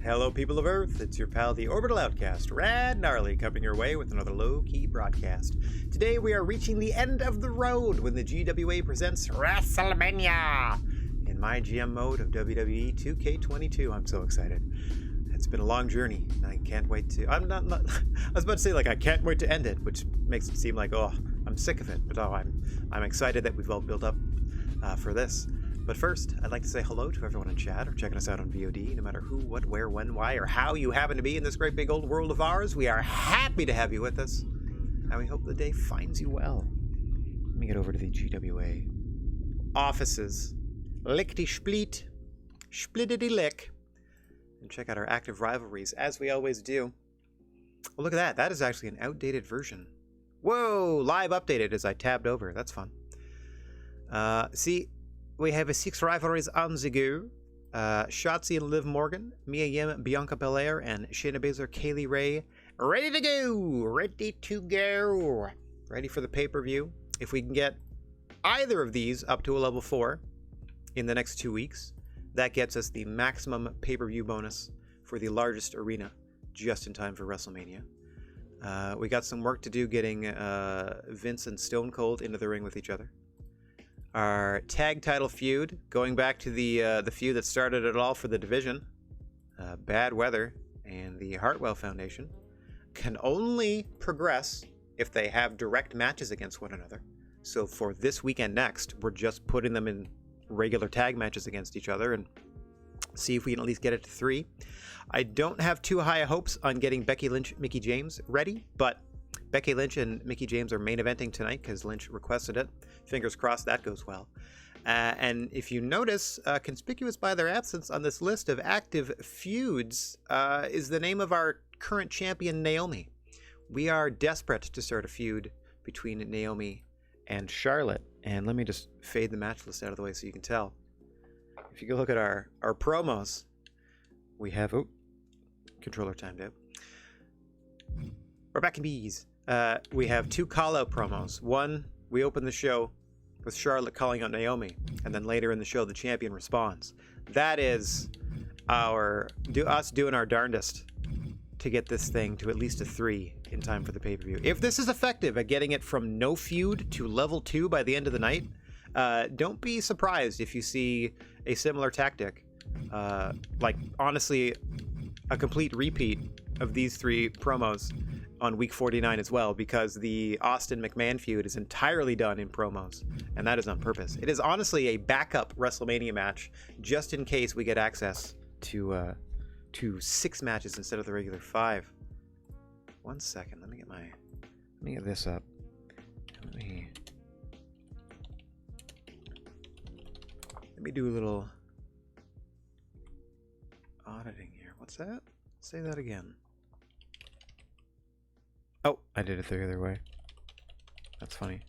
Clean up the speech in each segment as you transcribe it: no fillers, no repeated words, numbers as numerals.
Hello, people of Earth. It's your pal, the Orbital Outcast, Rad Gnarly, coming your way with another low-key broadcast. Today, we are reaching the end of the road when the GWA presents WrestleMania in MyGM Mode of WWE 2K22. I'm so excited. It's been a long journey, and I can't wait to... I was about to say, I can't wait to end it, which makes it seem like, oh, I'm sick of it. But I'm excited that we've all built up for this. But first, I'd like to say hello to everyone in chat or checking us out on VOD, no matter who, what, where, when, why, or how you happen to be in this great big old world of ours. We are happy to have you with us, and we hope the day finds you well. Let me get over to the GWA offices. Lickety split, splittity lick, and check out our active rivalries, as we always do. Oh, look at that. That is actually an outdated version. Whoa, live updated as I tabbed over. That's fun. See... We have 6 rivalries on the go. Shotzi and Liv Morgan, Mia Yim, Bianca Belair, and Shayna Baszler, Kaylee Ray. Ready to go! Ready to go! Ready for the pay-per-view. If we can get either of these up to a level 4 in the next 2 weeks, that gets us the maximum pay-per-view bonus for the largest arena just in time for WrestleMania. We got some work to do getting Vince and Stone Cold into the ring with each other. Our tag title feud, going back to the feud that started it all for the division, Bad Weather and the Hartwell Foundation, can only progress if they have direct matches against one another. So for this weekend next, we're just putting them in regular tag matches against each other and see if we can at least get it to 3. I don't have too high hopes on getting Becky Lynch, Mickie James ready, but Becky Lynch and Mickie James are main eventing tonight because Lynch requested it. Fingers crossed that goes well. And if you notice, conspicuous by their absence on this list of active feuds is the name of our current champion, Naomi. We are desperate to start a feud between Naomi and Charlotte. And let me just fade the match list out of the way so you can tell. If you go look at our promos, we have... Oh, controller timed out. We're back in bees. We have 2 call-out promos. One, we open the show with Charlotte calling out Naomi, and then later in the show, the champion responds. That is us doing our darndest to get this thing to at least a 3 in time for the pay-per-view. If this is effective at getting it from no feud to level 2 by the end of the night, don't be surprised if you see a similar tactic. Honestly, a complete repeat of these 3 promos on week 49 as well, because the Austin McMahon feud is entirely done in promos, and that is on purpose. It is honestly a backup WrestleMania match, just in case we get access to 6 matches instead of the regular 5. 1 second, let me get this up. Let me do a little auditing here. What's that? Say that again. Oh, I did it the other way. That's funny.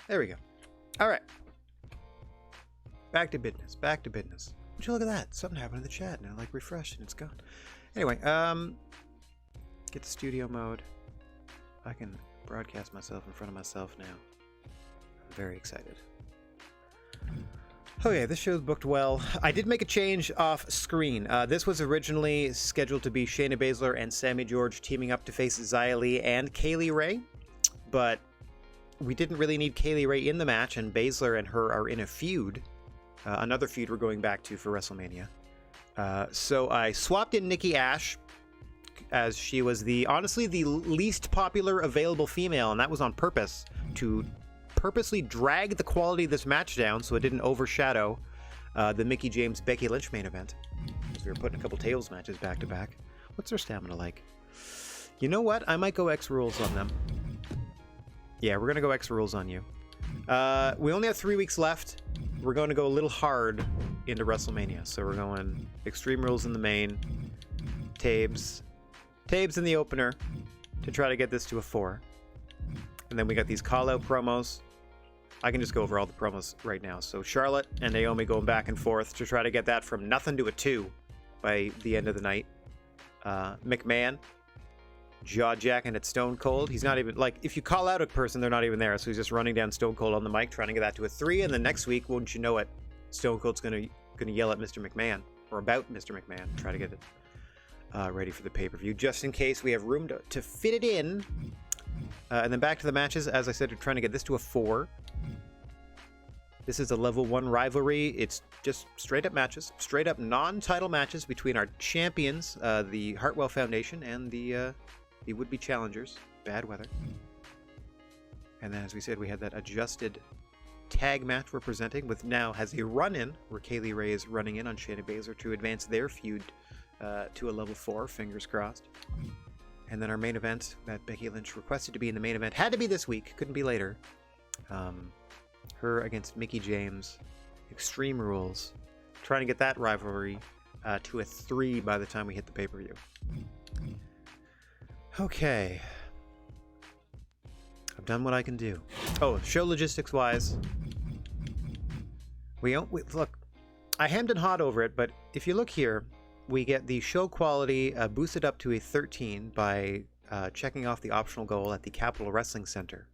There we go. All right. Back to business. Back to business. Would you look at that? Something happened in the chat. Now, refreshed and it's gone. Anyway, get the studio mode. I can broadcast myself in front of myself now. I'm very excited. Okay, this show's booked well. I did make a change off screen. This was originally scheduled to be Shayna Baszler and Sammy George teaming up to face Xia Li and Kaylee Ray, but we didn't really need Kaylee Ray in the match, and Baszler and her are in a feud, another feud we're going back to for WrestleMania. So I swapped in Nikki Ash, as she was honestly the least popular available female, and that was on purpose, to purposely drag the quality of this match down so it didn't overshadow the Mickie James Becky Lynch main event, because we were putting a couple tables matches back to back. What's their stamina like? You know what? I might go X rules on them. Yeah, we're gonna go X rules on you. We only have 3 weeks left. We're going to go a little hard into WrestleMania, so we're going Extreme Rules in the main, Tabes in the opener to try to get this to a 4. And then we got these call-out promos. I can just go over all the promos right now. So Charlotte and Naomi going back and forth to try to get that from nothing to a 2 by the end of the night. McMahon jaw-jacking at Stone Cold. He's not even, if you call out a person, they're not even there. So he's just running down Stone Cold on the mic, trying to get that to a 3. And then next week, wouldn't you know it, Stone Cold's gonna yell at Mr. McMahon. or about Mr. McMahon. Try to get it ready for the pay-per-view, just in case we have room to fit it in. And then back to the matches. As I said, we're trying to get this to a 4. This is a level 1 rivalry. It's just straight up matches, straight up non-title matches between our champions, the Hartwell Foundation, and the would-be challengers, Bad Weather. And then, as we said, we had that adjusted tag match we're presenting, with now has a run-in where Kaylee Ray is running in on Shayna Baszler to advance their feud to a level 4, fingers crossed. And then our main event that Becky Lynch requested to be in the main event had to be this week, couldn't be later. Her against Mickie James, Extreme Rules, trying to get that rivalry to a 3 by the time we hit the pay-per-view. Okay. I've done what I can do. Oh, show logistics wise, look, I hemmed and hawed over it, but if you look here, we get the show quality boosted up to a 13 by checking off the optional goal at the Capitol Wrestling Center.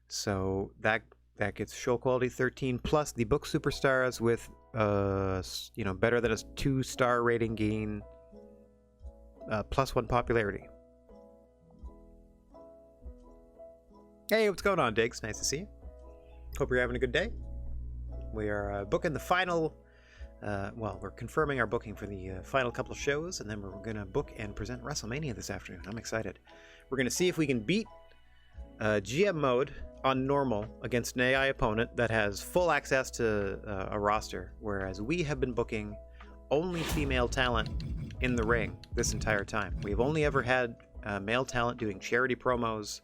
So that gets show quality 13 plus the book superstars with better than a 2-star rating gain, +1 popularity. Hey, what's going on, Diggs? Nice to see you. Hope you're having a good day. We are booking the final, we're confirming our booking for the final couple of shows, and then we're going to book and present WrestleMania this afternoon. I'm excited. We're going to see if we can beat GM Mode on normal against an AI opponent that has full access to a roster, whereas we have been booking only female talent in the ring this entire time. We've only ever had male talent doing charity promos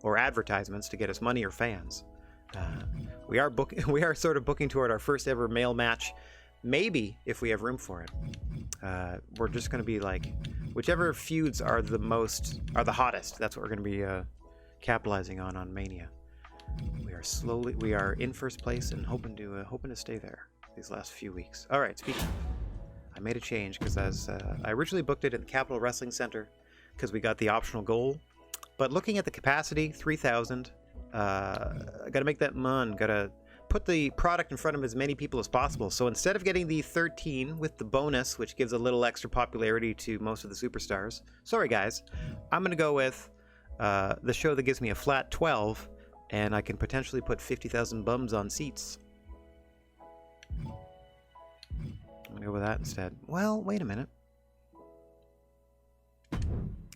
or advertisements to get us money or fans. We are sort of booking toward our first ever male match, maybe if we have room for it. We're just going to be like, whichever feuds are the hottest. That's what we're going to be capitalizing on Mania. We are in first place and hoping to stay there these last few weeks. All right, speaking of, I made a change because as I originally booked it at the Capitol Wrestling Center because we got the optional goal. But looking at the capacity, 3,000, I got to make that got to put the product in front of as many people as possible. So instead of getting the 13 with the bonus, which gives a little extra popularity to most of the superstars, sorry guys, I'm going to go with the show that gives me a flat 12, and I can potentially put 50,000 bums on seats. I'm going to go with that instead. Well, wait a minute.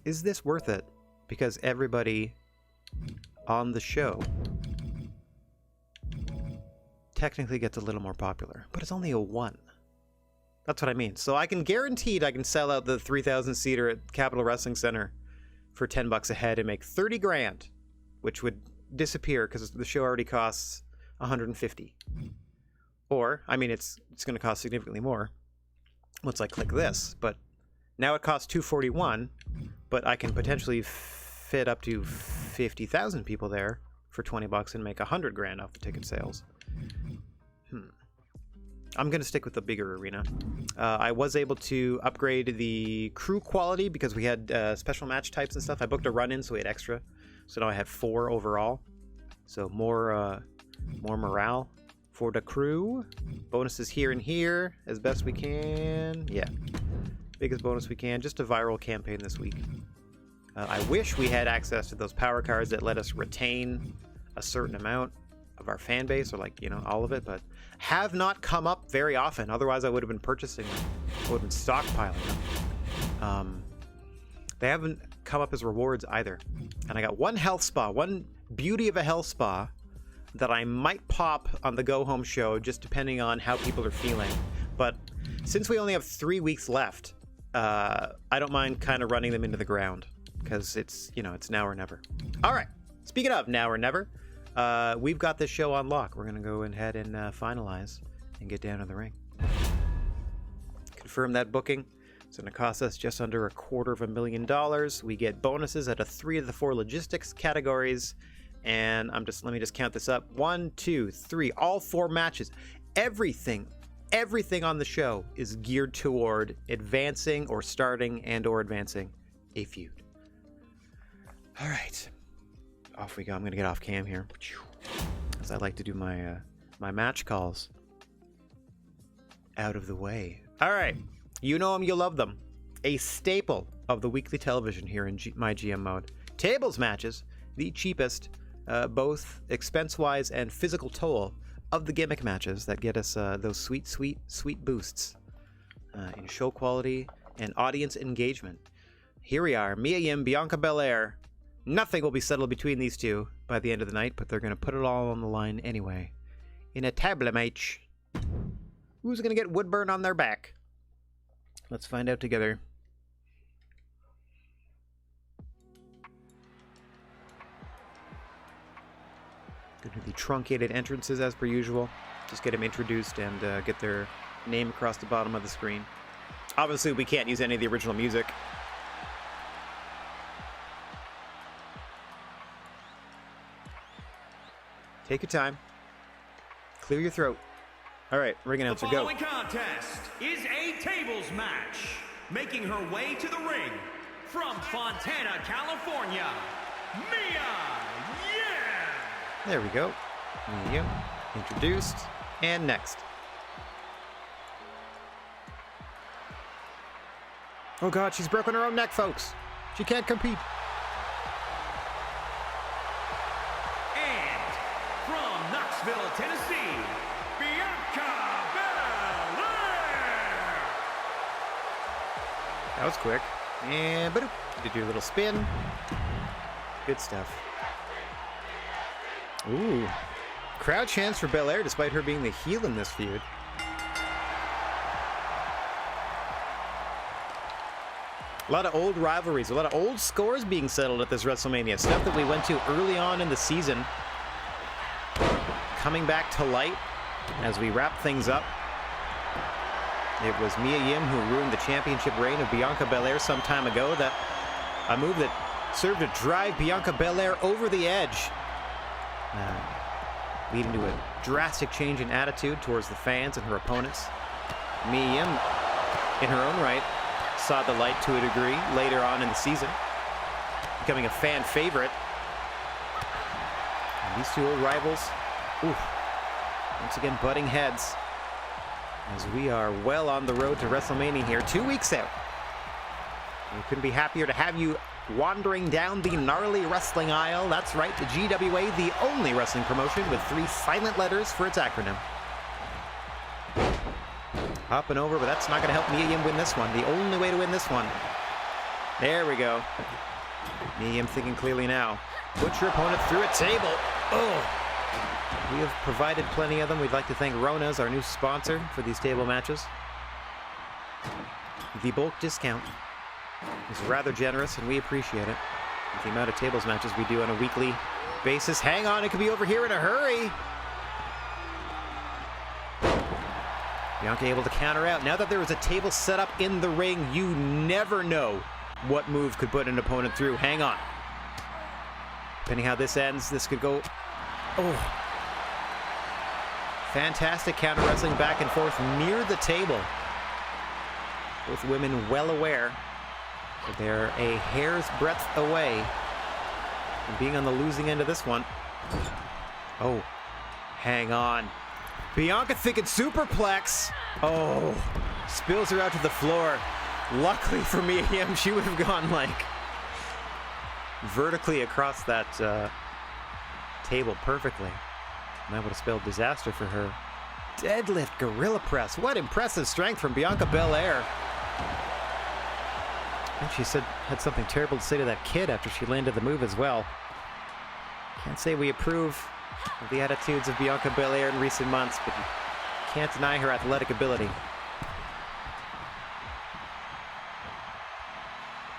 Is this worth it? Because everybody on the show technically gets a little more popular, but it's only a 1. That's what I mean. So I can guaranteed I can sell out the 3,000 seater at Capitol Wrestling Center for $10 a head and make 30 grand, which would disappear because the show already costs 150. Or, I mean, it's going to cost significantly more once I click this, but now it costs 241, but I can potentially fit up to 50,000 people there for $20 and make 100 grand off the ticket sales. I'm going to stick with the bigger arena. I was able to upgrade the crew quality because we had special match types and stuff. I booked a run-in, so we had extra. So now I have 4 overall. So more morale for the crew. Bonuses here and here as best we can. Yeah, biggest bonus we can. Just a viral campaign this week. I wish we had access to those power cards that let us retain a certain amount of our fan base, or all of it, but have not come up very often. Otherwise I would have been purchasing them. I would have been stockpiling them. They haven't come up as rewards either. And I got one health spa, one beauty of a health spa that I might pop on the go home show, just depending on how people are feeling. But since we only have 3 weeks left, I don't mind kind of running them into the ground, because it's now or never. All right, speaking of now or never, we've got this show on lock. We're going to go ahead and finalize and get down to the ring. Confirm that booking. It's going to cost us just under $250,000. We get bonuses at 3 of the 4 logistics categories. And let me just count this up. 1, 2, 3, all 4 matches. Everything on the show is geared toward advancing or starting or advancing a feud. All right, off we go. I'm going to get off cam here, as I like to do my match calls out of the way All right. You know them, you love them. A staple of the weekly television here in MyGM Mode. Tables matches, the cheapest, both expense-wise and physical toll of the gimmick matches that get us those sweet, sweet, sweet boosts in show quality and audience engagement. Here we are, Mia Yim, Bianca Belair. Nothing will be settled between these two by the end of the night, but they're going to put it all on the line anyway. In a table match. Who's going to get Woodburn on their back? Let's find out together. Go to the truncated entrances as per usual. Just get them introduced and get their name across the bottom of the screen. Obviously, we can't use any of the original music. Take your time. Clear your throat. All right, ring announcer, go. The following contest is a tables match. Making her way to the ring from Fontana, California, Mia Yim. There we go. Mia Yim, introduced, and next. Oh God, she's broken her own neck, folks. She can't compete. And from Knoxville, Tennessee, Bianca Belair. That was quick. And boop. Did your little spin. Good stuff. Ooh. Crowd chants for Belair despite her being the heel in this feud. A lot of old rivalries, a lot of old scores being settled at this WrestleMania. Stuff that we went to early on in the season. Coming back to light as we wrap things up. It was Mia Yim who ruined the championship reign of Bianca Belair some time ago. That a move that served to drive Bianca Belair over the edge. Leading to a drastic change in attitude towards the fans and her opponents. Mia Yim, in her own right, saw the light to a degree later on in the season, becoming a fan favorite. And these two old rivals, once again butting heads as we are well on the road to WrestleMania here, 2 weeks out. We couldn't be happier to have you wandering down the gnarly wrestling aisle. That's right, the GWA, the only wrestling promotion with 3 silent letters for its acronym. Up and over, but that's not going to help Mia Yim win this one. The only way to win this one. There we go. Mia Yim thinking clearly now. Put your opponent through a table. Oh! We have provided plenty of them. We'd like to thank Rona's, our new sponsor for these table matches. The bulk discount is rather generous, and we appreciate it. With the amount of tables matches we do on a weekly basis. Hang on, it could be over here in a hurry. Bianca able to counter out. Now that there is a table set up in the ring, you never know what move could put an opponent through. Hang on. Depending how this ends, this could go... Oh. Fantastic counter wrestling back and forth near the table. Both women well aware that they're a hair's breadth away from being on the losing end of this one. Oh. Hang on. Bianca thinking superplex. Oh, spills her out to the floor. Luckily for Mia Yim, she would have gone like vertically across that table perfectly. And that would have spelled disaster for her. Deadlift gorilla press. What impressive strength from Bianca Belair. And she said had something terrible to say to that kid after she landed the move as well. Can't say we approve of the attitudes of Bianca Belair in recent months, but you can't deny her athletic ability.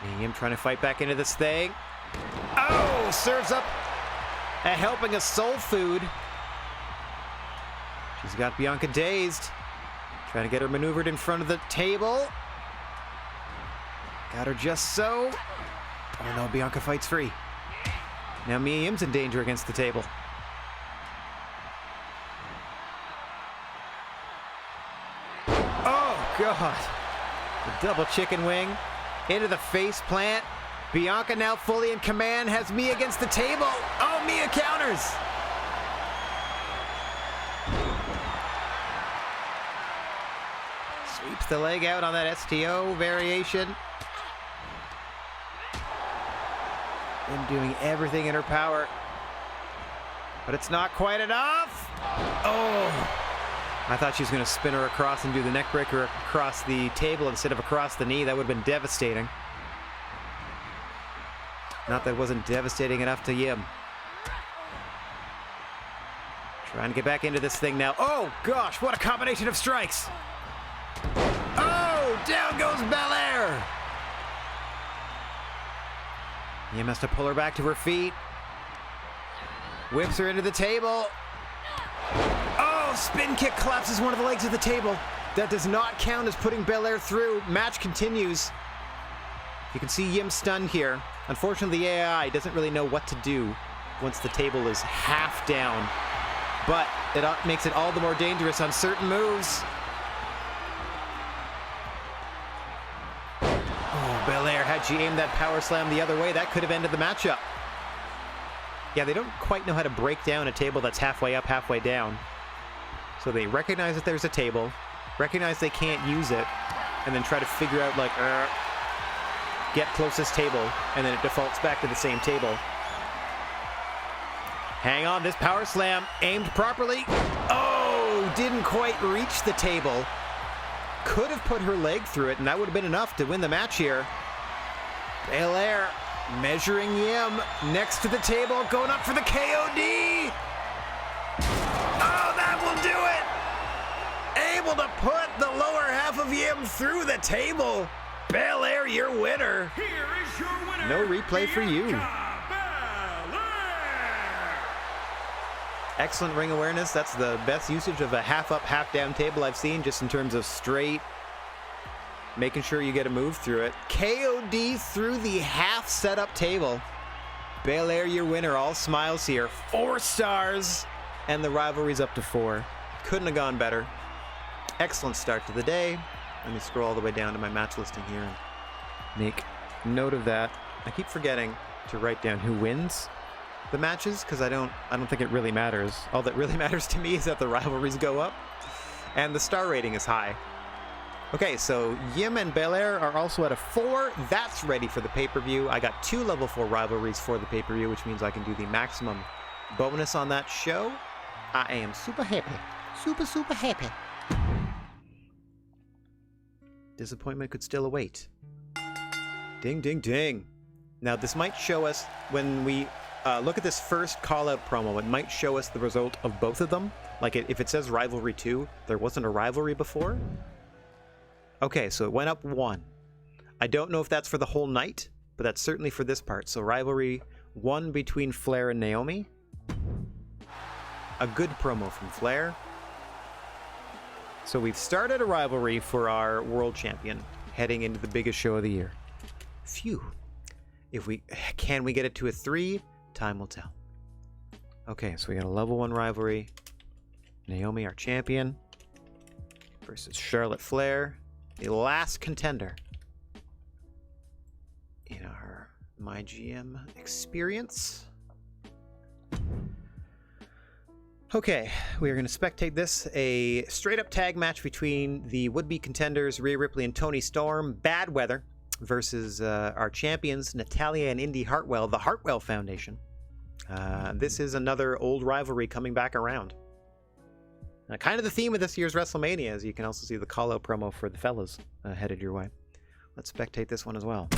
Mia Yim trying to fight back into this thing. Oh, serves up a helping of soul food. She's got Bianca dazed. Trying to get her maneuvered in front of the table. Got her just so. Oh no, Bianca fights free. Now Mia Yim's in danger against the table. Oh, God. The double chicken wing into the face plant. Bianca now fully in command, has Mia against the table. Oh, Mia counters. Sweeps the leg out on that STO variation. And doing everything in her power. But it's not quite enough. Oh! I thought she was going to spin her across and do the neck breaker across the table instead of across the knee. That would have been devastating. Not that it wasn't devastating enough to Yim. Trying to get back into this thing now. Oh, gosh, what a combination of strikes. Oh, down goes Belair. Yim has to pull her back to her feet. Whips her into the table. Oh, spin kick collapses one of the legs of the table. That does not count as putting Belair through. Match continues. You can see Yim stunned here. Unfortunately, the AI doesn't really know what to do once the table is half down. But it makes it all the more dangerous on certain moves. Oh, Belair, had she aimed that power slam the other way, that could have ended the matchup. Yeah, they don't quite know how to break down a table that's halfway up, halfway down. So they recognize that there's a table, recognize they can't use it, and then try to figure out, like, get closest table, and then it defaults back to the same table. Hang on, this power slam aimed properly. Oh, didn't quite reach the table. Could have put her leg through it, and that would have been enough to win the match here. Belair measuring Yim next to the table, going up for the KOD. Oh, that will do it. Able to put the lower half of Yim through the table. Belair, your winner. Here is your winner. No replay for you. Belair. Excellent ring awareness. That's the best usage of a half up, half down table I've seen, just in terms of straight, making sure you get a move through it. KOD through the half setup table. Belair, your winner. All smiles here. 4 stars. And the rivalry's up to 4. Couldn't have gone better. Excellent start to the day. Let me scroll all the way down to my match listing here and make note of that. I keep forgetting to write down who wins the matches because I don't think it really matters. All that really matters to me is that the rivalries go up and the star rating is high. Okay, so Yim and Belair are also at a 4. That's ready for the pay-per-view. I got 2 level 4 rivalries for the pay-per-view, which means I can do the maximum bonus on that show. I am super happy. Super happy. Disappointment could still await. Ding, ding, ding. Now, this might show us, when we look at this first call-out promo, it might show us the result of both of them. Like, if it says Rivalry 2, there wasn't a rivalry before. Okay, so it went up 1. I don't know if that's for the whole night, but that's certainly for this part. So Rivalry 1 between Flair and Naomi. A good promo from Flair. So we've started a rivalry for our world champion heading into the biggest show of the year. Phew. Can we get it to a 3? Time will tell. Okay, so we got a level 1 rivalry. Naomi, our champion, versus Charlotte Flair, the last contender in our MyGM experience. Okay, we are going to spectate this, a straight-up tag match between the would-be contenders Rhea Ripley and Toni Storm, Bad Weather, versus our champions Natalya and Indy Hartwell, the Hartwell Foundation. This is another old rivalry coming back around. Kind of the theme of this year's WrestleMania, as you can also see the call-out promo for the fellas headed your way. Let's spectate this one as well.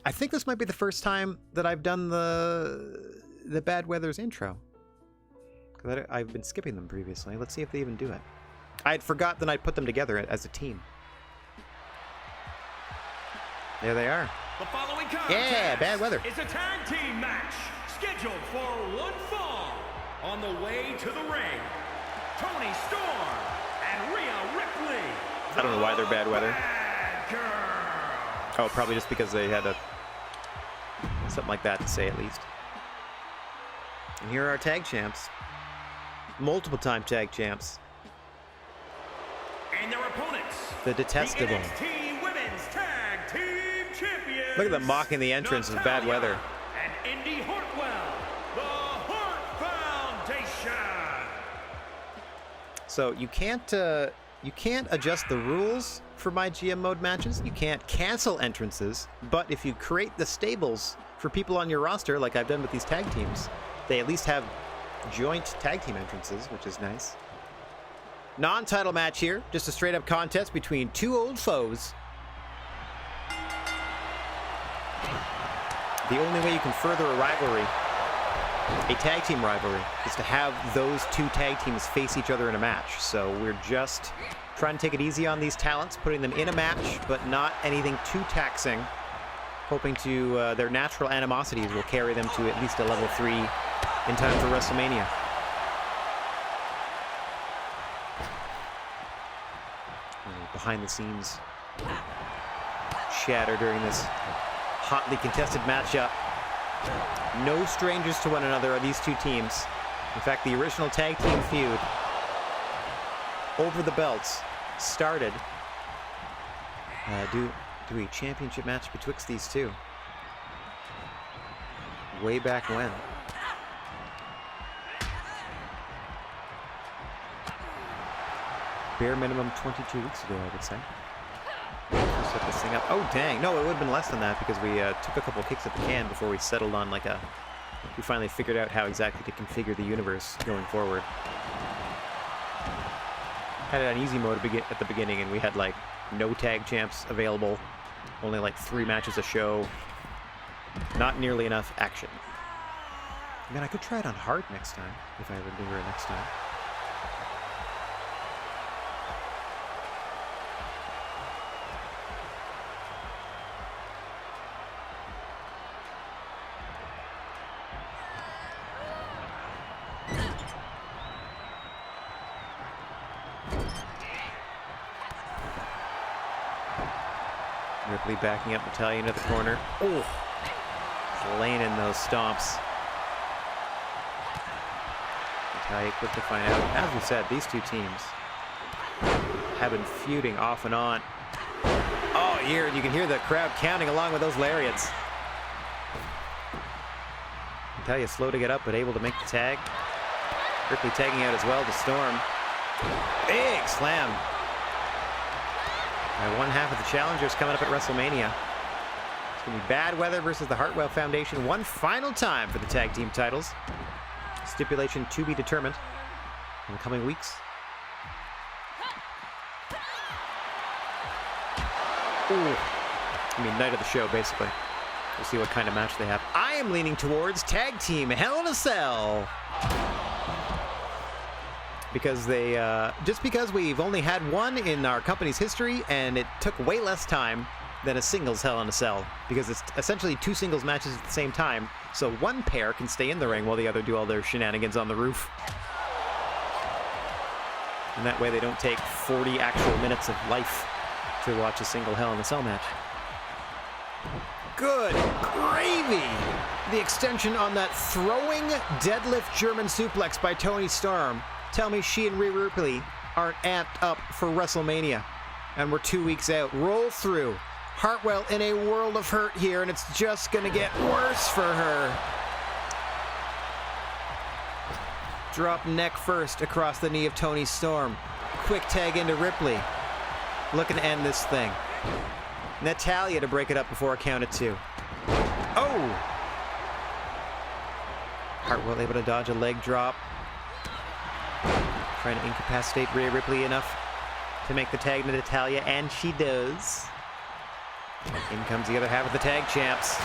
I think this might be the first time that I've done the Bad Weather's intro. I've been skipping them previously. Let's see if they even do it. I had forgot that I'd put them together as a team. There they are. The following contest Bad Weather. Is a tag team match scheduled for 1 fall. On the way to the ring, Toni Storm and Rhea Ripley. I don't know why they're Bad Weather. Bad Girl. Oh, probably just because they had something like that to say at least. And here are our tag champs. Multiple-time tag champs. And their opponents, The Detestable. the NXT Women's Tag Team Champions. Look at them mocking the entrance of Bad Weather. And Indy Hartwell, the Hart Foundation. So you can't You can't adjust the rules for MyGM Mode matches. You can't cancel entrances. But if you create the stables for people on your roster, like I've done with these tag teams, they at least have joint tag team entrances, which is nice. Non-title match here. Just a straight-up contest between two old foes. The only way you can further a rivalry, a tag team rivalry, is to have those two tag teams face each other in a match. So we're just trying to take it easy on these talents, putting them in a match, but not anything too taxing. Hoping to their natural animosities will carry them to at least a level 3 in time for WrestleMania. Behind the scenes chatter during this hotly contested matchup. No strangers to one another are these two teams. In fact, the original tag team feud over the belts started due to a championship match betwixt these two. Way back when. Bare minimum 22 weeks ago, I would say. Set this thing up. Oh, dang. No, it would have been less than that because we took a couple kicks at the can before we settled on like a... We finally figured out how exactly to configure the universe going forward. Had it on easy mode at the beginning, and we had like no tag champs available. Only like 3 matches a show. Not nearly enough action. Man, I could try it on hard next time, if I ever do it next time. Ripley backing up Natalia into the corner. Oh, laying in those stomps. Natalia quick to find out. As we said, these two teams have been feuding off and on. Oh, here you can hear the crowd counting along with those lariats. Natalia slow to get up, but able to make the tag. Ripley tagging out as well to Storm. Big slam. One half of the challengers coming up at WrestleMania. It's going to be Bad Weather versus the Hartwell Foundation one final time for the tag team titles. Stipulation to be determined in the coming weeks. Ooh. I mean, night of the show, basically. We'll see what kind of match they have. I am leaning towards tag team Hell in a Cell. Because they, just because we've only had one in our company's history, and it took way less time than a singles Hell in a Cell, because it's essentially 2 singles matches at the same time, so one pair can stay in the ring while the other do all their shenanigans on the roof. And that way they don't take 40 actual minutes of life to watch a single Hell in a Cell match. Good gravy! The extension on that throwing deadlift German suplex by Toni Storm. Tell me she and Rhea Ripley aren't amped up for WrestleMania. And we're 2 weeks out. Roll through. Hartwell in a world of hurt here, and it's just going to get worse for her. Drop neck first across the knee of Toni Storm. Quick tag into Ripley. Looking to end this thing. Natalia to break it up before a count of 2. Oh! Hartwell able to dodge a leg drop. Trying to incapacitate Rhea Ripley enough to make the tag to Natalia, and she does. In comes the other half of the tag champs.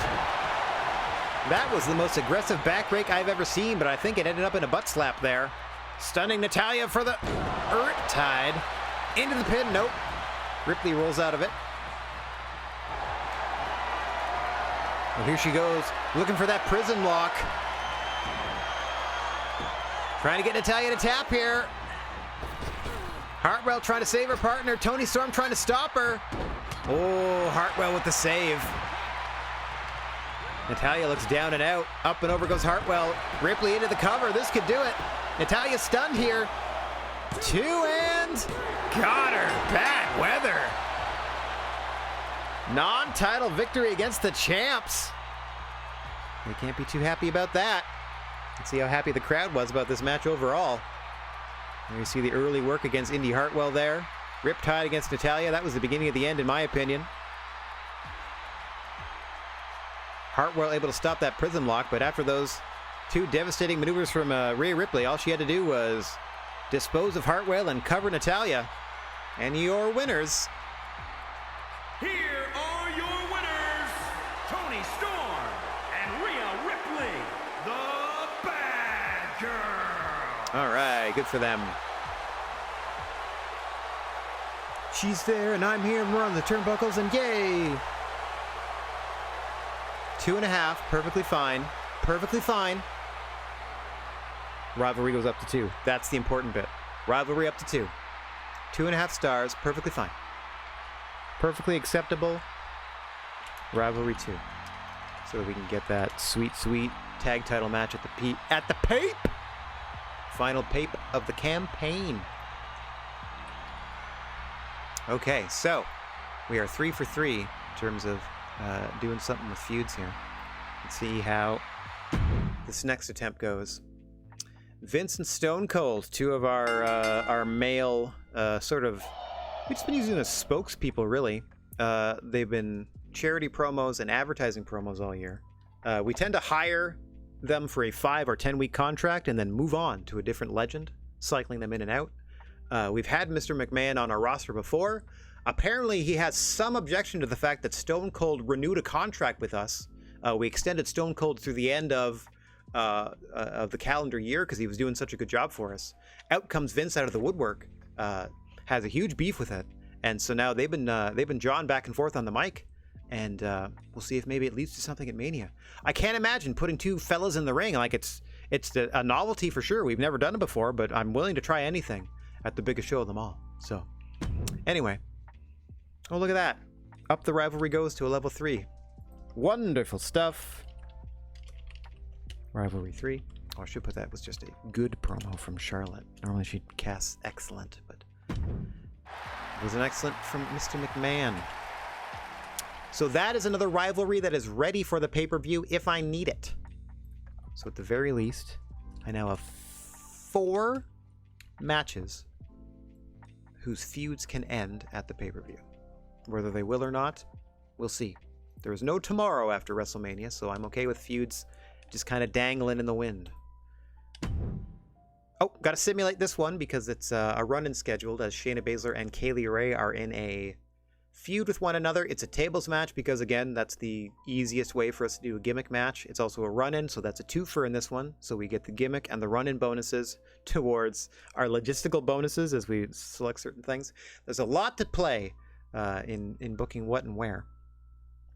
That was the most aggressive backbreak I've ever seen, but I think it ended up in a butt slap there. Stunning Natalia for the Tide. Into the pin, nope. Ripley rolls out of it. Well, here she goes, looking for that prison lock. Trying to get Natalia to tap here. Hartwell trying to save her partner. Toni Storm trying to stop her. Oh, Hartwell with the save. Natalia looks down and out. Up and over goes Hartwell. Ripley into the cover. This could do it. Natalia stunned here. 2 and got her. Bad Weather. Non-title victory against the champs. They can't be too happy about that. Let's see how happy the crowd was about this match overall. And you see the early work against Indy Hartwell there. Riptide against Natalya. That was the beginning of the end, in my opinion. Hartwell able to stop that prism lock, but after those two devastating maneuvers from Rhea Ripley, all she had to do was dispose of Hartwell and cover Natalya. And your winners. Here are your winners, Toni Storm and Rhea Ripley, the Bad Girl. All right, good for them. She's there and I'm here and we're on the turnbuckles and yay! 2.5, perfectly fine. Perfectly fine. Rivalry goes up to 2. That's the important bit. Rivalry up to 2. 2.5 stars, perfectly fine. Perfectly acceptable. Rivalry 2. So that we can get that sweet, sweet tag title match at the PAPE! Final PAPE of the campaign. Okay, so we are 3 for 3 in terms of doing something with feuds here. Let's see how this next attempt goes. Vince and Stone Cold, two of our male sort of, we've just been using as spokespeople, really. They've been charity promos and advertising promos all year. We tend to hire them for a 5 or 10 week contract and then move on to a different legend, cycling them in and out. We've had Mr. McMahon on our roster before. Apparently, he has some objection to the fact that Stone Cold renewed a contract with us. We extended Stone Cold through the end of the calendar year because he was doing such a good job for us. Out comes Vince out of the woodwork, has a huge beef with it, and so now they've been jawing back and forth on the mic, and we'll see if maybe it leads to something at Mania. I can't imagine putting two fellas in the ring like it's a novelty for sure. We've never done it before, but I'm willing to try anything at the biggest show of them all. So, anyway. Oh, look at that. Up the rivalry goes to a level 3. Wonderful stuff. Rivalry 3. Oh, I should put that was just a good promo from Charlotte. Normally she casts excellent, but it was an excellent from Mr. McMahon. So that is another rivalry that is ready for the pay-per-view if I need it. So at the very least, I now have 4 matches whose feuds can end at the pay-per-view. Whether they will or not, we'll see. There is no tomorrow after WrestleMania, so I'm okay with feuds just kind of dangling in the wind. Oh, got to simulate this one because it's a run-in scheduled as Shayna Baszler and Kaylee Ray are in a feud with one another. It's a tables match because, again, that's the easiest way for us to do a gimmick match. It's also a run-in, so that's a twofer in this one. So we get the gimmick and the run-in bonuses towards our logistical bonuses as we select certain things. There's a lot to play in booking what and where.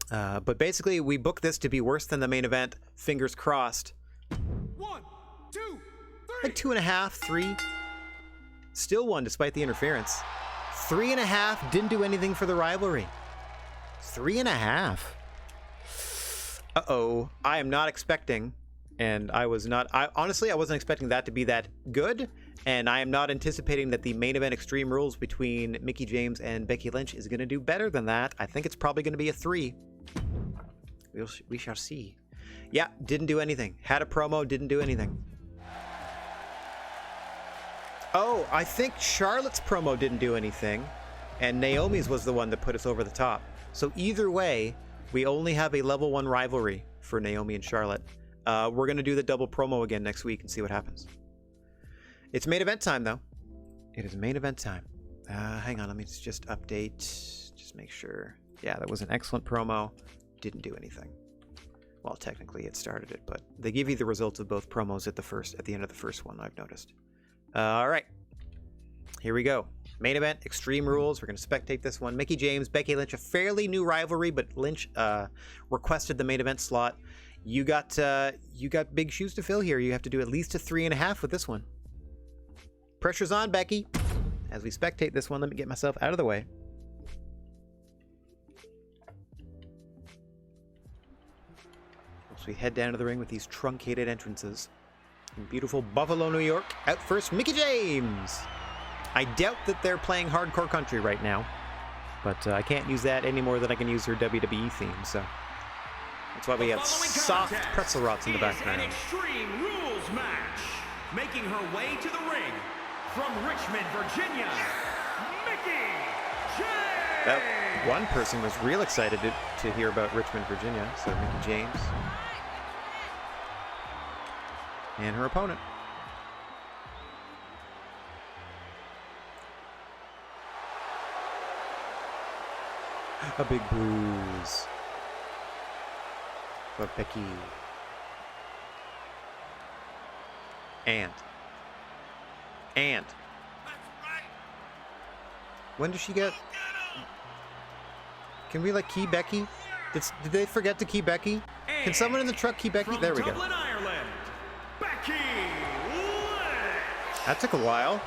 But basically, we book this to be worse than the main event. Fingers crossed. 1, 2, 3. Like 2.5, 3. Still won despite the interference. 3.5 didn't do anything for the rivalry. 3.5. Uh-oh. I am not expecting, and honestly, I wasn't expecting that to be that good, and I am not anticipating that the main event Extreme Rules between Mickie James and Becky Lynch is going to do better than that. I think it's probably going to be a 3. We shall see. Yeah, didn't do anything. Had a promo, didn't do anything. Oh, I think Charlotte's promo didn't do anything, and Naomi's was the one that put us over the top. So either way, we only have a level 1 rivalry for Naomi and Charlotte. We're going to do the double promo again next week and see what happens. It's main event time, though. It is main event time. Hang on, let me just update. Just make sure. Yeah, that was an excellent promo. Didn't do anything. Well, technically it started it, but they give you the results of both promos at the end of the first one, I've noticed. All right. Here we go. Main event, Extreme Rules. We're going to spectate this one. Mickie James, Becky Lynch, a fairly new rivalry, but Lynch requested the main event slot. You got big shoes to fill here. You have to do at least a 3.5 with this one. Pressure's on, Becky. As we spectate this one, let me get myself out of the way. So we head down to the ring with these truncated entrances. In beautiful Buffalo, New York. Out first, Mickie James. I doubt that they're playing hardcore country right now, but I can't use that any more than I can use their WWE theme, so that's why we have soft pretzel rots in the background. An Extreme Rules match. Making her way to the ring from Richmond, Virginia, That one person was real excited to hear about Richmond, Virginia. So Mickie James and her opponent. A big bruise for Becky. And when does she get? Can we like key Becky? Did they forget to key Becky? Can someone in the truck key Becky? There we go. Dublin, Ireland, Becky Lynch. That took a while.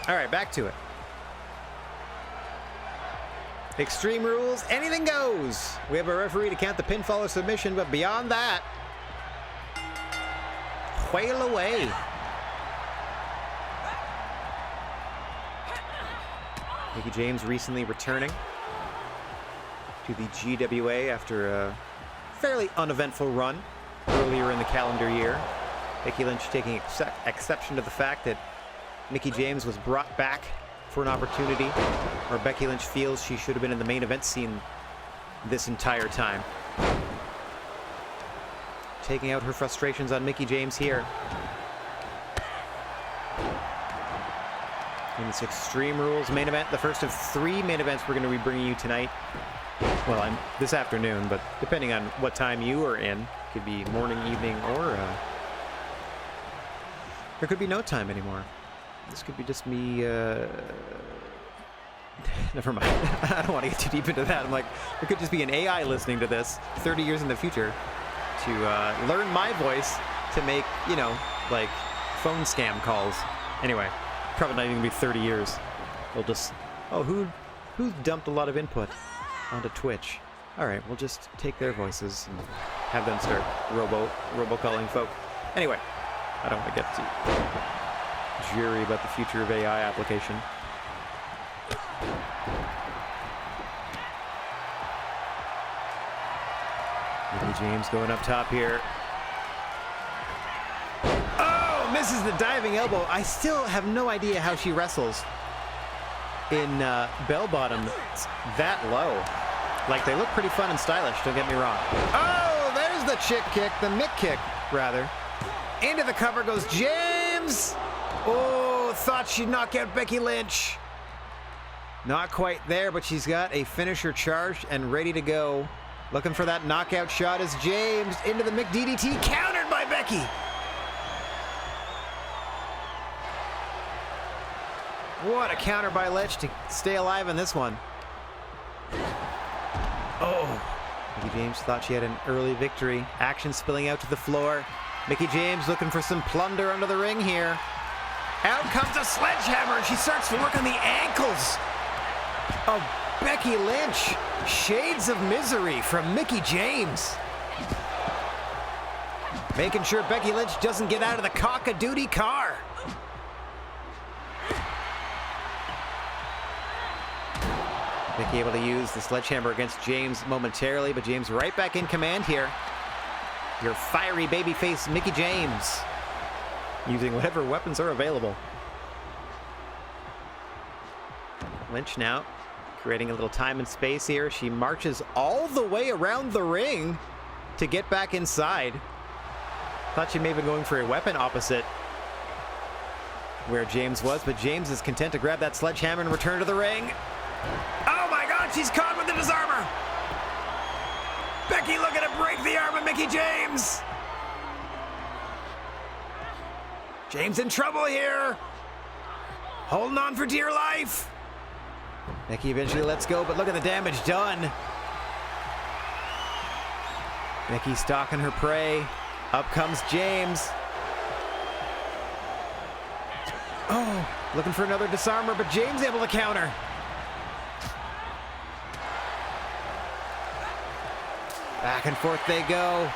All right, back to it. Extreme Rules, anything goes. We have a referee to count the pinfall or submission, but beyond that, whale away. Mickie James recently returning to the GWA after a fairly uneventful run earlier in the calendar year. Becky Lynch taking exception to the fact that Mickie James was brought back for an opportunity where Becky Lynch feels she should have been in the main event scene this entire time. Taking out her frustrations on Mickie James here. In this Extreme Rules main event, the first of 3 main events we're going to be bringing you tonight. Well, this afternoon, but depending on what time you are in, could be morning, evening, or there could be no time anymore. This could be just me. Never mind. I don't want to get too deep into that. I'm like, it could just be an AI listening to this 30 years in the future to learn my voice to make, you know, like phone scam calls. Anyway, probably not even gonna be 30 years. We'll just, who dumped a lot of input onto Twitch? All right, we'll just take their voices and have them start robocalling folk. Anyway, I don't want to get too jury about the future of AI application. Mickie James going up top here. Oh, misses the diving elbow. I still have no idea how she wrestles in bell bottom that low. Like, they look pretty fun and stylish, don't get me wrong. Oh, there's the chick kick, the Mick kick, rather. Into the cover goes James. Oh, thought she'd knock out Becky Lynch. Not quite there, but she's got a finisher charged and ready to go. Looking for that knockout shot as James into the Mick DDT, countered by Becky. What a counter by Lynch to stay alive in this one. Oh, Mickie James thought she had an early victory. Action spilling out to the floor. Mickie James looking for some plunder under the ring here. Out comes a sledgehammer, and she starts to work on the ankles of Becky Lynch. Shades of misery from Mickie James. Making sure Becky Lynch doesn't get out of the cock-a-doodle car. Becky able to use the sledgehammer against James momentarily, but James right back in command here. Your fiery babyface Mickie James, using whatever weapons are available. Lynch now creating a little time and space here. She marches all the way around the ring to get back inside. Thought she may have been going for a weapon opposite where James was, but James is content to grab that sledgehammer and return to the ring. Oh my God, she's caught with the disarmor. Becky looking to break the arm of Mickie James. James in trouble here. Holding on for dear life. Becky eventually lets go, but look at the damage done. Becky stalking her prey. Up comes James. Oh, looking for another disarmer, but James able to counter. Back and forth they go.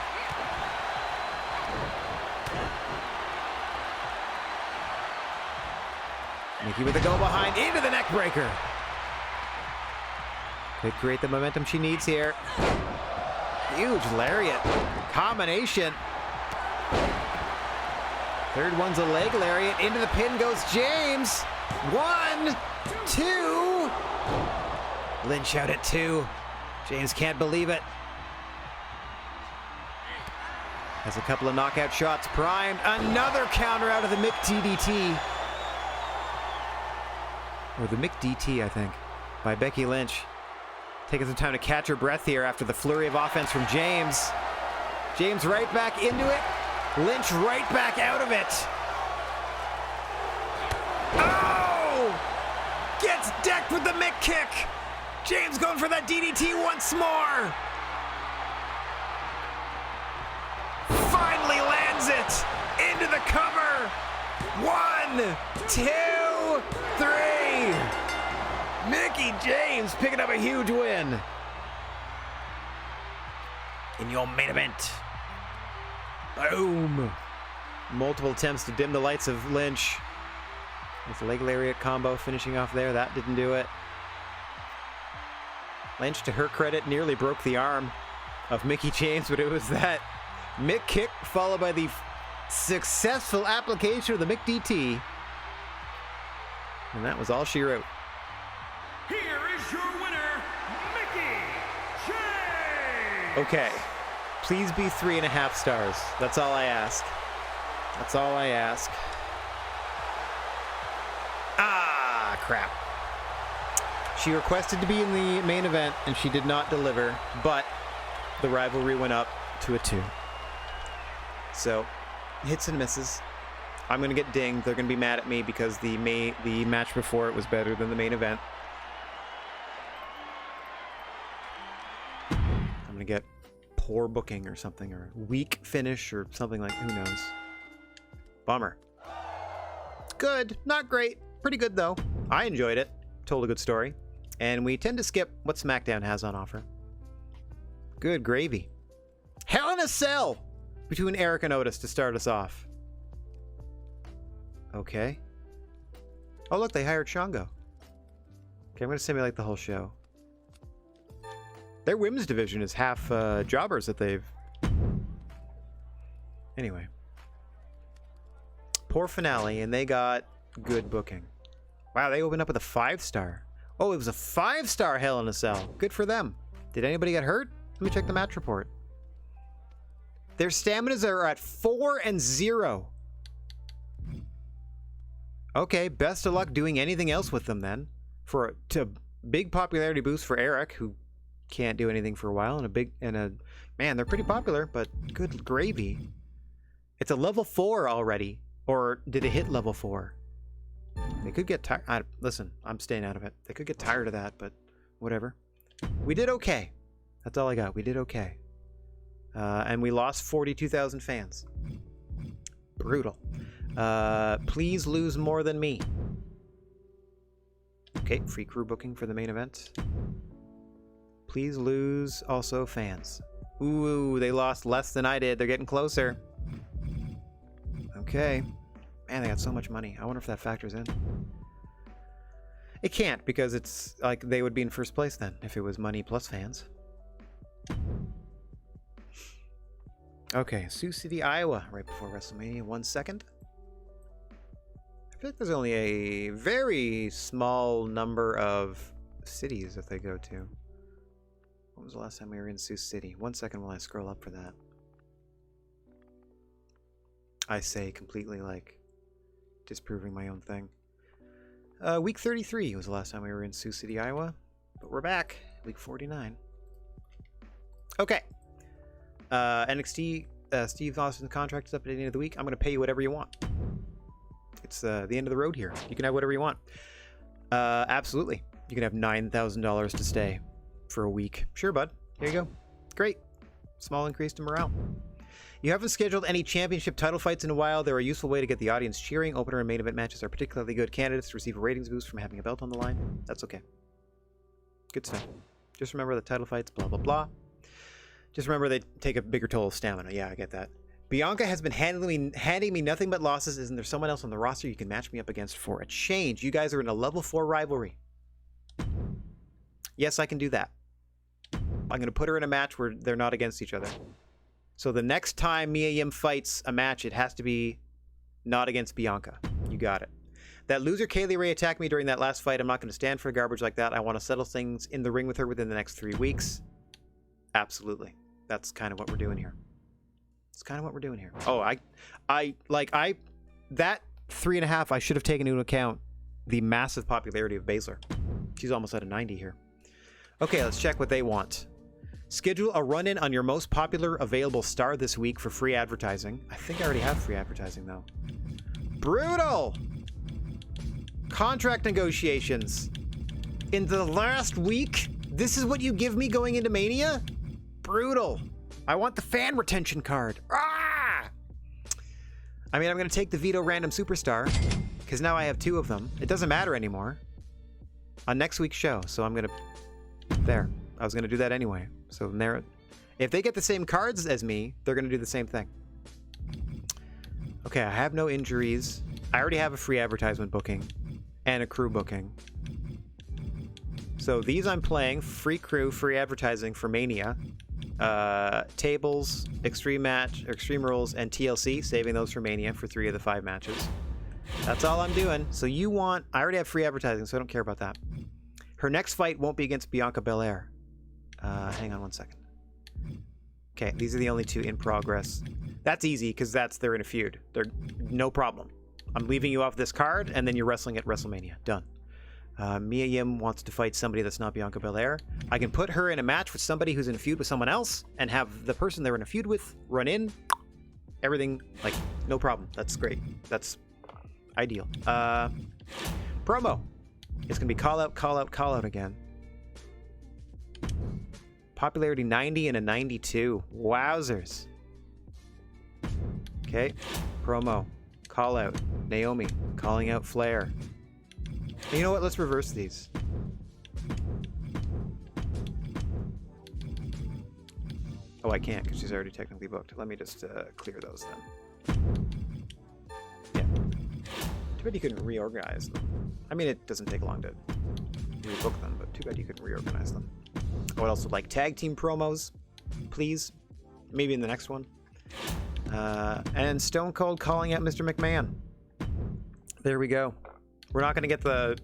Mickie with a go behind into the neck breaker. Could create the momentum she needs here. Huge lariat. Combination. Third one's a leg lariat. Into the pin goes James. 1, 2. Lynch out at 2. James can't believe it. Has a couple of knockout shots primed. Another counter out of the Mick DDT. Or the Mick DT, I think, by Becky Lynch. Taking some time to catch her breath here after the flurry of offense from James. James right back into it. Lynch right back out of it. Oh! Gets decked with the Mick kick. James going for that DDT once more. Finally lands it into the cover. 1, 2, 3. Mickey James picking up a huge win. In your main event. Boom. Multiple attempts to dim the lights of Lynch. With the leg lariat combo finishing off there. That didn't do it. Lynch, to her credit, nearly broke the arm of Mickey James, but it was that Mick kick followed by the successful application of the Mick DT. And that was all she wrote. Here is your winner, Mickey James! Okay. Please be 3.5 stars. That's all I ask. That's all I ask. Ah, crap. She requested to be in the main event, and she did not deliver, but the rivalry went up to a 2. So, hits and misses. I'm going to get dinged. They're going to be mad at me because the match before it was better than the main event. I'm going to get poor booking or something, or weak finish or something, like, who knows. Bummer. Good. Not great. Pretty good, though. I enjoyed it. Told a good story. And we tend to skip what SmackDown has on offer. Good gravy. Hell in a Cell between Eric and Otis to start us off. Okay. Oh, look, they hired Shango. Okay, I'm going to simulate the whole show. Their women's division is half jobbers that they've... Anyway. Poor finale, and they got good booking. Wow, they opened up with a 5-star. Oh, it was a 5-star Hell in a Cell. Good for them. Did anybody get hurt? Let me check the match report. Their staminas are at 4 and 0. Okay, best of luck doing anything else with them then. To big popularity boost for Eric, who can't do anything for a while, man, they're pretty popular, but good gravy. It's a level 4 already, or did it hit level 4? They could get tired. Listen, I'm staying out of it. They could get tired of that, but whatever. We did okay. That's all I got. We did okay. And we lost 42,000 fans. Brutal. Please lose more than me. Okay, free crew booking for the main event. Please lose also fans. Ooh, they lost less than I did. They're getting closer. Okay. Man, they got so much money. I wonder if that factors in. It can't, because it's like they would be in first place then if it was money plus fans. Okay, Sioux City, Iowa, right before WrestleMania. 1 second. I feel like there's only a very small number of cities that they go to. When was the last time we were in Sioux City? 1 second while I scroll up for that. I say completely, like, disproving my own thing. Week 33 was the last time we were in Sioux City, Iowa. But we're back. Week 49. Okay. NXT, Steve Austin's contract is up at the end of the week. I'm going to pay you whatever you want. It's the end of the road here. You can have whatever you want. Absolutely. You can have $9,000 to stay for a week. Sure, bud. Here you go. Great. Small increase to morale. You haven't scheduled any championship title fights in a while. They're a useful way to get the audience cheering. Opener and main event matches are particularly good candidates to receive a ratings boost from having a belt on the line. That's okay. Good stuff. Just remember the title fights, blah, blah, blah. Just remember they take a bigger toll of stamina. Yeah, I get that. Bianca has been handing me nothing but losses. Isn't there someone else on the roster you can match me up against for a change? You guys are in a level 4 rivalry. Yes, I can do that. I'm going to put her in a match where they're not against each other. So the next time Mia Yim fights a match, it has to be not against Bianca. You got it. That loser Kaylee Ray attacked me during that last fight. I'm not going to stand for garbage like that. I want to settle things in the ring with her within the next 3 weeks. Absolutely. That's kind of what we're doing here. It's kind of what we're doing here. Oh, that 3.5, I should have taken into account the massive popularity of Baszler. She's almost at a 90 here. Okay, let's check what they want. Schedule a run-in on your most popular available star this week for free advertising. I think I already have free advertising, though. Brutal! Contract negotiations. In the last week? This is what you give me going into Mania? Brutal. I want the fan retention card. Ah! I mean, I'm going to take the Vito Random Superstar, because now I have 2 of them. It doesn't matter anymore on next week's show, so I'm going to... There. I was going to do that anyway. So there, if they get the same cards as me, they're going to do the same thing. Okay, I have no injuries. I already have a free advertisement booking and a crew booking. So these I'm playing, free crew, free advertising for Mania. Tables, extreme match, extreme rules, and TLC, saving those for Mania for 3 of the 5 matches. That's all I'm doing. So you want, I already have free advertising, so I don't care about that. Her next fight won't be against Bianca Belair. Hang on one second. Okay, these are the only 2 in progress. That's easy, because they're in a feud. They're no problem. I'm leaving you off this card, and then you're wrestling at WrestleMania. Done. Mia Yim wants to fight somebody that's not Bianca Belair. I can put her in a match with somebody who's in a feud with someone else, and have the person they're in a feud with run in. Everything, like, no problem. That's great. That's ideal. Promo. It's going to be call out, call out, call out again. Popularity 90 and a 92. Wowzers. Okay. Promo. Call out. Naomi. Calling out Flair. And you know what? Let's reverse these. Oh, I can't because she's already technically booked. Let me just clear those then. Yeah. Too bad you couldn't reorganize them. I mean, it doesn't take long to rebook them, but too bad you couldn't reorganize them. I would also like tag team promos, please. Maybe in the next one. And Stone Cold calling out Mr. McMahon. There we go. We're not going to get the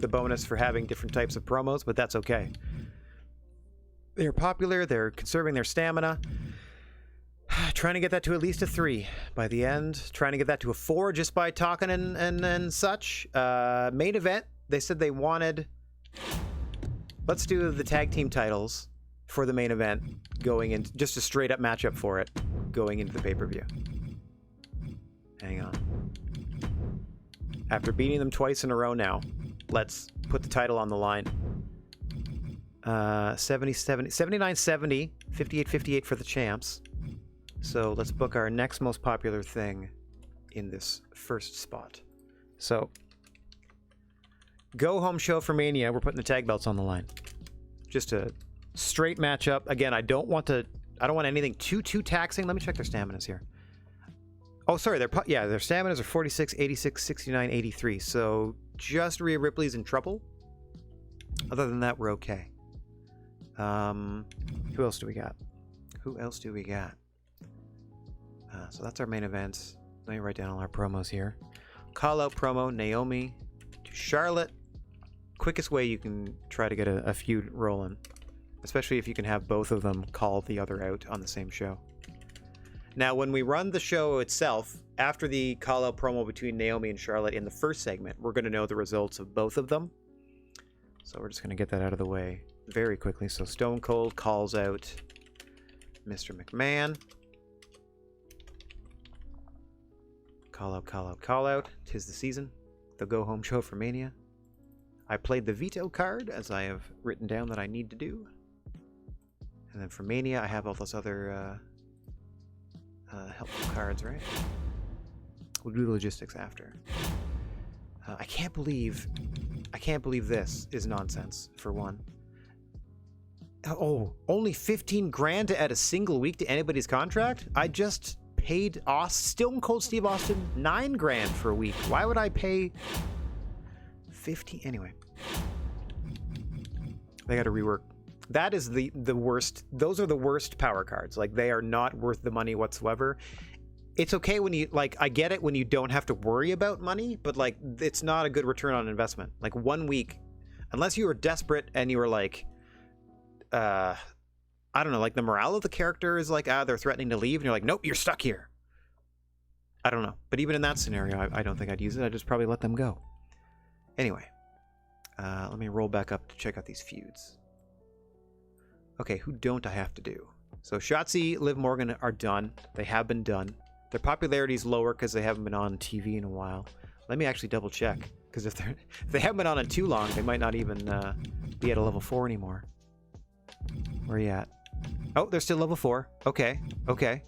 bonus for having different types of promos, but that's okay. They're popular. They're conserving their stamina. Trying to get that to at least a 3 by the end. Trying to get that to a 4 just by talking and such. Main event. They said they wanted... Let's do the tag team titles for the main event going in, just a straight up matchup for it going into the pay-per-view. Hang on. After beating them twice in a row now, let's put the title on the line. 79-70, 58-58 for the champs. So let's book our next most popular thing in this first spot. So, go home show for Mania. We're putting the tag belts on the line. Just a straight matchup. Again, I don't want anything too taxing. Let me check their staminas here. Oh, sorry. Their staminas are 46, 86, 69, 83. So just Rhea Ripley's in trouble. Other than that, we're okay. Who else do we got? So that's our main events. Let me write down all our promos here. Call out promo, Naomi to Charlotte. Quickest way you can try to get a feud rolling. Especially if you can have both of them call the other out on the same show. Now, when we run the show itself, after the call-out promo between Naomi and Charlotte in the first segment, we're going to know the results of both of them. So we're just going to get that out of the way very quickly. So Stone Cold calls out Mr. McMahon. Call out, call out, call out. 'Tis the season. The go-home show for Mania. I played the veto card, as I have written down that I need to do. And then for Mania, I have all those other helpful cards, right? We'll do the logistics after. I can't believe this is nonsense, for one. Oh, only 15 grand to add a single week to anybody's contract? I just paid Stone Cold Steve Austin 9 grand for a week. Why would I pay 15? Anyway. They got to rework. That is the worst. Those are the worst power cards. Like, they are not worth the money whatsoever. it's okay when you, like, I get it when you don't have to worry about money, but, like, it's not a good return on investment. Like, 1 week, unless you were desperate and you were like, I don't know, like, the morale of the character is like, they're threatening to leave, and you're like, nope, you're stuck here. I don't know. But even in that scenario, I don't think I'd use it. I'd just probably let them go. Anyway, let me roll back up to check out these feuds. Okay, who don't I have to do? So Shotzi, Liv Morgan are done. They have been done. Their popularity is lower because they haven't been on TV in a while. Let me actually double check, because if they haven't been on it too long, they might not even be at a level 4 anymore. Where are you at? Oh, they're still level 4. Okay, okay.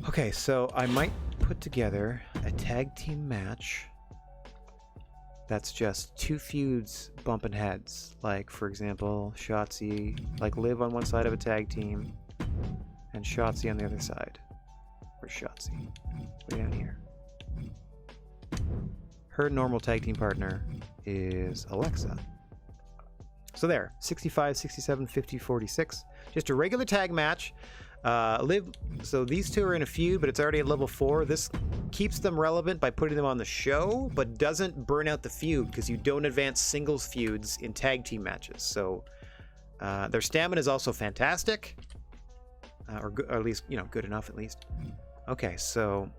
Okay, so I might put together a tag team match that's just 2 feuds bumping heads. Like, for example, Shotzi, like, Liv on one side of a tag team, and Shotzi on the other side. Where's Shotzi? Way down here. Her normal tag team partner is Alexa. So there, 65, 67, 50, 46. Just a regular tag match. Liv, so these two are in a feud, but it's already at level 4. This keeps them relevant by putting them on the show, but doesn't burn out the feud, because you don't advance singles feuds in tag team matches. So their stamina is also fantastic, or at least, you know, good enough at least. Okay, so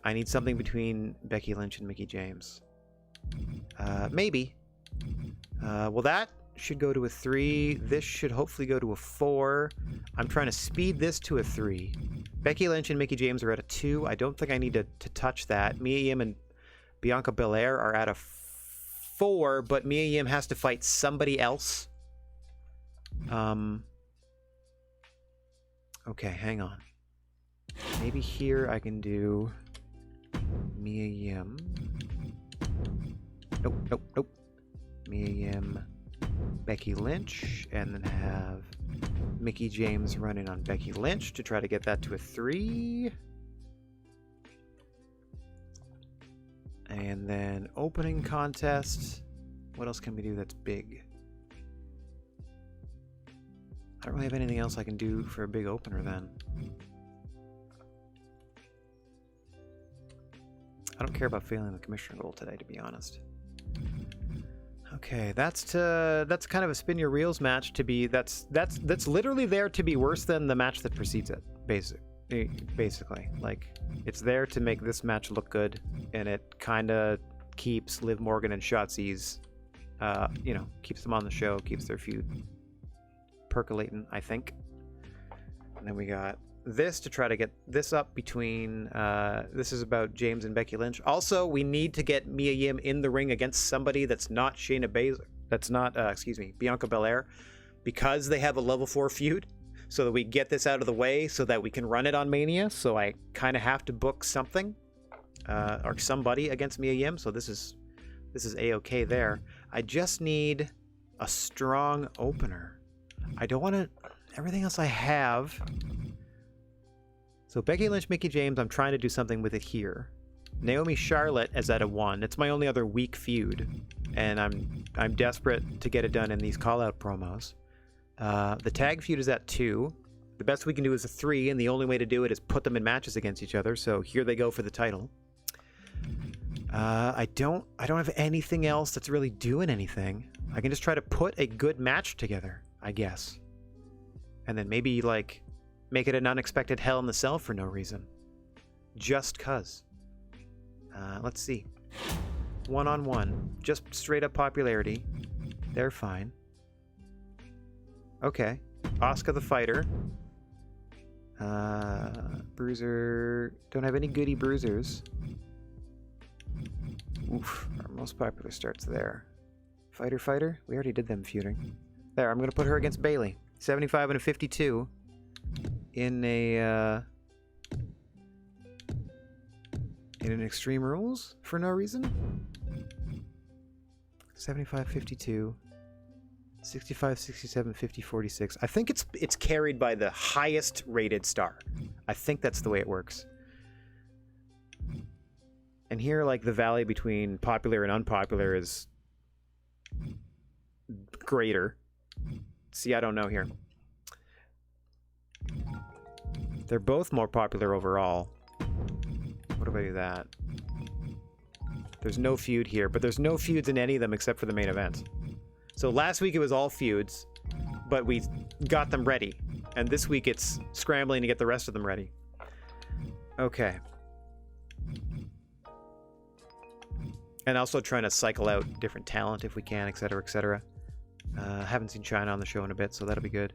I need something between Becky Lynch and Mickie James. Maybe. Well, that should go to a 3. This should hopefully go to a 4. I'm trying to speed this to a 3. Becky Lynch and Mickie James are at a 2. I don't think I need to touch that. Mia Yim and Bianca Belair are at a 4, but Mia Yim has to fight somebody else. Okay, hang on. Maybe here I can do Mia Yim. Nope, nope, nope. Mia Yim, Becky Lynch, and then have Mickie James running on Becky Lynch to try to get that to a 3. And then opening contest. What else can we do that's big? I don't really have anything else I can do for a big opener then. I don't care about failing the commissioner goal today, to be honest. Okay, that's kind of a spin your reels match to be that's literally there to be worse than the match that precedes it. Basically, like, it's there to make this match look good, and it kind of keeps Liv Morgan and Shotzi's, you know, keeps them on the show, keeps their feud percolating, I think. And then we got this to try to get this up between, this is about James and Becky Lynch. Also, we need to get Mia Yim in the ring against somebody that's not Shayna Baszler, that's not, Bianca Belair, because they have a level 4 feud, so that we get this out of the way so that we can run it on Mania. So I kind of have to book something, or somebody against Mia Yim, so this is A-okay there. I just need a strong opener. I don't want to, everything else I have. So Becky Lynch, Mickie James, I'm trying to do something with it here. Naomi Charlotte is at a 1. It's my only other weak feud, and I'm desperate to get it done in these call-out promos. The tag feud is at 2. The best we can do is a 3, and the only way to do it is put them in matches against each other. So here they go for the title. I don't have anything else that's really doing anything. I can just try to put a good match together, I guess, and then maybe, like, make it an unexpected Hell in the Cell for no reason. Just cuz. Let's see. 1-on-1. Just straight up popularity. They're fine. Okay. Asuka the fighter. Bruiser. Don't have any goody bruisers. Oof. Our most popular starts there. Fighter. We already did them feuding. There, I'm going to put her against Bayley. 75 and a 52. In an Extreme Rules for no reason. 75, 52, 65, 67, 50, 46. I think it's carried by the highest rated star. I think that's the way it works. And here, like, the valley between popular and unpopular is greater. See, I don't know here. They're both more popular overall. What if I do that? There's no feud here, but there's no feuds in any of them except for the main event. So last week it was all feuds, but we got them ready. And this week it's scrambling to get the rest of them ready. Okay. And also trying to cycle out different talent if we can, etc., etc. Haven't seen China on the show in a bit, so that'll be good.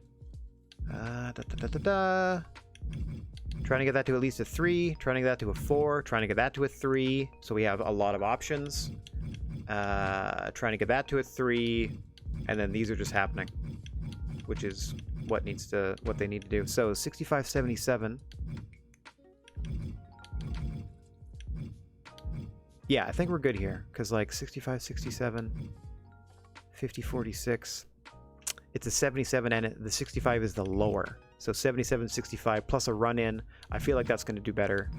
Trying to get that to at least a 3, trying to get that to a 4, trying to get that to a 3, so we have a lot of options. Trying to get that to a 3, and then these are just happening, which is what they need to do. So 65-77. Yeah, I think we're good here, because like 65-67, 50-46, it's a 77, and the 65 is the lower. So 77-65 plus a run-in. I feel like that's going to do better.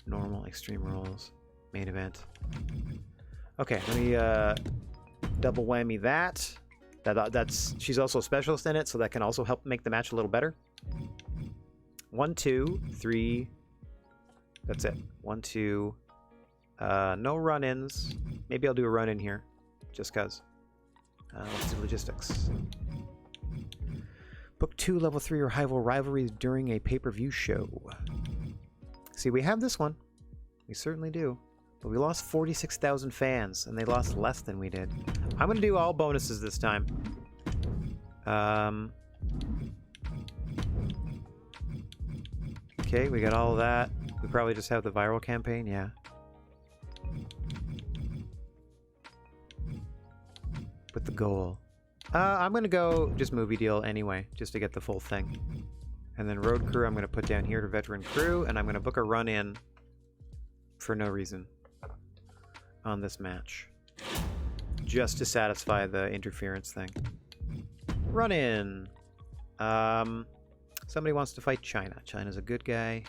Normal, extreme rules, main event. Okay, let me double whammy that. She's also a specialist in it, so that can also help make the match a little better. 1, 2, 3. That's it. 1, 2. No run-ins. Maybe I'll do a run-in here, just cause. Let's do logistics. Book 2 level 3 or higher rivalries during a pay-per-view show. See, we have this one. We certainly do. But we lost 46,000 fans, and they lost less than we did. I'm going to do all bonuses this time. Okay, we got all of that. We probably just have the viral campaign, yeah. With the goal. I'm going to go just movie deal anyway, just to get the full thing. And then road crew I'm going to put down here to veteran crew, and I'm going to book a run-in for no reason on this match. Just to satisfy the interference thing. Run-in! Somebody wants to fight China. China's a good guy.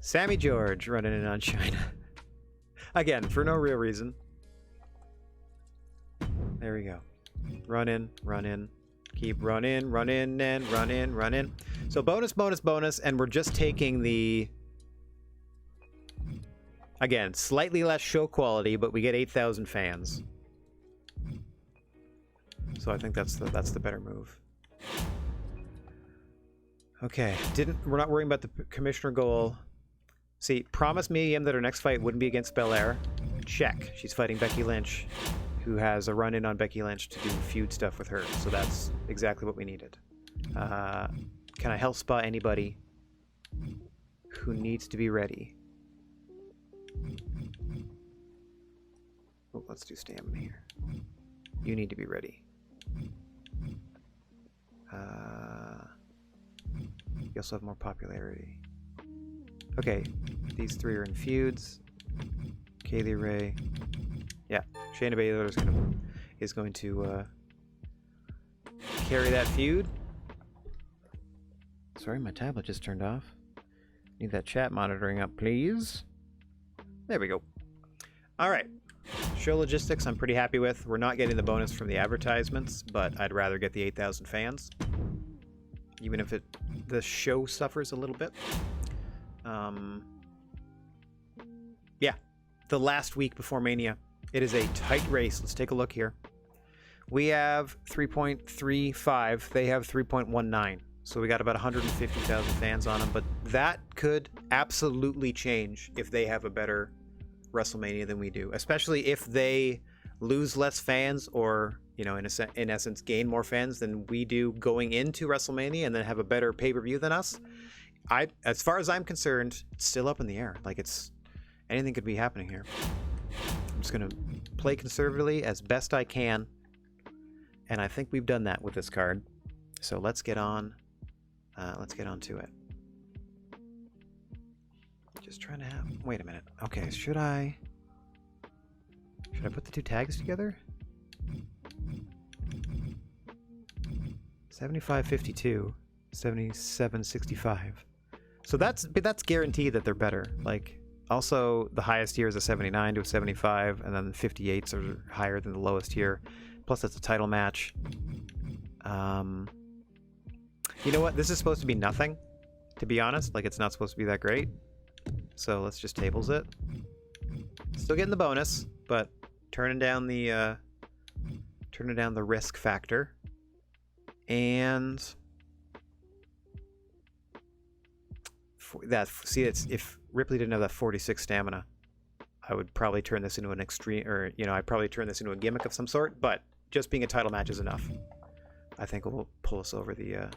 Sammy George running in on China. Again, for no real reason. There we go. Run in, run in. Keep running, run in, and run in, run in. So bonus, bonus, bonus, and we're just taking the... Again, slightly less show quality, but we get 8,000 fans. So I think that's the better move. Okay, we're not worrying about the commissioner goal. See, promised MyGM that her next fight wouldn't be against Belair. Check. She's fighting Becky Lynch, who has a run-in on Becky Lynch to do feud stuff with her. So that's exactly what we needed. Can I help spot anybody who needs to be ready? Oh, let's do stamina here. You need to be ready. You also have more popularity. Okay, these three are in feuds. Kaylee Ray. Yeah, Shayna Baszler is going to carry that feud. Sorry, my tablet just turned off. Need that chat monitoring up, please. There we go. All right. Show logistics I'm pretty happy with. We're not getting the bonus from the advertisements, but I'd rather get the 8,000 fans. Even if the show suffers a little bit. Yeah, the last week before Mania. It is a tight race. Let's take a look here. We have 3.35. They have 3.19. So we got about 150,000 fans on them. But that could absolutely change if they have a better WrestleMania than we do. Especially if they lose less fans or, you know, in essence, gain more fans than we do going into WrestleMania and then have a better pay-per-view than us. As far as I'm concerned, it's still up in the air. Like, anything could be happening here. I'm just going to play conservatively as best I can. And I think we've done that with this card. So let's get on to it. Just trying to have... Wait a minute. Okay, should I put the two tags together? 75-52, 77-65. So that's guaranteed that they're better. Like, also the highest tier is a 79 to a 75, and then the 58s are higher than the lowest tier. Plus, it's a title match. You know what? This is supposed to be nothing, to be honest. Like, it's not supposed to be that great. So let's just tables it. Still getting the bonus, but turning down the risk factor. And see, it's if Ripley didn't have that 46 stamina, I would probably turn this into an extreme, or I'd probably turn this into a gimmick of some sort. But just being a title match is enough. I think it will pull us over the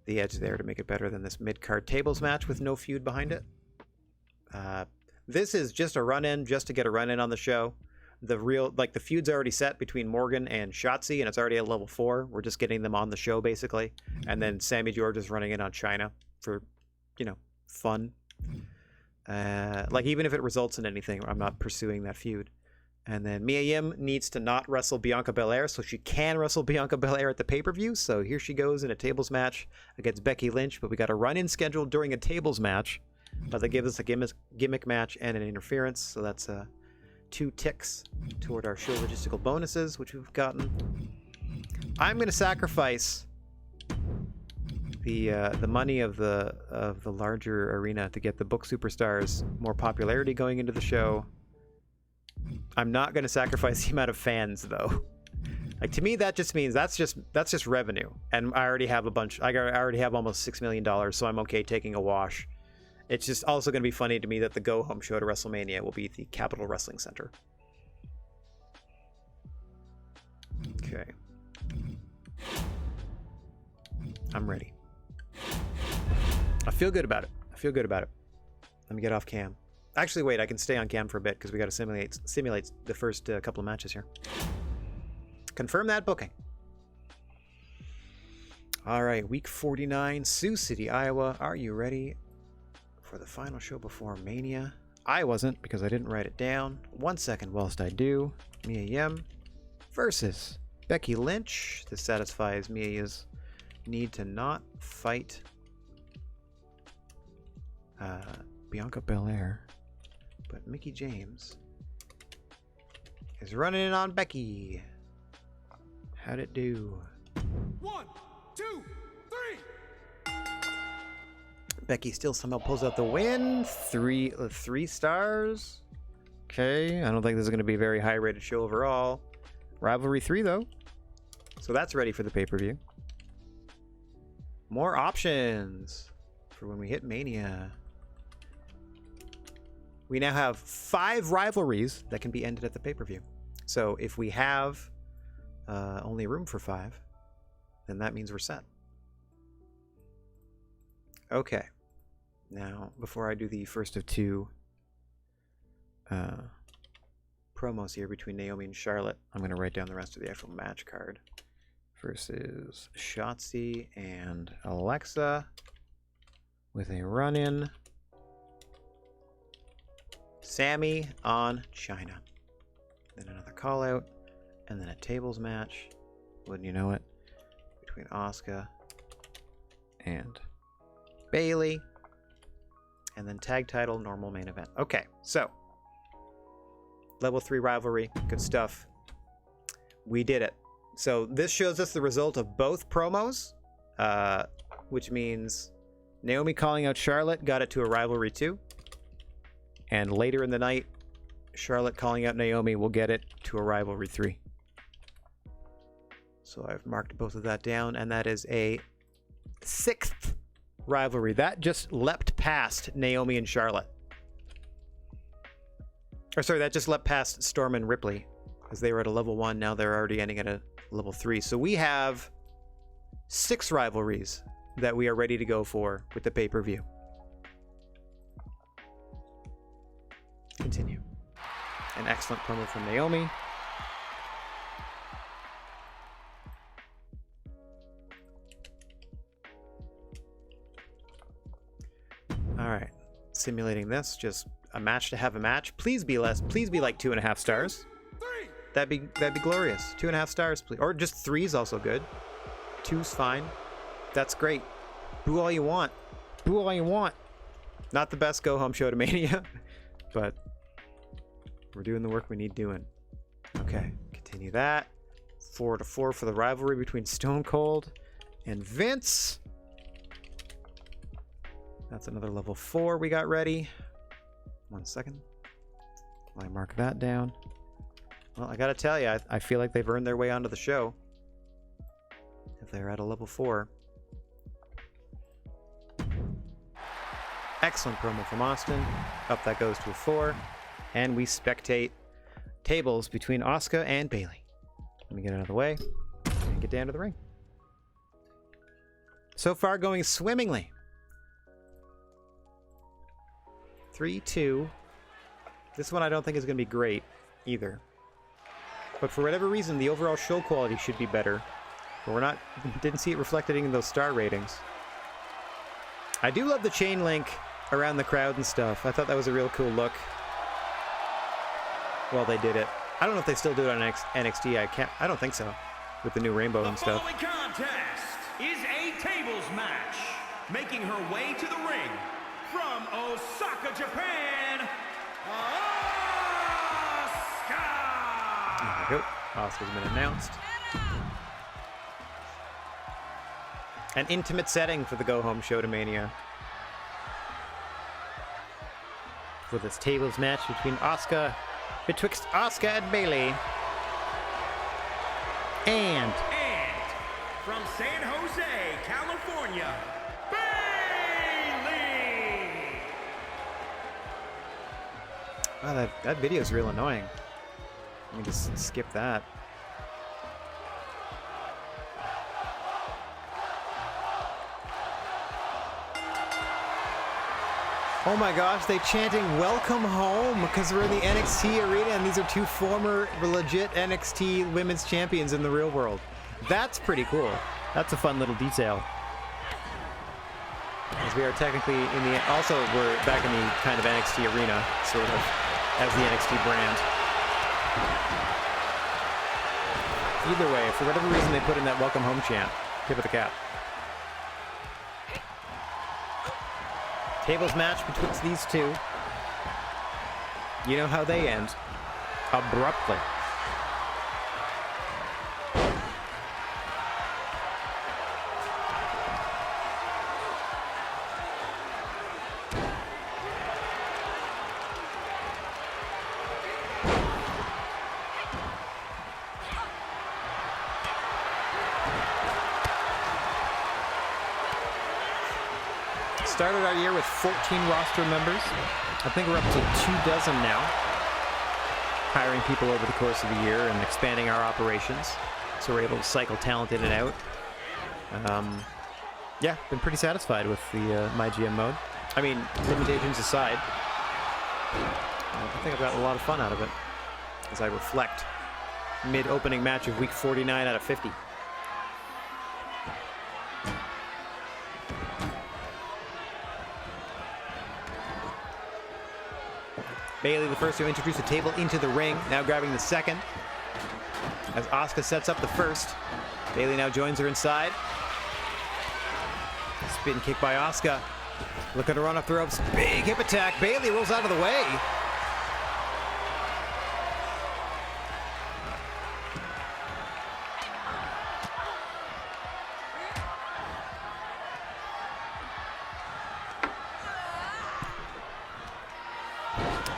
edge there to make it better than this mid-card tables match with no feud behind it. This is just a run-in, just to get a run-in on the show. The feud's already set between Morgan and Shotzi, and it's already at level 4. We're just getting them on the show, basically. And then Sammy George is running in on China for, fun. Even if it results in anything, I'm not pursuing that feud. And then Mia Yim needs to not wrestle Bianca Belair, so she can wrestle Bianca Belair at the pay-per-view. So here she goes in a tables match against Becky Lynch, but we got a run-in scheduled during a tables match. But they give us a gimmick match and an interference, so that's 2 ticks toward our show logistical bonuses, which we've gotten. I'm going to sacrifice the money of the larger arena to get the book superstars more popularity going into the show. I'm not going to sacrifice the amount of fans, though. Like, to me, that just means that's just revenue, and I already have I already have almost $6 million, so I'm okay taking a wash. It's just also going to be funny to me that the go-home show to WrestleMania will be at the Capitol Wrestling Center. Okay. I'm ready. I feel good about it. Let me get off cam. Actually, wait, I can stay on cam for a bit because we got to simulate the first couple of matches here. Confirm that booking. All right, week 49, Sioux City, Iowa. Are you ready for the final show before Mania? I wasn't because I didn't write it down. 1 second whilst I do. Mia Yim versus Becky Lynch. This satisfies Mia's need to not fight Bianca Belair. But Mickie James is running in on Becky. How'd it do? 1, 2, 3. Becky still somehow pulls out the win. 3 stars. Okay, I don't think this is going to be a very high rated show overall. Rivalry 3 though. So that's ready for the pay-per-view. More options for when we hit Mania. We now have 5 rivalries that can be ended at the pay-per-view. So if we have only room for 5, then that means we're set. Okay. Now, before I do the first of 2 promos here between Naomi and Charlotte, I'm going to write down the rest of the actual match card. Versus Shotzi and Alexa with a run-in. Sammy on China. Then another call-out. And then a tables match. Wouldn't you know it? Between Asuka and Bayley. And then tag title, normal main event. Okay, so. Level 3 rivalry. Good stuff. We did it. So this shows us the result of both promos. Which means Naomi calling out Charlotte got it to a rivalry 2. And later in the night, Charlotte calling out Naomi will get it to a rivalry 3. So I've marked both of that down, and that is a 6th rivalry. That just leapt past Naomi and Charlotte. Or sorry, that just leapt past Storm and Ripley. Because they were at a level 1, now they're already ending at a level 3. So we have 6 rivalries that we are ready to go for with the pay-per-view. Continue. An excellent promo from Naomi. All right, simulating this, just a match to have a match. Please be less. Please be like 2.5 stars. That'd be glorious. 2.5 stars, please, or just 3 is also good. 2's fine. That's great. Boo all you want. Boo all you want. Not the best go home show to Mania, but we're doing the work we need doing. Okay, continue that. 4-4 for the rivalry between Stone Cold and Vince. That's another level 4 we got ready. 1 second. While I mark that down. Well, I gotta tell you, I feel like they've earned their way onto the show. If they're at a level 4. Excellent promo from Austin. Up that goes to a 4. And we spectate tables between Asuka and Bayley. Let me get out of the way and get down to the ring. So far going swimmingly. 3-2. This one I don't think is going to be great either. But for whatever reason, the overall show quality should be better. But didn't see it reflected in those star ratings. I do love the chain link around the crowd and stuff. I thought that was a real cool look. Well, they did it. I don't know if they still do it on NXT. I don't think so. With the new rainbow and stuff. The following contest is a tables match. Making her way to the ring from Osaka, Japan, Asuka! There we go. Asuka's been announced. An intimate setting for the go-home show to Mania. For this tables match betwixt Asuka and Bayley. And from San Jose, California, Bayley! Wow, that video is real annoying. Let me just skip that. Oh my gosh, they chanting welcome home because we're in the NXT arena and these are two former legit NXT women's champions in the real world. That's pretty cool. That's a fun little detail. As we are technically in the... Also, we're back in the kind of NXT arena, sort of, as the NXT brand. Either way, for whatever reason they put in that welcome home chant, tip of the cap. Tables match betwixt these two. You know how they end. Abruptly. Started our year with 14 roster members. I think we're up to 24 now. Hiring people over the course of the year and expanding our operations. So we're able to cycle talent in and out. Yeah, been pretty satisfied with the MyGM mode. I mean, limitations aside, I think I've gotten a lot of fun out of it as I reflect mid-opening match of week 49 out of 50. Bayley, the first to introduce a table into the ring, now grabbing the second. As Asuka sets up the first. Bayley now joins her inside. Spin kick by Asuka. Looking to run off the ropes. Big hip attack. Bayley rolls out of the way.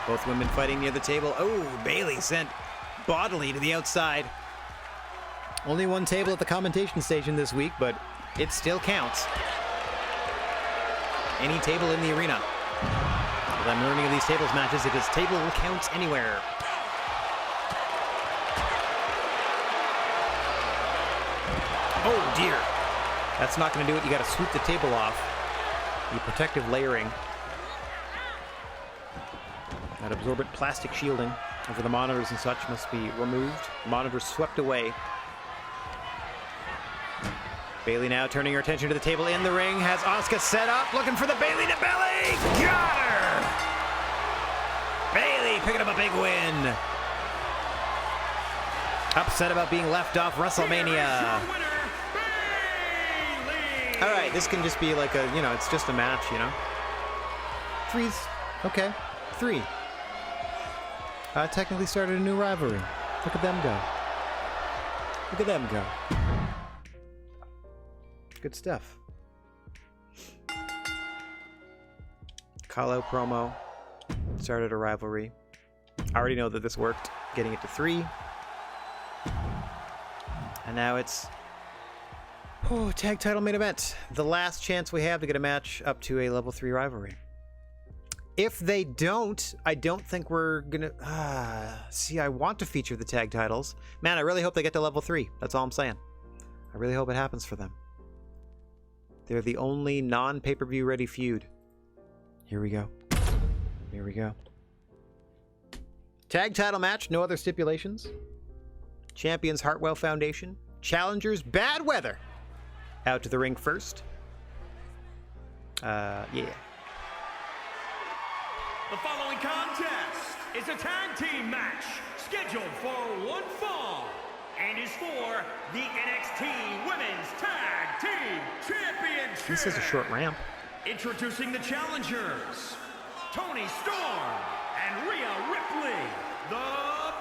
Both women fighting near the table. Oh, Bayley sent bodily to the outside. Only one table at the commentation station this week, but it still counts. Any table in the arena. As I'm learning of these tables matches, it is table counts anywhere. Oh dear. That's not going to do it. You got to swoop the table off. The protective layering. That absorbent plastic shielding over the monitors and such must be removed. Monitors swept away. Bayley now turning her attention to the table in the ring. Has Asuka set up, looking for the Bayley to belly. Got her! Bayley picking up a big win. Upset about being left off WrestleMania. All right, this can just be like a, it's just a match, Three's okay. 3. Technically started a new rivalry. Look at them go. Look at them go. Good stuff. Call out promo. Started a rivalry. I already know that this worked. Getting it to 3. And now it's... oh, tag title main event. The last chance we have to get a match up to a level 3 rivalry. If they don't, I don't think we're gonna... see, I want to feature the tag titles. Man, I really hope they get to level 3. That's all I'm saying. I really hope it happens for them. They're the only non-pay-per-view ready feud. Here we go. Here we go. Tag title match, no other stipulations. Champions Hartwell Foundation. Challengers Bad Weather. Out to the ring first. Yeah. The following contest is a tag team match scheduled for one fall and is for the NXT Women's Tag Team Championship. This is a short ramp. Introducing the challengers, Toni Storm and Rhea Ripley, the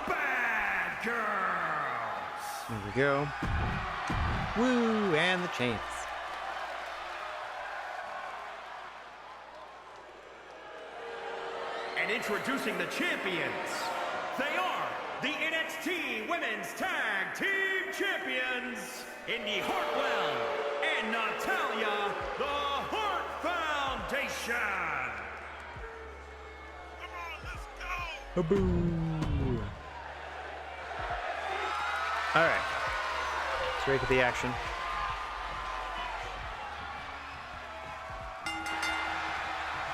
Bad Girls. There we go. Woo, and the chains. And introducing the champions, they are the NXT Women's Tag Team Champions, Indy Hartwell and Natalya, the Hart Foundation. Come on, let's go. Boo. All right. Straight to the action.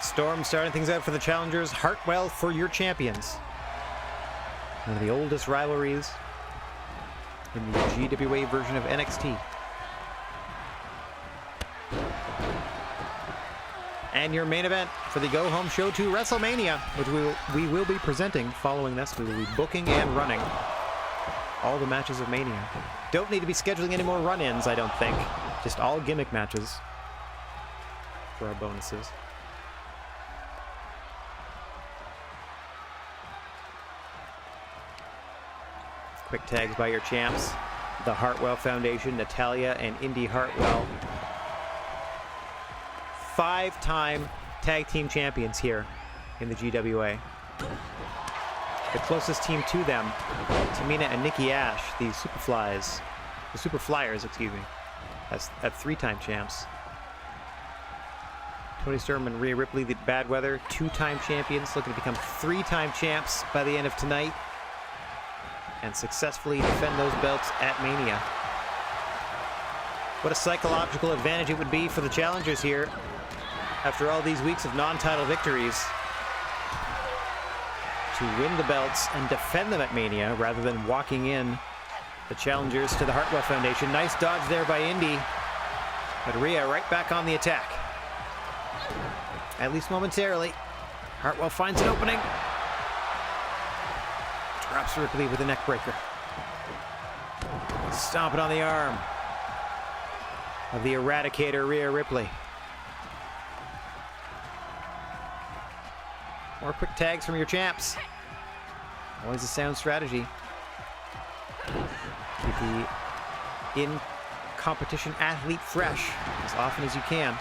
Storm starting things out for the challengers. Hartwell for your champions. One of the oldest rivalries in the GWA version of NXT. And your main event for the go-home show to WrestleMania, which we will be presenting following this. We will be booking and running all the matches of Mania. Don't need to be scheduling any more run-ins, I don't think. Just all gimmick matches for our bonuses. Quick tags by your champs. The Hartwell Foundation, Natalya and Indy Hartwell. 5-time tag team champions here in the GWA. The closest team to them, Tamina and Nikki Ash, the Super Flyers, excuse me, as 3-time champs. Toni Storm and Rhea Ripley, the Bad Weather, 2-time champions, looking to become 3-time champs by the end of tonight and successfully defend those belts at Mania. What a psychological advantage it would be for the challengers here after all these weeks of non-title victories to win the belts and defend them at Mania rather than walking in the challengers to the Hartwell Foundation. Nice dodge there by Indy, but Rhea right back on the attack. At least momentarily. Hartwell finds an opening. Drops Ripley with a neck breaker. Stomping on the arm of the Eradicator, Rhea Ripley. More quick tags from your champs. Always a sound strategy. Keep the in-competition athlete fresh as often as you can.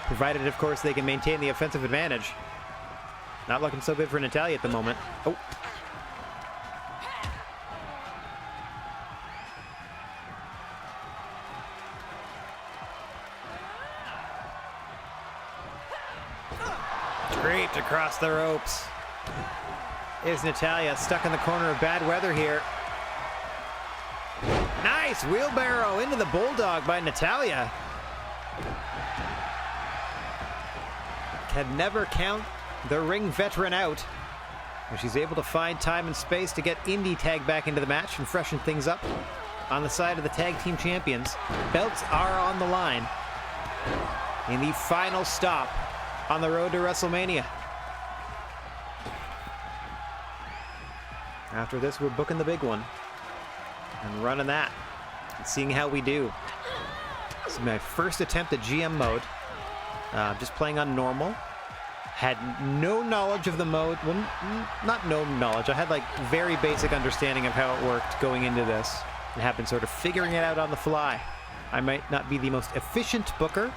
Provided, of course, they can maintain the offensive advantage. Not looking so good for Natalya at the moment. Oh. Draped across the ropes. Is Natalya stuck in the corner of Bad Weather here. Nice wheelbarrow into the Bulldog by Natalya. Can never count the ring veteran out. And she's able to find time and space to get Indy tagged back into the match and freshen things up on the side of the tag team champions. Belts are on the line in the final stop on the road to WrestleMania. After this, we're booking the big one and running that and seeing how we do. This is my first attempt at GM mode. Just playing on normal. Had no knowledge of the mode. Well, not no knowledge. I had like very basic understanding of how it worked going into this and have been sort of figuring it out on the fly. I might not be the most efficient booker,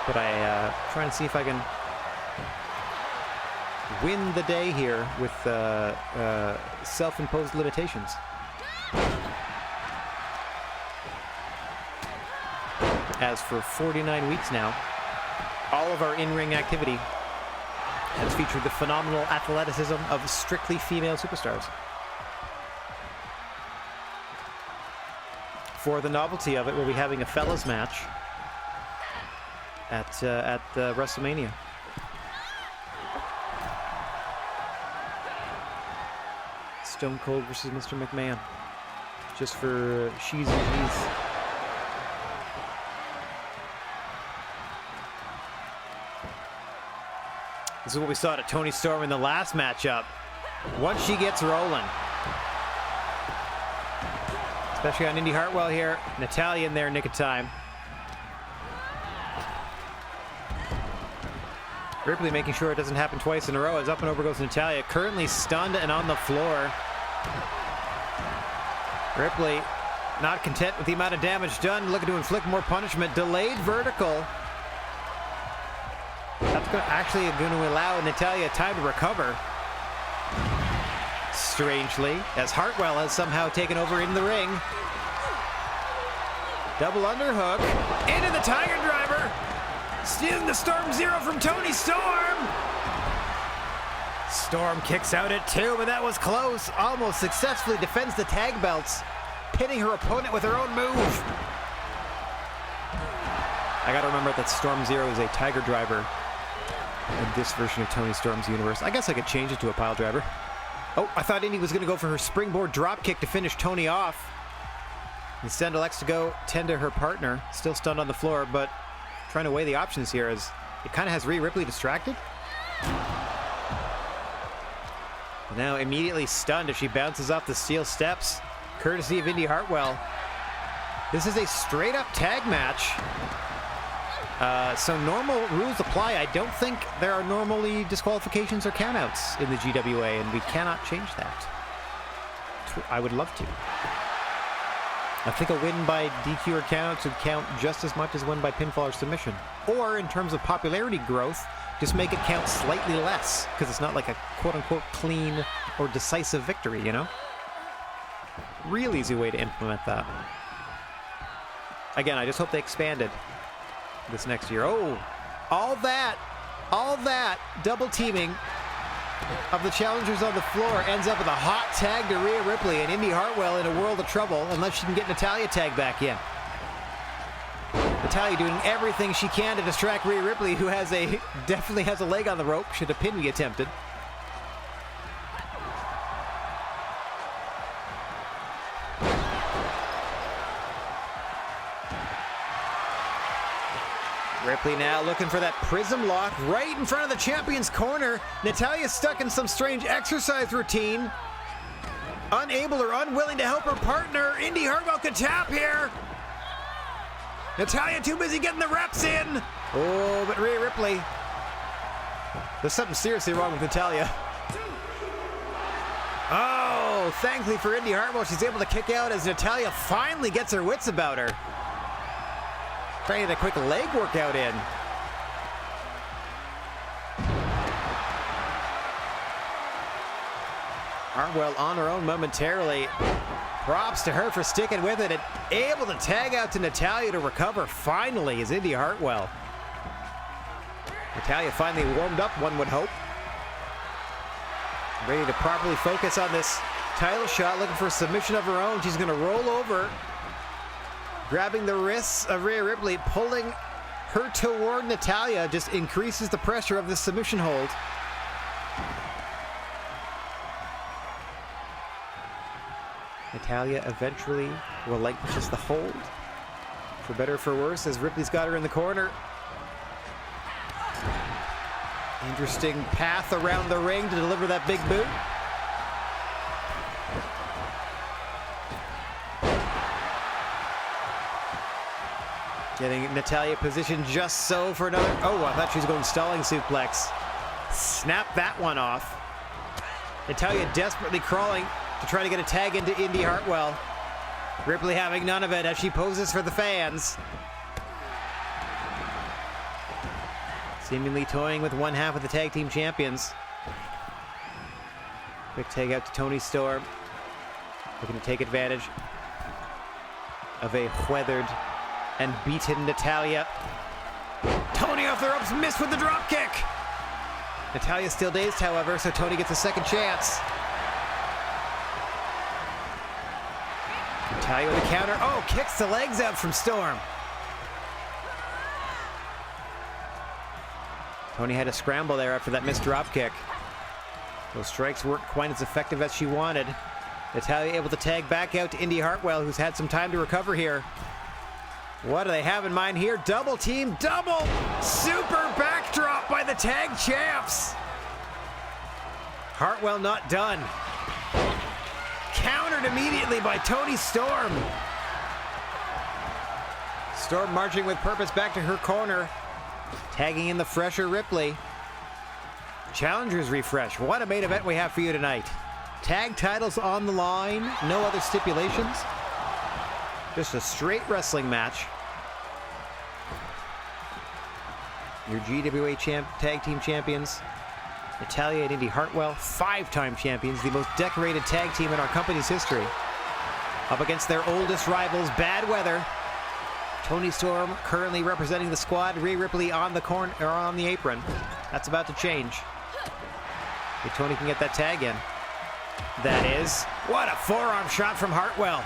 but I trying to see if I can win the day here with self-imposed limitations. As for 49 weeks now, all of our in-ring activity has featured the phenomenal athleticism of strictly female superstars. For the novelty of it, we'll be having a fellas match at WrestleMania. Stone Cold versus Mr. McMahon. Just for she's and he's. This is what we saw to Toni Storm in the last matchup. Once she gets rolling, especially on Indy Hartwell here, Natalya in there, nick of time. Ripley making sure it doesn't happen twice in a row as up and over goes Natalya, currently stunned and on the floor. Ripley not content with the amount of damage done, looking to inflict more punishment. Delayed vertical. That's actually going to allow Natalya time to recover. Strangely, as Hartwell has somehow taken over in the ring. Double underhook into the Tiger Driver. Stealing the Storm Zero from Toni Storm. Storm kicks out at 2, but that was close. Almost successfully defends the tag belts, pitting her opponent with her own move. I gotta remember that Storm Zero is a Tiger Driver in this version of Toni Storm's universe. I guess I could change it to a pile driver. Oh, I thought Indy was going to go for her springboard dropkick to finish Toni off. Instead, elects to go tend to her partner, still stunned on the floor, but trying to weigh the options here as it kind of has Rhea Ripley distracted. Now immediately stunned as she bounces off the steel steps, courtesy of Indy Hartwell. This is a straight-up tag match. So normal rules apply. I don't think there are normally disqualifications or countouts in the GWA, and we cannot change that. I would love to. I think a win by DQ or countouts would count just as much as win by pinfall or submission. Or in terms of popularity growth, just make it count slightly less, because it's not like a quote-unquote clean or decisive victory, you know? Real easy way to implement that. Again, I just hope they expand it this next year. Oh, all that double teaming of the challengers on the floor ends up with a hot tag to Rhea Ripley and Indy Hartwell in a world of trouble unless she can get Natalya tagged back in. Natalya doing everything she can to distract Rhea Ripley, who definitely has a leg on the rope should a pin be attempted. Ripley now looking for that prism lock right in front of the champion's corner. Natalya's stuck in some strange exercise routine. Unable or unwilling to help her partner. Indy Hartwell could tap here. Natalya too busy getting the reps in. Oh, but Rhea Ripley. There's something seriously wrong with Natalya. Oh, thankfully for Indy Hartwell, she's able to kick out as Natalya finally gets her wits about her. Trying to get a quick leg workout in. Hartwell on her own momentarily. Props to her for sticking with it and able to tag out to Natalya to recover finally is Indy Hartwell. Natalya finally warmed up, one would hope. Ready to properly focus on this title shot, looking for a submission of her own. She's going to roll over, grabbing the wrists of Rhea Ripley, pulling her toward Natalya, just increases the pressure of this submission hold. Natalya eventually relinquishes the hold, for better or for worse, as Ripley's got her in the corner. Interesting path around the ring to deliver that big boot. Getting Natalya positioned just so for another. Oh, I thought she was going stalling suplex. Snap that one off. Natalya desperately crawling to try to get a tag into Indy Hartwell. Ripley having none of it as she poses for the fans. Seemingly toying with one half of the tag team champions. Quick tag out to Toni Storm. Looking to take advantage of a weathered and beaten Natalya. Toni off the ropes, missed with the drop kick. Natalya's still dazed, however, so Toni gets a second chance. Natalya with a counter. Oh, kicks the legs out from Storm. Toni had to scramble there after that missed drop kick. Those strikes weren't quite as effective as she wanted. Natalya able to tag back out to Indy Hartwell, who's had some time to recover here. What do they have in mind here? Double team, double super backdrop by the tag champs. Hartwell not done. Countered immediately by Toni Storm. Storm marching with purpose back to her corner. Tagging in the fresher Ripley. Challengers refresh. What a main event we have for you tonight. Tag titles on the line. No other stipulations. Just a straight wrestling match. Your GWA tag team champions, Natalya and Indy Hartwell, 5-time champions, the most decorated tag team in our company's history. Up against their oldest rivals, Bad Weather. Toni Storm currently representing the squad. Rhea Ripley on the corner or on the apron. That's about to change. If Toni can get that tag in. That is, what a forearm shot from Hartwell.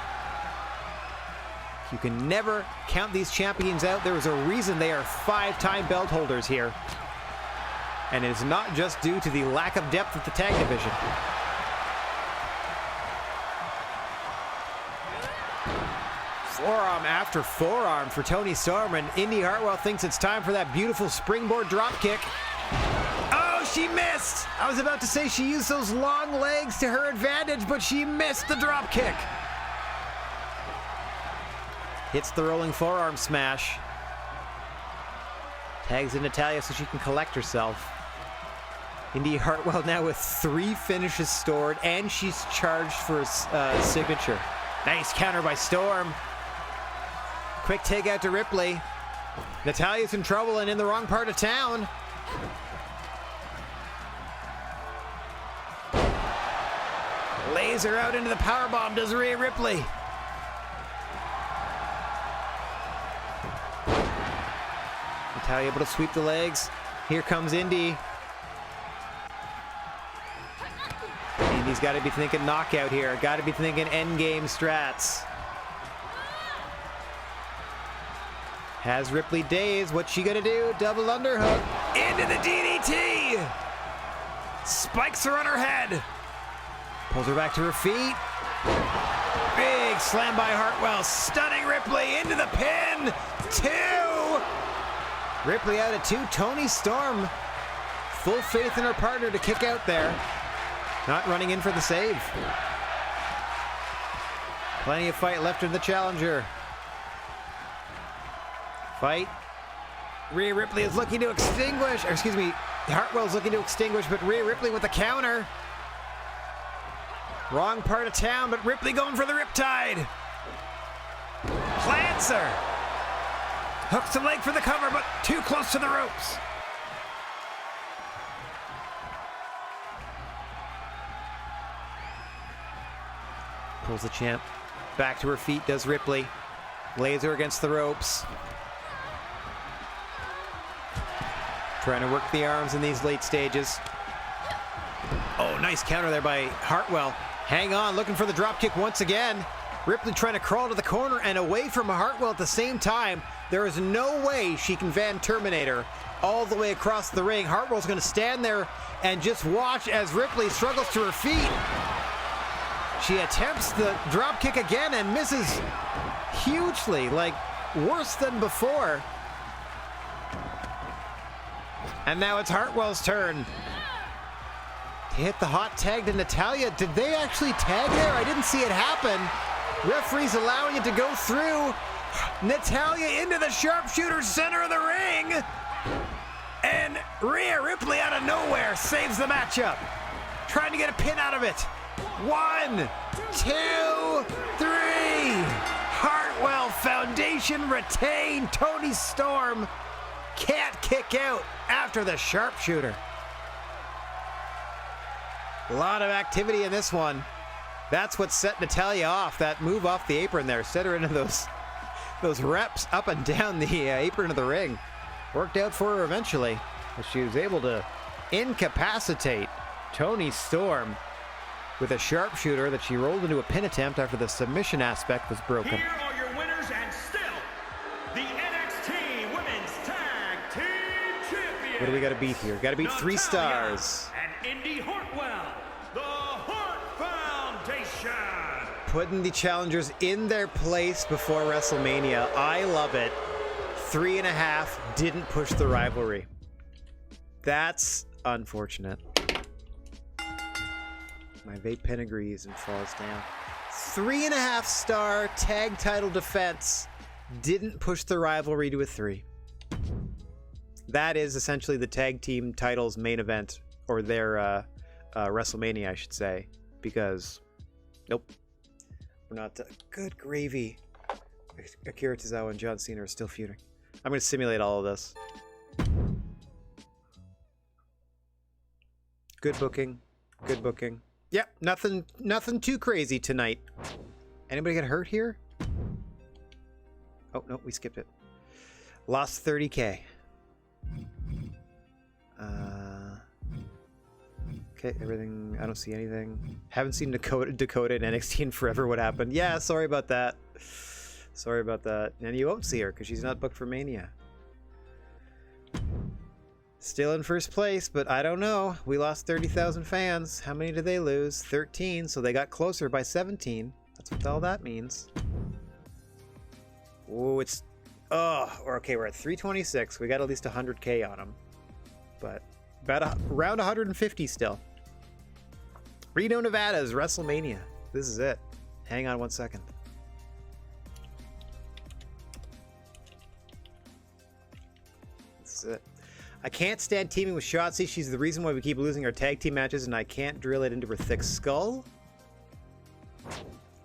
You can never count these champions out. There is a reason they are 5-time belt holders here. And it is not just due to the lack of depth of the tag division. Forearm after forearm for Toni Storm, and Indy Hartwell thinks it's time for that beautiful springboard drop kick. Oh, she missed! I was about to say she used those long legs to her advantage, but she missed the drop kick. Hits the rolling forearm smash. Tags in Natalya so she can collect herself. Indy Hartwell now with 3 finishes stored, and she's charged for a signature. Nice counter by Storm. Quick take out to Ripley. Natalya's in trouble and in the wrong part of town. Laser out into the powerbomb does Rhea Ripley. Natalya able to sweep the legs. Here comes Indy. Indy's got to be thinking knockout here. Got to be thinking endgame strats. Has Ripley dazed. What's she gonna do? Double underhook. Into the DDT. Spikes her on her head. Pulls her back to her feet. Big slam by Hartwell. Stunning Ripley into the pin. 2. Ripley out at 2. Toni Storm. Full faith in her partner to kick out there. Not running in for the save. Plenty of fight left in the challenger. Fight. Rhea Ripley is looking to extinguish, or excuse me, Hartwell's looking to extinguish, but Rhea Ripley with a counter. Wrong part of town, but Ripley going for the riptide. Plants her. Hooks the leg for the cover, but too close to the ropes. Pulls the champ back to her feet, does Ripley. Lays her against the ropes. Trying to work the arms in these late stages. Oh, nice counter there by Hartwell. Hang on, looking for the drop kick once again. Ripley trying to crawl to the corner and away from Hartwell at the same time. There is no way she can Van Terminator all the way across the ring. Hartwell's going to stand there and just watch as Ripley struggles to her feet. She attempts the drop kick again and misses hugely, like worse than before. And now it's Hartwell's turn to hit the hot tag to Natalya. Did they actually tag there? I didn't see it happen. Referee's allowing it to go through. Natalya into the sharpshooter center of the ring. And Rhea Ripley out of nowhere saves the matchup. Trying to get a pin out of it. 1, 2, 3. Hartwell Foundation retained. Tony Storm can't kick out after the sharpshooter. A lot of activity in this one. That's what set Natalya off. That move off the apron there. Set her into those reps up and down the apron of the ring. Worked out for her eventually. But she was able to incapacitate Tony Storm with a sharpshooter that she rolled into a pin attempt after the submission aspect was broken. Here are your winners and still the NXT Women's Tag Team Champions. What do we got to beat here? Got to beat 3 stars. And Indy Hartwell, the Hart Foundation. Putting the challengers in their place before WrestleMania. I love it. 3.5 didn't push the rivalry. That's unfortunate. My vape pen agrees and falls down. 3.5 star tag title defense didn't push the rivalry to a 3. That is essentially the tag team titles main event, or their WrestleMania, I should say, because nope, we're not. Good gravy. Akira Tozawa and John Cena are still feuding. I'm going to simulate all of this. Good booking. Good booking. Yep, nothing too crazy tonight. Anybody get hurt here? Oh, no, we skipped it. Lost 30K. Okay, everything, I don't see anything. Haven't seen Dakota in NXT in forever. What happened? Yeah, sorry about that. Sorry about that. And you won't see her because she's not booked for Mania. Still in first place, but I don't know. We lost 30,000 fans. How many did they lose? 13, so they got closer by 17. That's what all that means. Oh, it's... Oh, okay, we're at 326. We got at least 100K on them. But about around 150 still. Reno, Nevada is WrestleMania. This is it. Hang on 1 second. This is it. I can't stand teaming with Shotzi. She's the reason why we keep losing our tag team matches, and I can't drill it into her thick skull.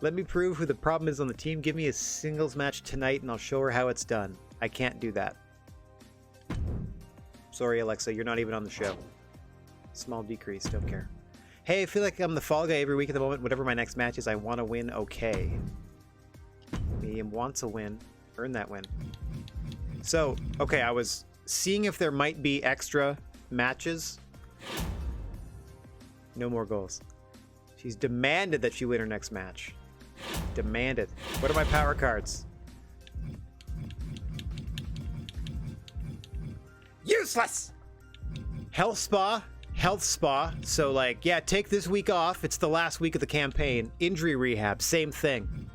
Let me prove who the problem is on the team. Give me a singles match tonight, and I'll show her how it's done. I can't do that. Sorry, Alexa, you're not even on the show. Small decrease, don't care. Hey, I feel like I'm the fall guy every week at the moment. Whatever my next match is, I want to win. Okay. Medium wants a win. Earn that win. So, okay, I was seeing if there might be extra matches. No more goals. She's demanded that she win her next match. Demanded. What are my power cards? Useless! Health spa. Health spa. So like, yeah, take this week off. It's the last week of the campaign. Injury rehab. Same thing.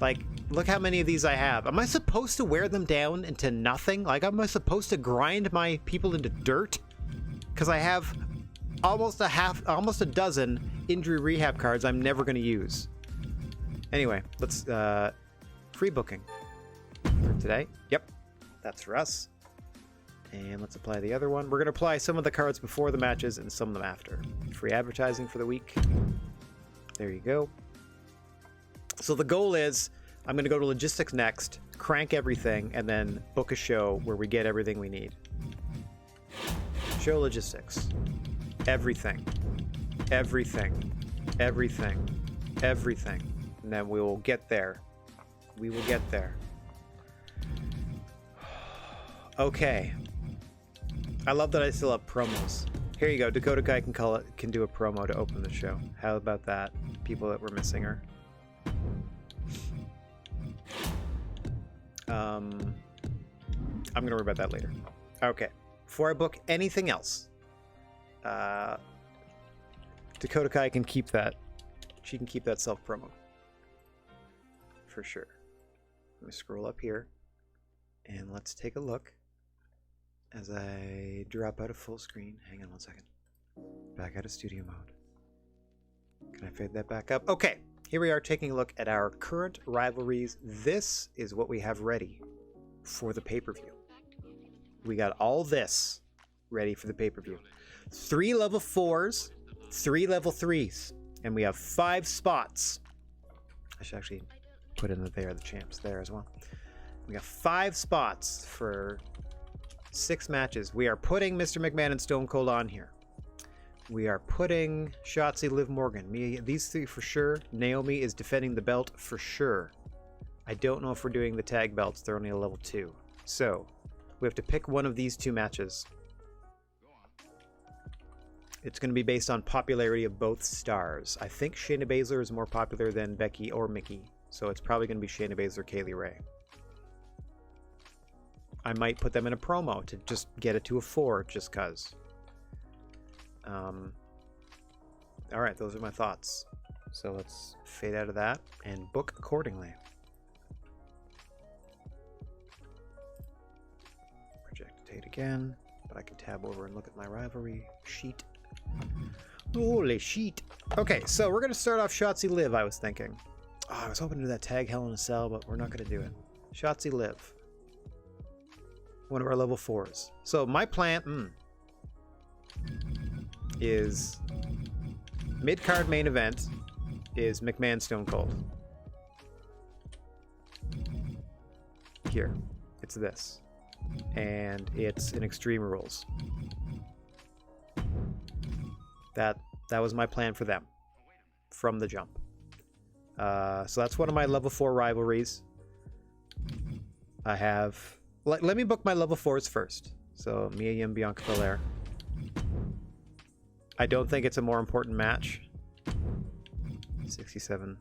Like, look how many of these I have. Am I supposed to wear them down into nothing? Like, am I supposed to grind my people into dirt? Because I have almost a dozen injury rehab cards I'm never going to use. Anyway, let's, free booking for today. Yep, that's for us. And let's apply the other one. We're going to apply some of the cards before the matches and some of them after. Free advertising for the week. There you go. So the goal is, I'm going to go to logistics next, crank everything, and then book a show where we get everything we need. Show logistics. Everything. Everything. Everything. Everything. And then we will get there. We will get there. Okay. I love that I still have promos. Here you go. Dakota Kai can do a promo to open the show. How about that? People that were missing her. I'm going to worry about that later. Okay. Before I book anything else, Dakota Kai can keep that. She can keep that self-promo. For sure. Let me scroll up here. And let's take a look as I drop out of full screen. Hang on 1 second. Back out of studio mode. Can I fade that back up? Okay. Here we are taking a look at our current rivalries. This is what we have ready for the pay-per-view. We got all this ready for the pay-per-view. 3 level 4s, 3 level 3s. And we have 5 spots. I should actually put in the They Are the Champs there as well. We got 5 spots for 6 matches. We are putting Mr. McMahon and Stone Cold on here. We are putting Shotzi, Liv Morgan. Mia, these 3 for sure. Naomi is defending the belt for sure. I don't know if we're doing the tag belts. They're only a level 2. So we have to pick one of these 2 matches. It's going to be based on popularity of both stars. I think Shayna Baszler is more popular than Becky or Mickey. So it's probably going to be Shayna Baszler, Kaylee Ray. I might put them in a promo to just get it to a 4 just cuz. Alright, those are my thoughts. So let's fade out of that and book accordingly. Project date again, but I can tab over and look at my rivalry sheet. Holy sheet. Okay, so we're going to start off Shotzi Liv, I was thinking. Oh, I was hoping to do that tag Hell in a Cell, but we're not going to do it. Shotzi Liv. One of our level 4s. So my plan is mid-card main event is McMahon Stone Cold. Here. It's this. And it's an Extreme Rules. That was my plan for them from the jump. So that's one of my level 4 rivalries. I have... Let me book my level 4s first. So Mia Yim, Bianca Belair. I don't think it's a more important match. 67,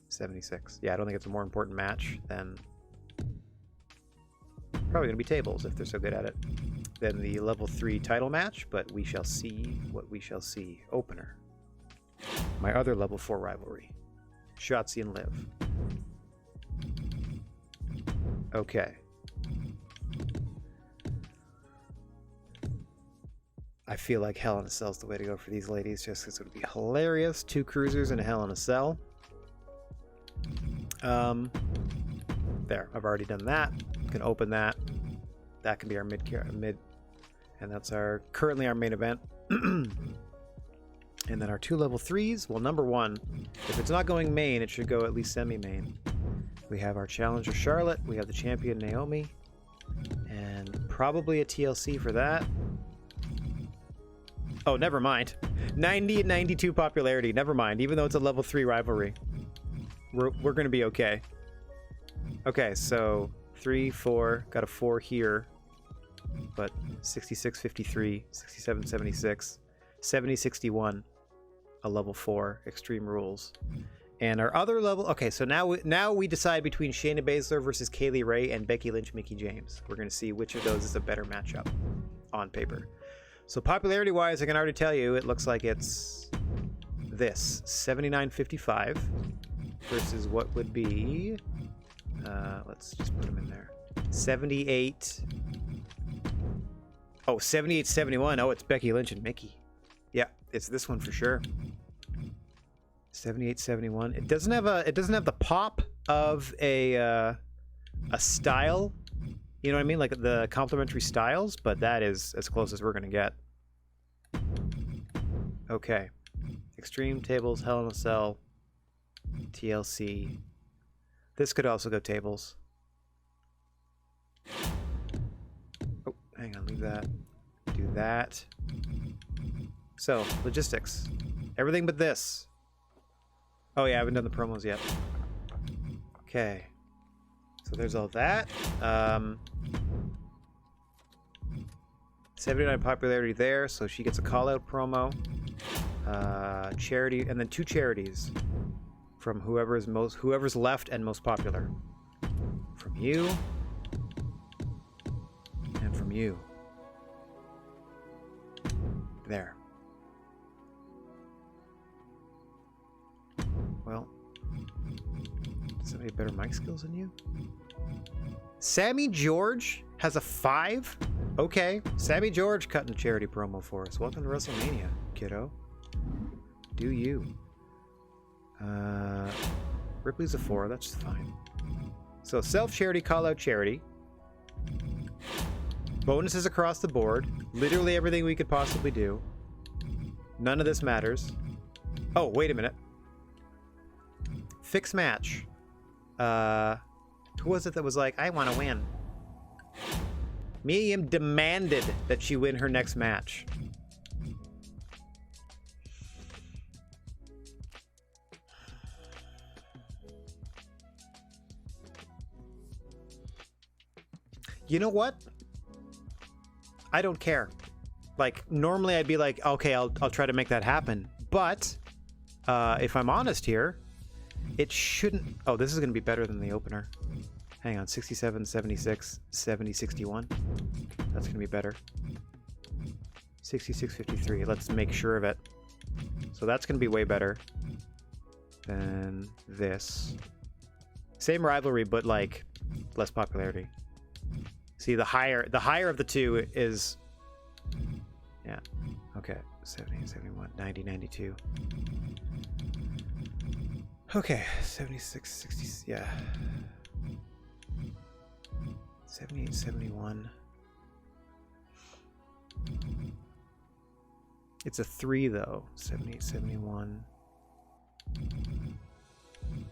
76. Yeah, I don't think it's a more important match than... Probably going to be tables if they're so good at it. Than the level 3 title match, but we shall see what we shall see. Opener. My other level 4 rivalry. Shotzi and Liv. Okay. I feel like Hell in a Cell is the way to go for these ladies, just because it would be hilarious. 2 cruisers and a Hell in a Cell. There, I've already done that. Can open that. That can be our mid, and that's currently our main event. And then our 2 level 3s. Well, number 1, if it's not going main, it should go at least semi-main. We have our challenger Charlotte. We have the champion Naomi, and probably a TLC for that. Oh, never mind. 90 and 92 popularity. Never mind. Even though it's a level 3 rivalry, we're going to be okay. Okay, so 3, 4. Got a 4 here. But 66, 53, 67, 76, 70, 61. A level 4. Extreme Rules. And our other level... Okay, so now we decide between Shayna Baszler versus Kaylee Ray and Becky Lynch, Mickie James. We're going to see which of those is a better matchup on paper. So popularity-wise, I can already tell you it looks like it's this. 79.55 versus what would be... let's just put them in there. 78... Oh, 78.71. Oh, it's Becky Lynch and Mickie. Yeah, it's this one for sure. 78.71. It doesn't have the pop of a style. You know what I mean? Like the complementary styles, but that is as close as we're going to get. Okay. Extreme tables, Hell in a Cell, TLC. This could also go tables. Oh, hang on, leave that. Do that. So, logistics. Everything but this. Oh yeah, I haven't done the promos yet. Okay. So there's all that. 79 popularity there, so she gets a call-out promo. Charity, and then 2 charities from whoever's left and most popular. From you. And from you. There. Well, does somebody have better mic skills than you? Sammy George has a 5? Okay. Sammy George cutting a charity promo for us. Welcome to WrestleMania, kiddo. Do you. Ripley's a 4. That's fine. So self-charity, call-out charity. Bonuses across the board. Literally everything we could possibly do. None of this matters. Oh, wait a minute. Fix match. Who was it that was like, I want to win? MyGM demanded that she win her next match. You know what? I don't care. Like, normally I'd be like, okay, I'll try to make that happen. But if I'm honest here, it shouldn't... Oh, this is going to be better than the opener. Hang on, 67, 76, 70, 61. That's going to be better. 66, 53. Let's make sure of it. So that's going to be way better than this. Same rivalry, but like less popularity. See, the higher of the two is... Yeah. Okay. 70, 71, 90, 92. Okay. 76, 60... Yeah. 78, 71. It's a 3, though. 78, 71.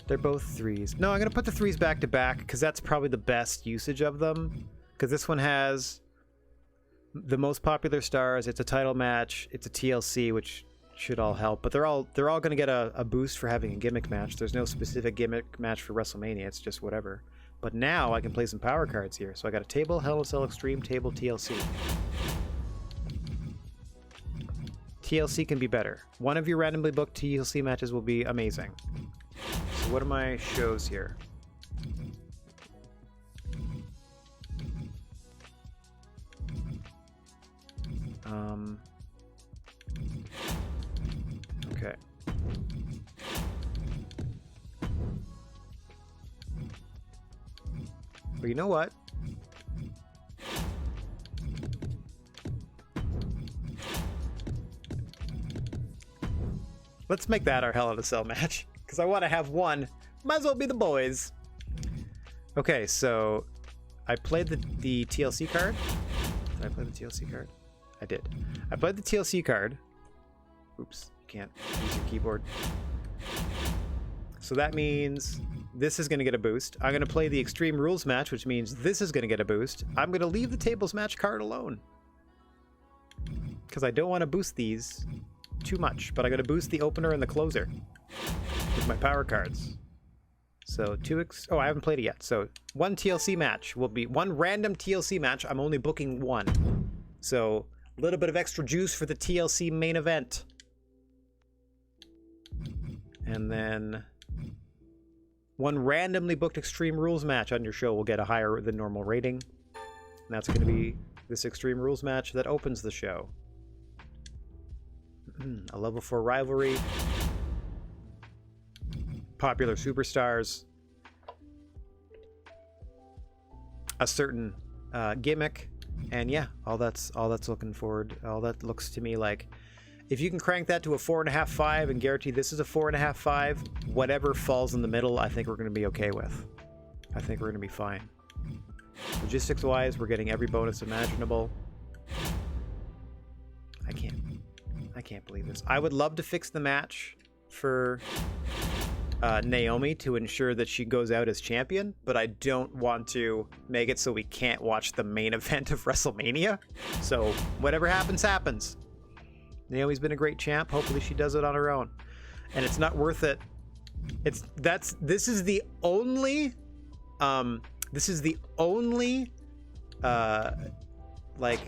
They're both 3s. No, I'm going to put the 3s back to back, because that's probably the best usage of them. Because this one has the most popular stars. It's a title match. It's a TLC, which should all help. But they're all going to get a boost for having a gimmick match. There's no specific gimmick match for WrestleMania. It's just whatever. But now I can play some power cards here. So I got a table, Hell in a Cell Extreme, table, TLC. TLC can be better. One of your randomly booked TLC matches will be amazing. So what are my shows here? Okay. Well, you know what? Let's make that our Hell in a Cell match, because I want to have one. Might as well be the boys. Okay, so I played the TLC card. Did I play the TLC card? I did. I played the TLC card. Oops, you can't use your keyboard. So that means this is going to get a boost. I'm going to play the Extreme Rules match, which means this is going to get a boost. I'm going to leave the tables match card alone, because I don't want to boost these too much, but I'm going to boost the opener and the closer with my power cards. So oh, I haven't played it yet. So one TLC match will be one random TLC match. I'm only booking one. So a little bit of extra juice for the TLC main event. And then one randomly booked Extreme Rules match on your show will get a higher than normal rating. And that's going to be this Extreme Rules match that opens the show. A level 4 rivalry. Popular superstars. A certain gimmick. And yeah, all that's looking forward. All that looks to me like, if you can crank that to a 4.5, 5 and guarantee this is a 4.5, 5, whatever falls in the middle, I think we're going to be okay with. I think we're going to be fine. Logistics wise, we're getting every bonus imaginable. I can't believe this. I would love to fix the match for Naomi to ensure that she goes out as champion, but I don't want to make it so we can't watch the main event of WrestleMania. So whatever happens, happens. Naomi's been a great champ. Hopefully she does it on her own. And it's not worth it. This is the only like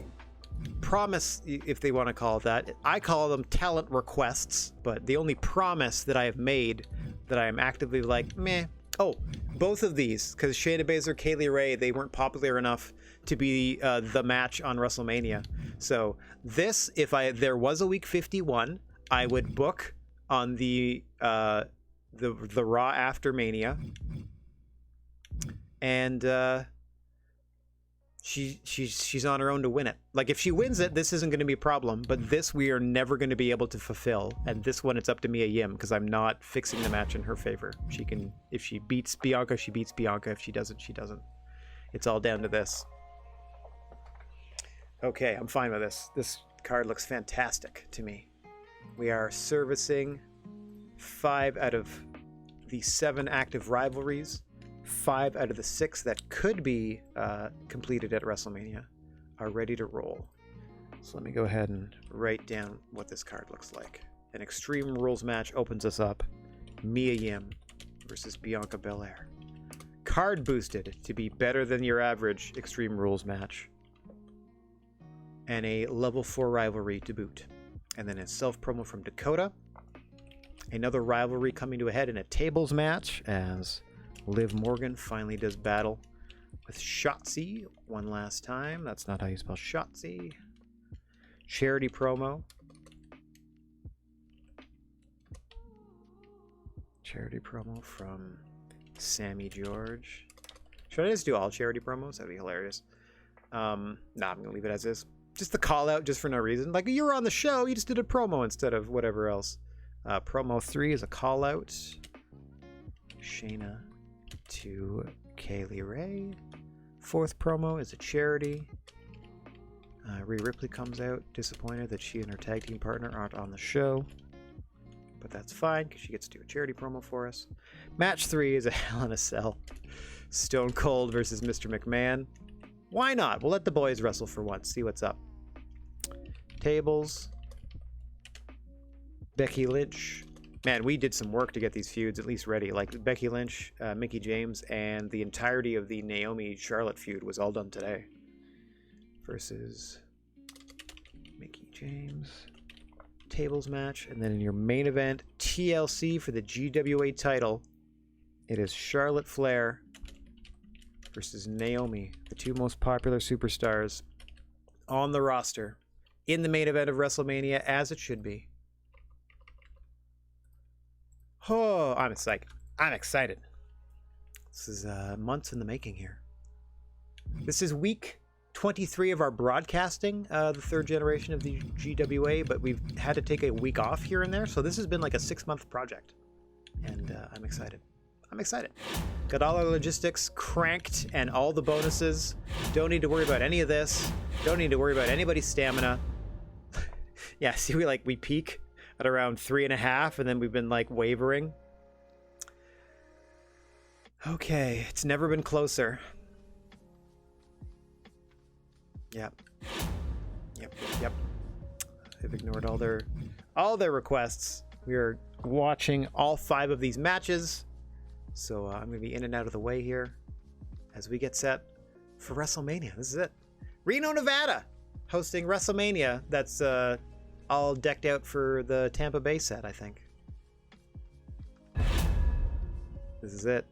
promise, if they want to call it that. I call them talent requests, but the only promise that I have made that I am actively like, meh. Oh, both of these, because Shayna Baszler, Kaylee Ray, they weren't popular enough to be the match on WrestleMania. So this, if there was a week 51, I would book on the Raw after Mania, and she's on her own to win it. Like, if she wins it, this isn't going to be a problem, but this we are never going to be able to fulfill. And this one, it's up to MyGM, because I'm not fixing the match in her favor. She can, if she beats Bianca, she beats Bianca. If she doesn't, she doesn't. It's all down to this. Okay, I'm fine with this. This card looks fantastic to me. We are servicing 5 out of the 7 active rivalries, 5 out of the 6 that could be completed at WrestleMania are ready to roll. So let me go ahead and write down what this card looks like. An Extreme Rules match opens us up. Mia Yim versus Bianca Belair. Card boosted to be better than your average Extreme Rules match. And a level 4 rivalry to boot. And then a self-promo from Dakota. Another rivalry coming to a head in a tables match as Liv Morgan finally does battle with Shotzi one last time. That's not how you spell Shotzi. Charity promo. Charity promo from Sammy George. Should I just do all charity promos? That'd be hilarious. Nah, I'm gonna leave it as is. Just the call out, just for no reason. Like, you were on the show, you just did a promo instead of whatever else. Promo 3 is a call out. Shayna to Kaylee Ray. 4th promo is a charity. Rhea Ripley comes out, disappointed that she and her tag team partner aren't on the show. But that's fine, because she gets to do a charity promo for us. Match 3 is a Hell in a Cell. Stone Cold versus Mr. McMahon. Why not? We'll let the boys wrestle for once, see what's up. Tables. Becky Lynch. Man, we did some work to get these feuds at least ready. Like Becky Lynch, Mickie James, and the entirety of the Naomi-Charlotte feud was all done today. Versus Mickie James. Tables match. And then in your main event, TLC for the GWA title, it is Charlotte Flair versus Naomi, the 2 most popular superstars on the roster in the main event of WrestleMania, as it should be. Oh, I'm excited. I'm excited. This is months in the making here. This is week 23 of our broadcasting, the 3rd generation of the GWA, but we've had to take a week off here and there, so this has been like a 6-month project, and I'm excited. I'm excited. Got all our logistics cranked and all the bonuses. Don't need to worry about any of this. Don't need to worry about anybody's stamina. Yeah, see, we peak at around 3.5, and then we've been like wavering. Okay, it's never been closer. Yep. They've ignored all their requests. We are watching all 5 of these matches, so I'm gonna be in and out of the way here as we get set for WrestleMania. This is it. Reno, Nevada, hosting WrestleMania. That's all decked out for the Tampa Bay set, I think. This is it.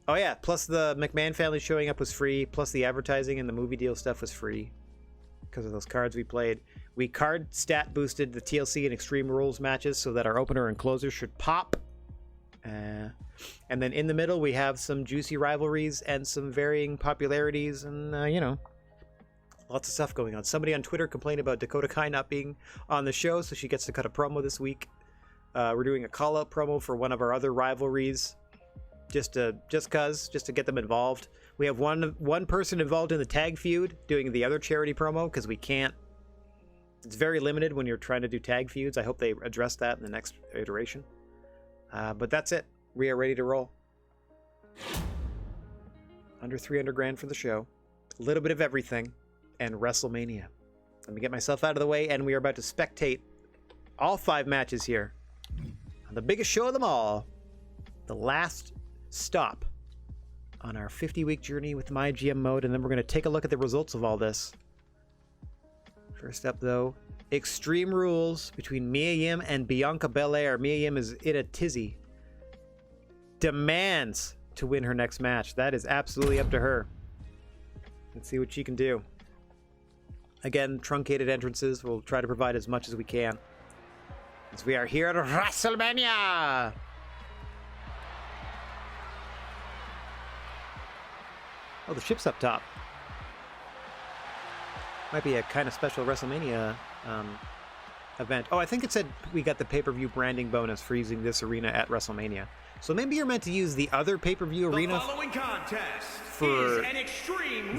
Oh yeah, plus the McMahon family showing up was free, plus the advertising and the movie deal stuff was free because of those cards we played. We card stat boosted the TLC and Extreme Rules matches so that our opener and closer should pop. And then in the middle we have some juicy rivalries and some varying popularities and, lots of stuff going on. Somebody on Twitter complained about Dakota Kai not being on the show, so she gets to cut a promo this week. We're doing a call-out promo for one of our other rivalries. Just to get them involved. We have one person involved in the tag feud doing the other charity promo because we can't. It's very limited when you're trying to do tag feuds. I hope they address that in the next iteration. But that's it. We are ready to roll. Under 300 grand for the show. A little bit of everything. And WrestleMania. Let me get myself out of the way, and we are about to spectate all 5 matches here on the biggest show of them all. The last stop on our 50-week journey with MyGM Mode, and then we're going to take a look at the results of all this. First up, though, Extreme Rules between Mia Yim and Bianca Belair. Mia Yim is in a tizzy. Demands to win her next match. That is absolutely up to her. Let's see what she can do. Again, truncated entrances. We'll try to provide as much as we can, as we are here at WrestleMania. Oh, the ship's up top. Might be a kind of special WrestleMania event. Oh, I think it said we got the pay-per-view branding bonus for using this arena at WrestleMania. So maybe you're meant to use the other pay-per-view arena for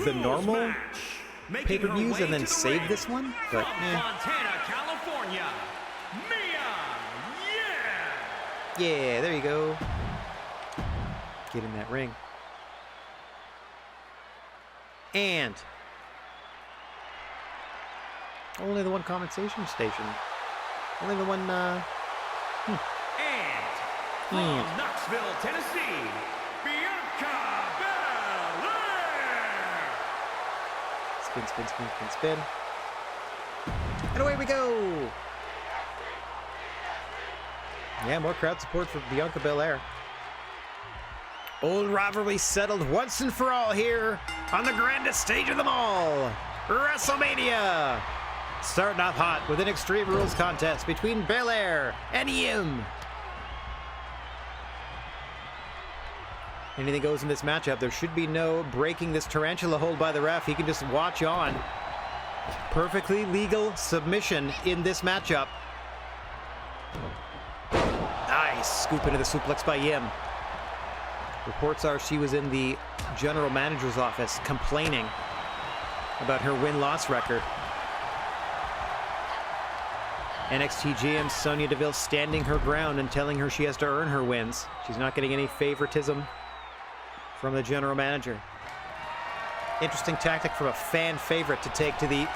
the normal pay-per-views and then save this one. But Montana, California, Mia Yim. Yeah, there you go. Get in that ring. And only the one compensation station. Only the one, And from Knoxville, Tennessee, Bianca Belair. Spin, spin, spin, spin, spin. And away we go! Yeah, more crowd support for Bianca Belair. Old rivalry settled once and for all here on the grandest stage of them all, WrestleMania! Starting off hot with an Extreme Rules contest between Belair and Yim. Anything goes in this matchup. There should be no breaking this tarantula hold by the ref. He can just watch on. Perfectly legal submission in this matchup. Nice scoop into the suplex by Yim. Reports are she was in the general manager's office complaining about her win-loss record. NXT GM Sonya Deville standing her ground and telling her she has to earn her wins. She's not getting any favoritism from the general manager. Interesting tactic from a fan favorite to take to the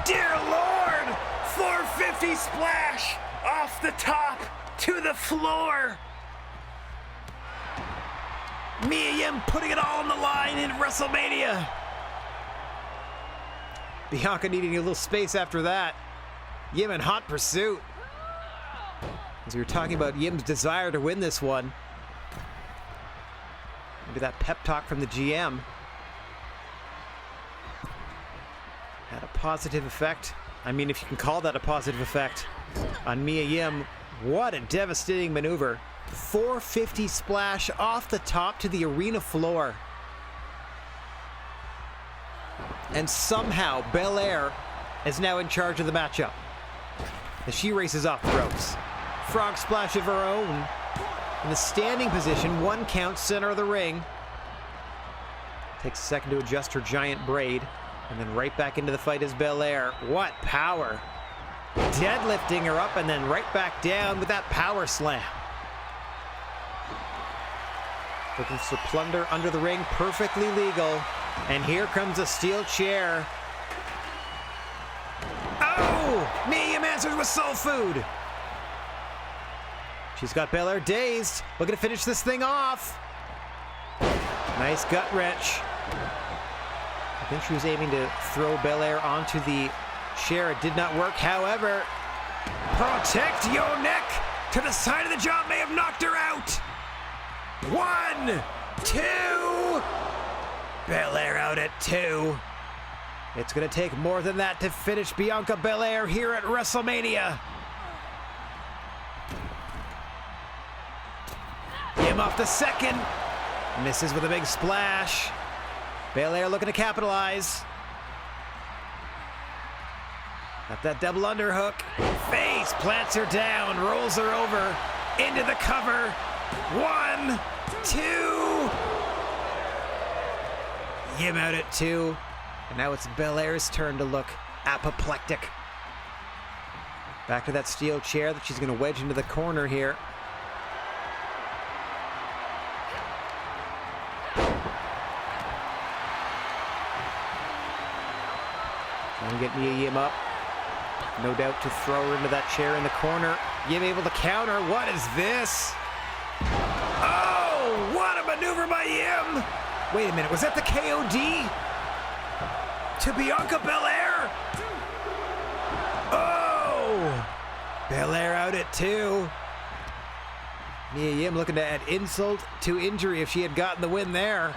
dear Lord 450 splash off the top to the floor. Mia Yim putting it all on the line in WrestleMania. Bianca needing a little space after that. Yim in hot pursuit. As we were talking about Yim's desire to win this one. Maybe that pep talk from the GM had a positive effect. I mean, if you can call that a positive effect on Mia Yim. What a devastating maneuver. 450 splash off the top to the arena floor. And somehow Belair is now in charge of the matchup as she races off the ropes. Frog splash of her own in the standing position, 1 count, center of the ring. Takes a second to adjust her giant braid, and then right back into the fight is Belair. What power! Deadlifting her up and then right back down with that power slam. Looking for plunder under the ring, perfectly legal. And here comes a steel chair. Oh! Mia Yim answers with soul food. She's got Belair dazed. Looking to finish this thing off. Nice gut wrench. I think she was aiming to throw Belair onto the chair. It did not work. However, protect your neck to the side of the jaw may have knocked her out. 1, 2. Belair out at 2. It's going to take more than that to finish Bianca Belair here at WrestleMania. Yim off the second. Misses with a big splash. Belair looking to capitalize. Got that double underhook. Face plants her down, rolls her over into the cover. 1, 2. Yim out at 2. And now it's Belair's turn to look apoplectic. Back to that steel chair that she's going to wedge into the corner here. Trying to get Mia Yim up. No doubt to throw her into that chair in the corner. Yim able to counter. What is this? Oh, what a maneuver by Yim. Wait a minute, was that the KOD? To Bianca Belair? Oh! Belair out at 2. Mia Yim looking to add insult to injury if she had gotten the win there.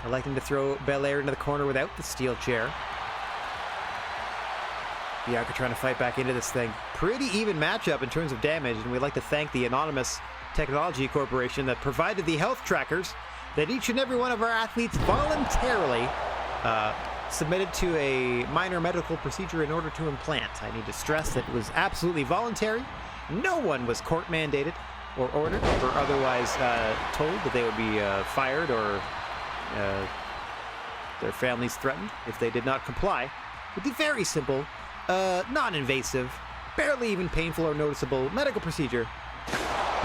I'd like them to throw Belair into the corner without the steel chair. Bianca trying to fight back into this thing. Pretty even matchup in terms of damage, and we'd like to thank the Anonymous Technology Corporation that provided the health trackers that each and every one of our athletes voluntarily submitted to a minor medical procedure in order to implant. I need to stress that it was absolutely voluntary. No one was court mandated or ordered or otherwise told that they would be fired or their families threatened if they did not comply with the very simple, non-invasive, barely even painful or noticeable medical procedure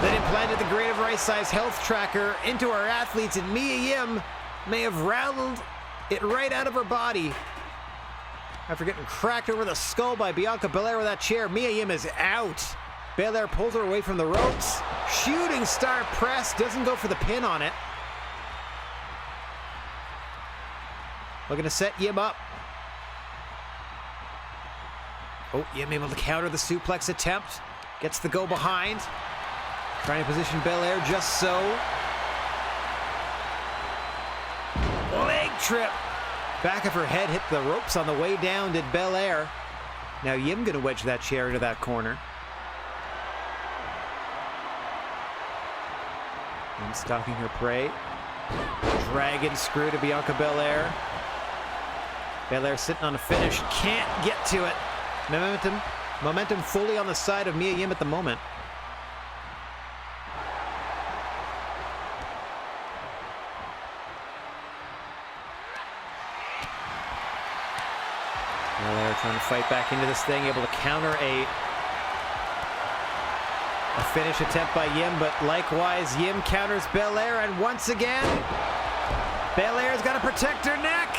Then implanted the greater right-size health tracker into our athletes, and Mia Yim may have rattled it right out of her body. After getting cracked over the skull by Bianca Belair with that chair, Mia Yim is out. Belair pulls her away from the ropes. Shooting star press, doesn't go for the pin on it. Looking to set Yim up. Oh, Yim able to counter the suplex attempt. Gets the go behind. Trying to position Belair just so. Leg trip. Back of her head hit the ropes on the way down, did Belair. Now Yim gonna wedge that chair into that corner. Yim stalking her prey. Dragon screw to Bianca Belair. Belair sitting on a finish, can't get to it. Momentum fully on the side of Mia Yim at the moment. Belair trying to fight back into this thing, able to counter a finish attempt by Yim, but likewise Yim counters Belair, and once again, Belair's got to protect her neck.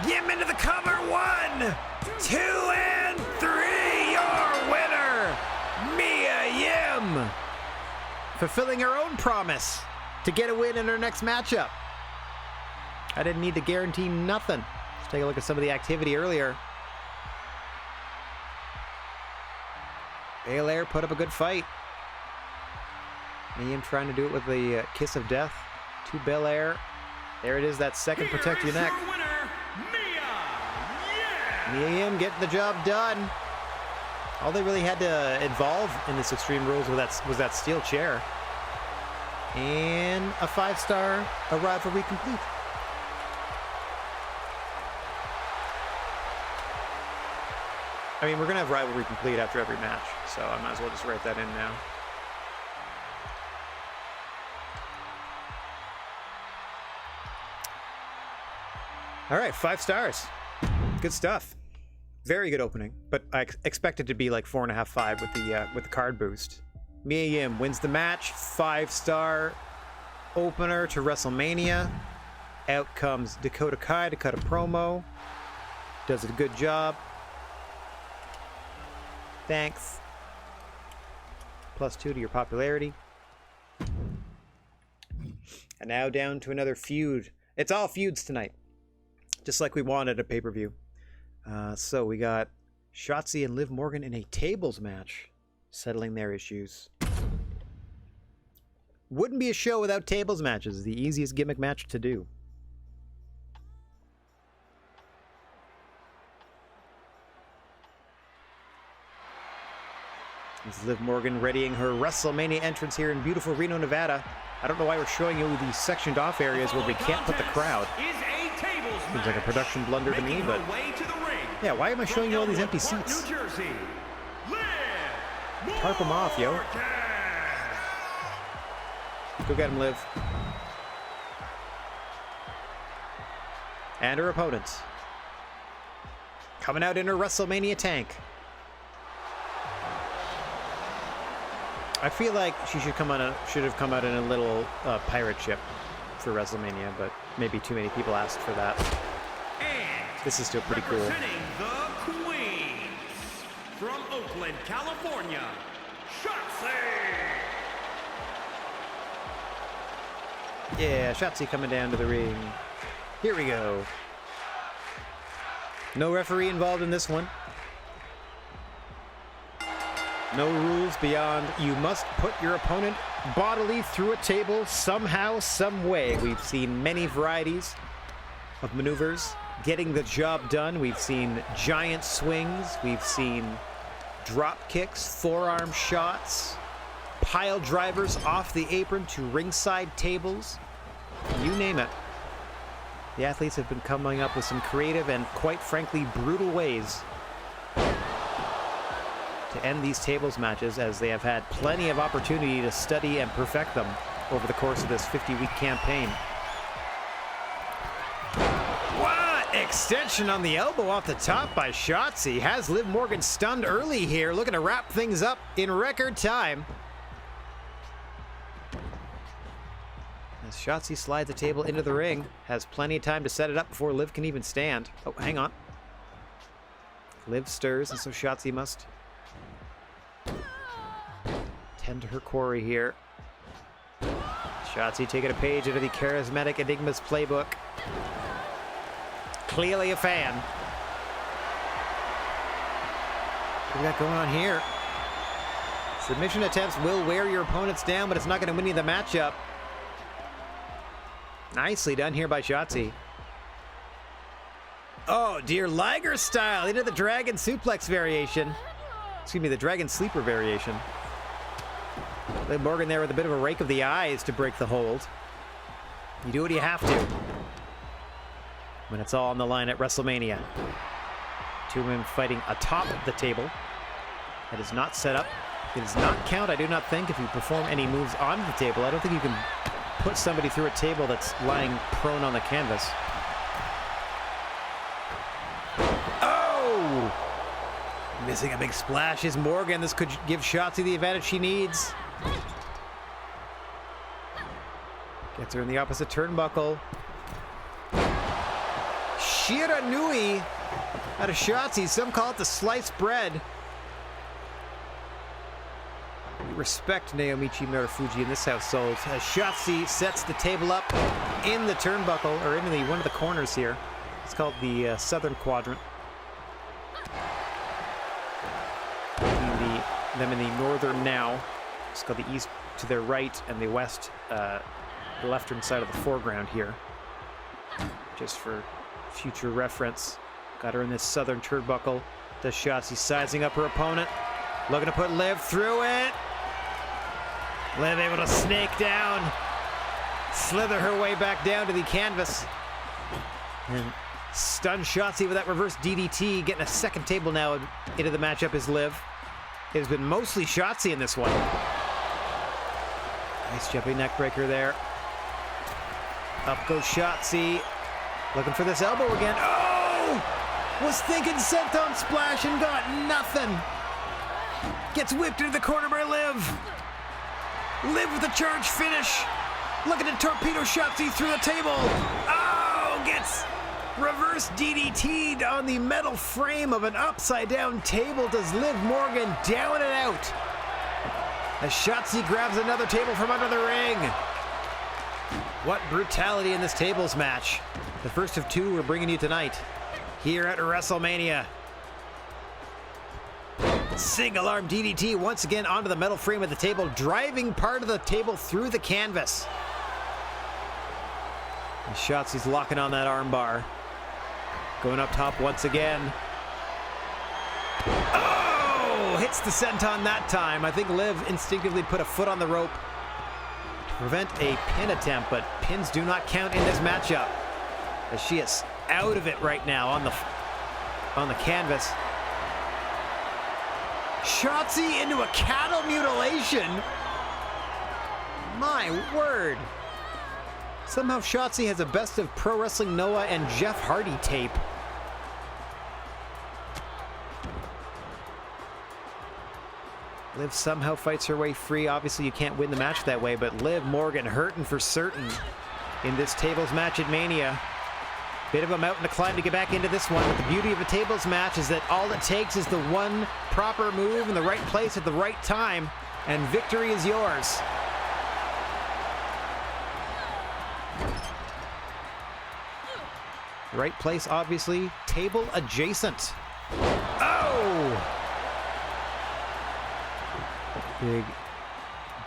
Yim into the cover, 1, 2, and 3. Your winner, Mia Yim, fulfilling her own promise to get a win in her next matchup. I didn't need to guarantee nothing. Let's take a look at some of the activity earlier. Belair put up a good fight. Mia Yim trying to do it with the kiss of death to Belair. There it is, that second protect your neck. Mia Yim getting the job done. All they really had to involve in this Extreme Rules was that steel chair. And a 5-star rivalry complete. I mean, we're going to have rivalry complete after every match, so I might as well just write that in now. All right, 5 stars. Good stuff. Very good opening, but I expected to be like 4.5, 5 with the card boost. Mia Yim wins the match. 5-star opener to WrestleMania. Out comes Dakota Kai to cut a promo. Does a good job. Thanks. +2 to your popularity. And now down to another feud. It's all feuds tonight, just like we wanted a pay-per-view. So we got Shotzi and Liv Morgan in a tables match, settling their issues. Wouldn't be a show without tables matches. The easiest gimmick match to do. This is Liv Morgan readying her WrestleMania entrance here in beautiful Reno, Nevada. I don't know why we're showing you these sectioned off areas where we can't put the crowd. Seems like a production blunder to me, but yeah, why am I showing you all these empty seats? Tarp them off, yo. Go get him, Liv. And her opponents. Coming out in her WrestleMania tank. I feel like she should have come out in a little pirate ship for WrestleMania, but maybe too many people asked for that. And this is still pretty cool. Representing the Queens from Oakland, California, Shotzi. Yeah, Shotzi coming down to the ring. Here we go. No referee involved in this one. No rules beyond you must put your opponent bodily through a table somehow, some way. We've seen many varieties of maneuvers getting the job done. We've seen giant swings. We've seen drop kicks, forearm shots, pile drivers off the apron to ringside tables. You name it. The athletes have been coming up with some creative and, quite frankly, brutal ways to end these tables matches, as they have had plenty of opportunity to study and perfect them over the course of this 50-week campaign. What? Extension on the elbow off the top by Shotzi. Has Liv Morgan stunned early here, looking to wrap things up in record time. As Shotzi slides the table into the ring, has plenty of time to set it up before Liv can even stand. Oh, hang on. Liv stirs, and so Shotzi must tend to her quarry here. Shotzi taking a page out of the charismatic Enigma's playbook. Clearly a fan. What do we got going on here? Submission attempts will wear your opponents down, but it's not going to win you the matchup. Nicely done here by Shotzi. Oh, dear, Liger style into the Dragon Suplex variation. Excuse me, the Dragon Sleeper variation. Liv Morgan there with a bit of a rake of the eyes to break the hold. You do what you have to when it's all on the line at WrestleMania. Two women fighting atop the table. That is not set up. It does not count, I do not think, if you perform any moves on the table. I don't think you can put somebody through a table that's lying prone on the canvas. Oh! Missing a big splash is Morgan. This could give Shotzi the advantage she needs. Gets her in the opposite turnbuckle. Shiranui out of Shotzi. Some call it the sliced bread. We respect Naomichi Marufuji in this household. As Shotzi sets the table up in the turnbuckle, or in one of the corners here. It's called the southern quadrant. Them in the northern now. It's called the east to their right and the west, the leftern side of the foreground here. Just for future reference. Got her in this southern turnbuckle. Does Shotzi sizing up her opponent. Looking to put Liv through it. Liv able to snake down. Slither her way back down to the canvas. And stun Shotzi with that reverse DDT. Getting a second table now into the matchup is Liv. It has been mostly Shotzi in this one. Nice jumping neck breaker there. Up goes Shotzi. Looking for this elbow again. Oh! Was thinking senton splash and got nothing. Gets whipped into the corner by Liv. Liv with a charge finish. Looking to torpedo Shotzi through the table. Oh! Gets reverse DDT'd on the metal frame of an upside down table. Does Liv Morgan down and out. As Shotzi grabs another table from under the ring. What brutality in this tables match. The first of two we're bringing you tonight here at WrestleMania. Single arm DDT once again onto the metal frame of the table, driving part of the table through the canvas. And Shotzi's locking on that arm bar. Going up top once again. Oh! Hits the senton that time. I think Liv instinctively put a foot on the rope to prevent a pin attempt, but pins do not count in this matchup. As she is out of it right now on the canvas. Shotzi into a cattle mutilation. My word. Somehow Shotzi has a best of Pro Wrestling Noah and Jeff Hardy tape. Liv somehow fights her way free. Obviously you can't win the match that way, but Liv Morgan hurting for certain in this tables match at Mania. Bit of a mountain to climb to get back into this one, but the beauty of a tables match is that all it takes is the one proper move in the right place at the right time, and victory is yours. Right place, obviously, table adjacent. Oh! Big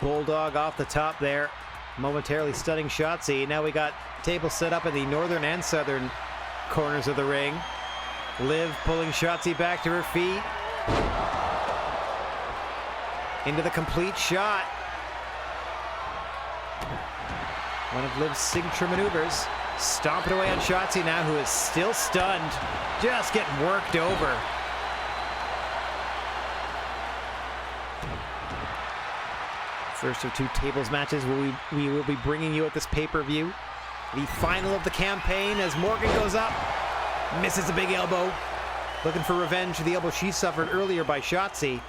bulldog off the top there, momentarily stunning Shotzi. Now we got table set up in the northern and southern corners of the ring. Liv pulling Shotzi back to her feet. Into the complete shot. One of Liv's signature maneuvers. Stomping away on Shotzi now, who is still stunned. Just getting worked over. First of two tables matches we will be bringing you at this pay-per-view. The final of the campaign as Morgan goes up. Misses a big elbow. Looking for revenge for the elbow she suffered earlier by Shotzi.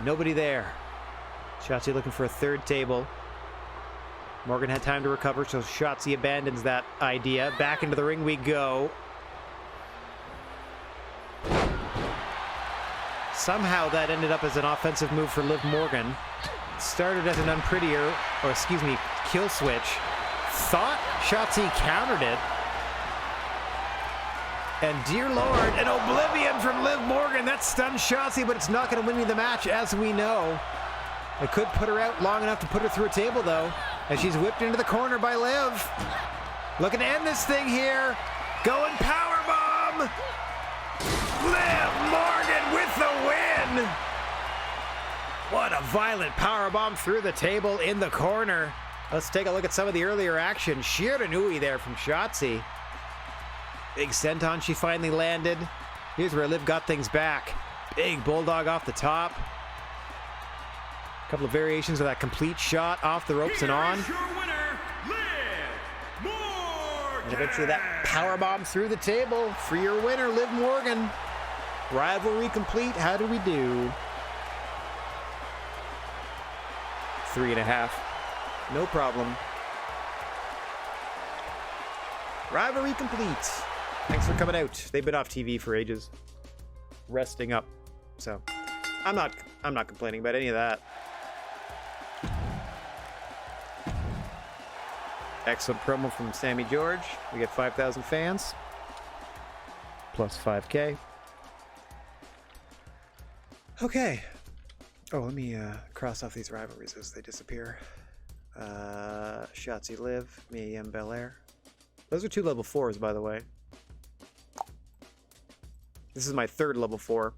Nobody there. Shotzi looking for a third table. Morgan had time to recover, so Shotzi abandons that idea. Back into the ring we go. Somehow that ended up as an offensive move for Liv Morgan. Started as an unprettier, or excuse me, kill switch. Thought Shotzi countered it. And dear Lord, an oblivion from Liv Morgan. That stunned Shotzi, but it's not going to win me the match, as we know. It could put her out long enough to put her through a table, though, as she's whipped into the corner by Liv. Looking to end this thing here. Going powerbomb. Liv Morgan with the win. What a violent powerbomb through the table in the corner. Let's take a look at some of the earlier action. Shiranui there from Shotzi. Big senton she finally landed. Here's where Liv got things back. Big bulldog off the top. A couple of variations of that complete shot off the ropes and on. And eventually that powerbomb through the table for your winner, Liv Morgan. Rivalry complete. How do we do? 3.5. No problem. Rivalry complete. Thanks for coming out. They've been off TV for ages. Resting up. So I'm not complaining about any of that. Excellent promo from Sammy George. We get 5,000 fans. Plus 5K. Okay. Oh, let me cross off these rivalries as they disappear. Shotzi Liv, MyGM Belair. Those are 2 level 4s, by the way. This is my 3rd level 4.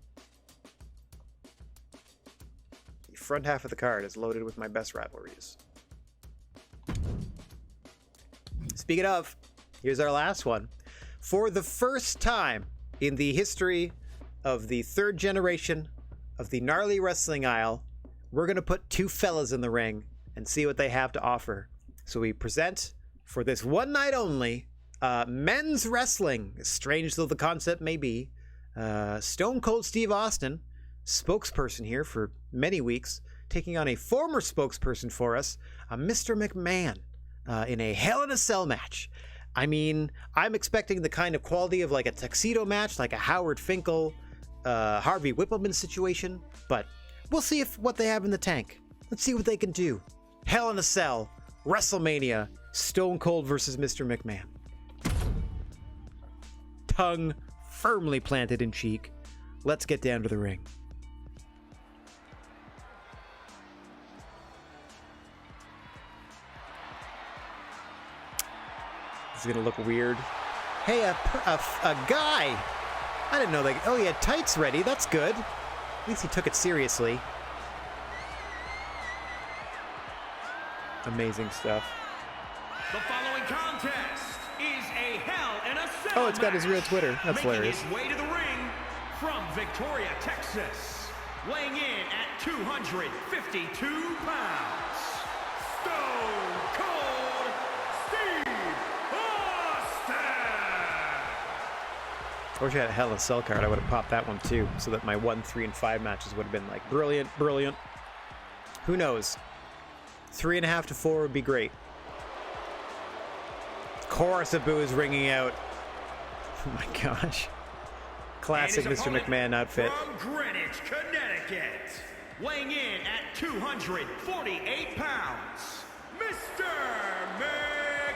The front half of the card is loaded with my best rivalries. Speaking of, here's our last one. For the first time in the history of the 3rd generation of the Gnarly Wrestling Aisle, we're going to put 2 fellas in the ring and see what they have to offer. So we present, for this one night only, men's wrestling, as strange though the concept may be. Stone Cold Steve Austin, spokesperson here for many weeks, taking on a former spokesperson for us, Mr. McMahon, in a Hell in a Cell match. I mean, I'm expecting the kind of quality of like a tuxedo match, like a Howard Finkel, Harvey Whippleman situation, but we'll see what they have in the tank. Let's see what they can do. Hell in a Cell, WrestleMania, Stone Cold versus Mr. McMahon. Tongue firmly planted in cheek. Let's get down to the ring. This is gonna look weird. Hey, a guy. I didn't know that. Oh, he had tights ready. That's good. At least he took it seriously. Amazing stuff. The following contest is a Hell in a Cell. Oh, it's got his real Twitter. That's hilarious. Making his way to the ring from Victoria, Texas, weighing in at 252 pounds, Stone Cold Steve Austin. I wish I had a Hell in a Cell card. I would have popped that one too, so that my 1, 3, and 5 matches would have been like brilliant, brilliant. Who knows? 3.5 to 4 would be great. Chorus of boos ringing out. Oh my gosh. Classic Mr. McMahon outfit. From Greenwich, Connecticut, weighing in at 248 pounds, Mr. McMahon.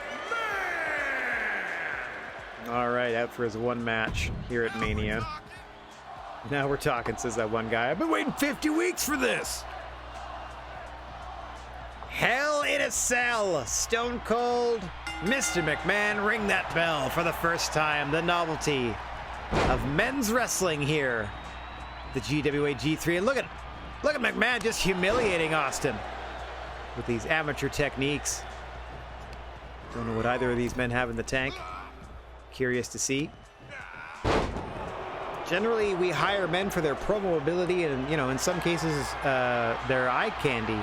All right, out for his one match here at Mania. Now we're talking, says that one guy. I've been waiting 50 weeks for this. Hell in a Cell. Stone Cold, Mr. McMahon, ring that bell for the first time. The novelty of men's wrestling here. The GWA G3. And look at McMahon just humiliating Austin with these amateur techniques. Don't know what either of these men have in the tank. Curious to see. Generally, we hire men for their promo ability and, you know, in some cases, their eye candy.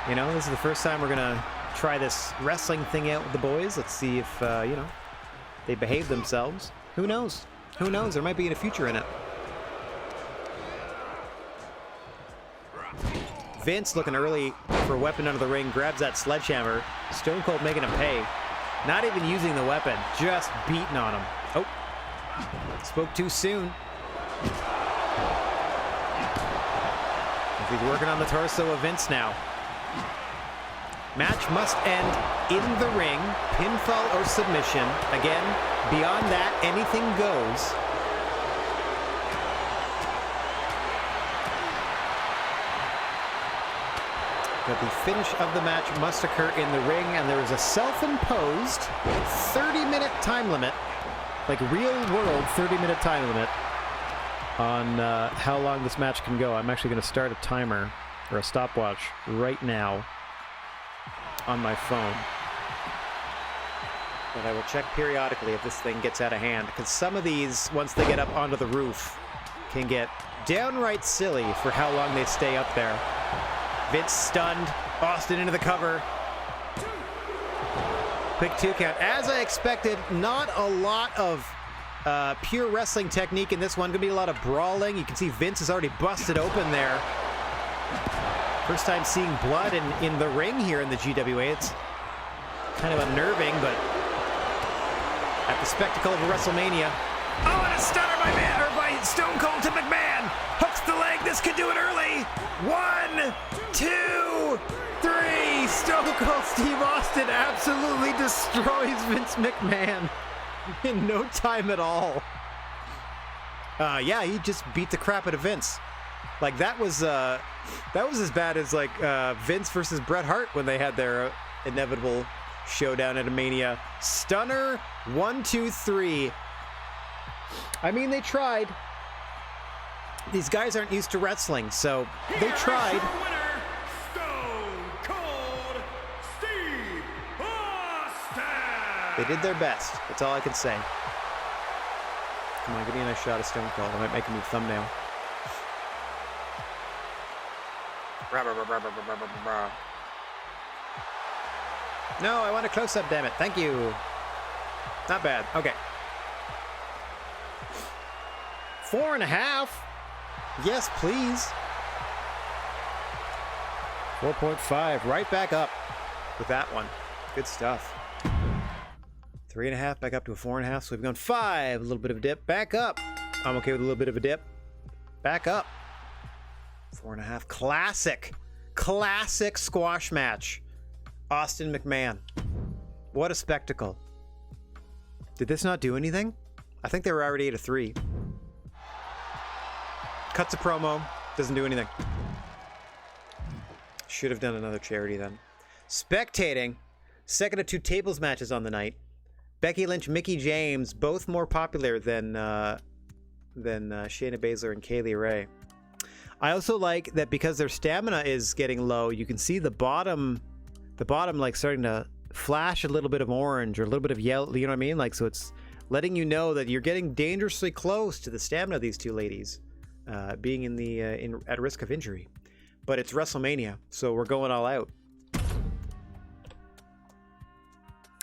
You know, this is the first time we're going to try this wrestling thing out with the boys. Let's see if, you know, they behave themselves. Who knows? Who knows? There might be a future in it. Vince looking early for a weapon under the ring, grabs that sledgehammer. Stone Cold making him pay. Not even using the weapon, just beating on him. Oh, spoke too soon. He's working on the torso of Vince now. Match must end in the ring, pinfall or submission. Again, beyond that, anything goes. But the finish of the match must occur in the ring, and there is a self-imposed 30-minute time limit, like real-world 30-minute time limit on how long this match can go. I'm actually going to start a timer or a stopwatch right now on my phone. But I will check periodically if this thing gets out of hand, because some of these, once they get up onto the roof, can get downright silly for how long they stay up there. Vince stunned, Austin into the cover. Quick 2 count. As I expected, not a lot of pure wrestling technique in this one. Gonna be a lot of brawling. You can see Vince is already busted open there. First time seeing blood in the ring here in the GWA. It's kind of unnerving, but at the spectacle of a WrestleMania. Oh, and a stunner by Stone Cold to McMahon. Hooks the leg. This could do it early. 1, 2, 3. Stone Cold Steve Austin absolutely destroys Vince McMahon in no time at all. Yeah, he just beat the crap out of Vince. Like that was as bad as like Vince versus Bret Hart when they had their inevitable showdown at a Mania. Stunner, 1, 2, 3. I mean, they tried. These guys aren't used to wrestling, so they tried. Winner, Stone Cold Steve Austin. They did their best. That's all I can say. Come on, give me a nice shot of Stone Cold. I might make a new thumbnail. No, I want a close-up, damn it. Thank you. Not bad. Okay. 4.5. Yes, please. 4.5. Right back up with that one. Good stuff. 3.5 back up to a 4.5. So we've gone 5. A little bit of a dip. Back up. I'm okay with a little bit of a dip. Back up. 4.5. Classic. Classic squash match. Austin McMahon. What a spectacle. Did this not do anything? I think they were already at a 3. Cuts a promo. Doesn't do anything. Should have done another charity then. Spectating. Second of 2 tables matches on the night. Becky Lynch, Mickie James, both more popular than Shayna Baszler and Kaylee Ray. I also like that because their stamina is getting low, you can see the bottom like starting to flash a little bit of orange or a little bit of yellow, you know what I mean? Like, so it's letting you know that you're getting dangerously close to the stamina of these two ladies being at risk of injury. But it's WrestleMania, so we're going all out.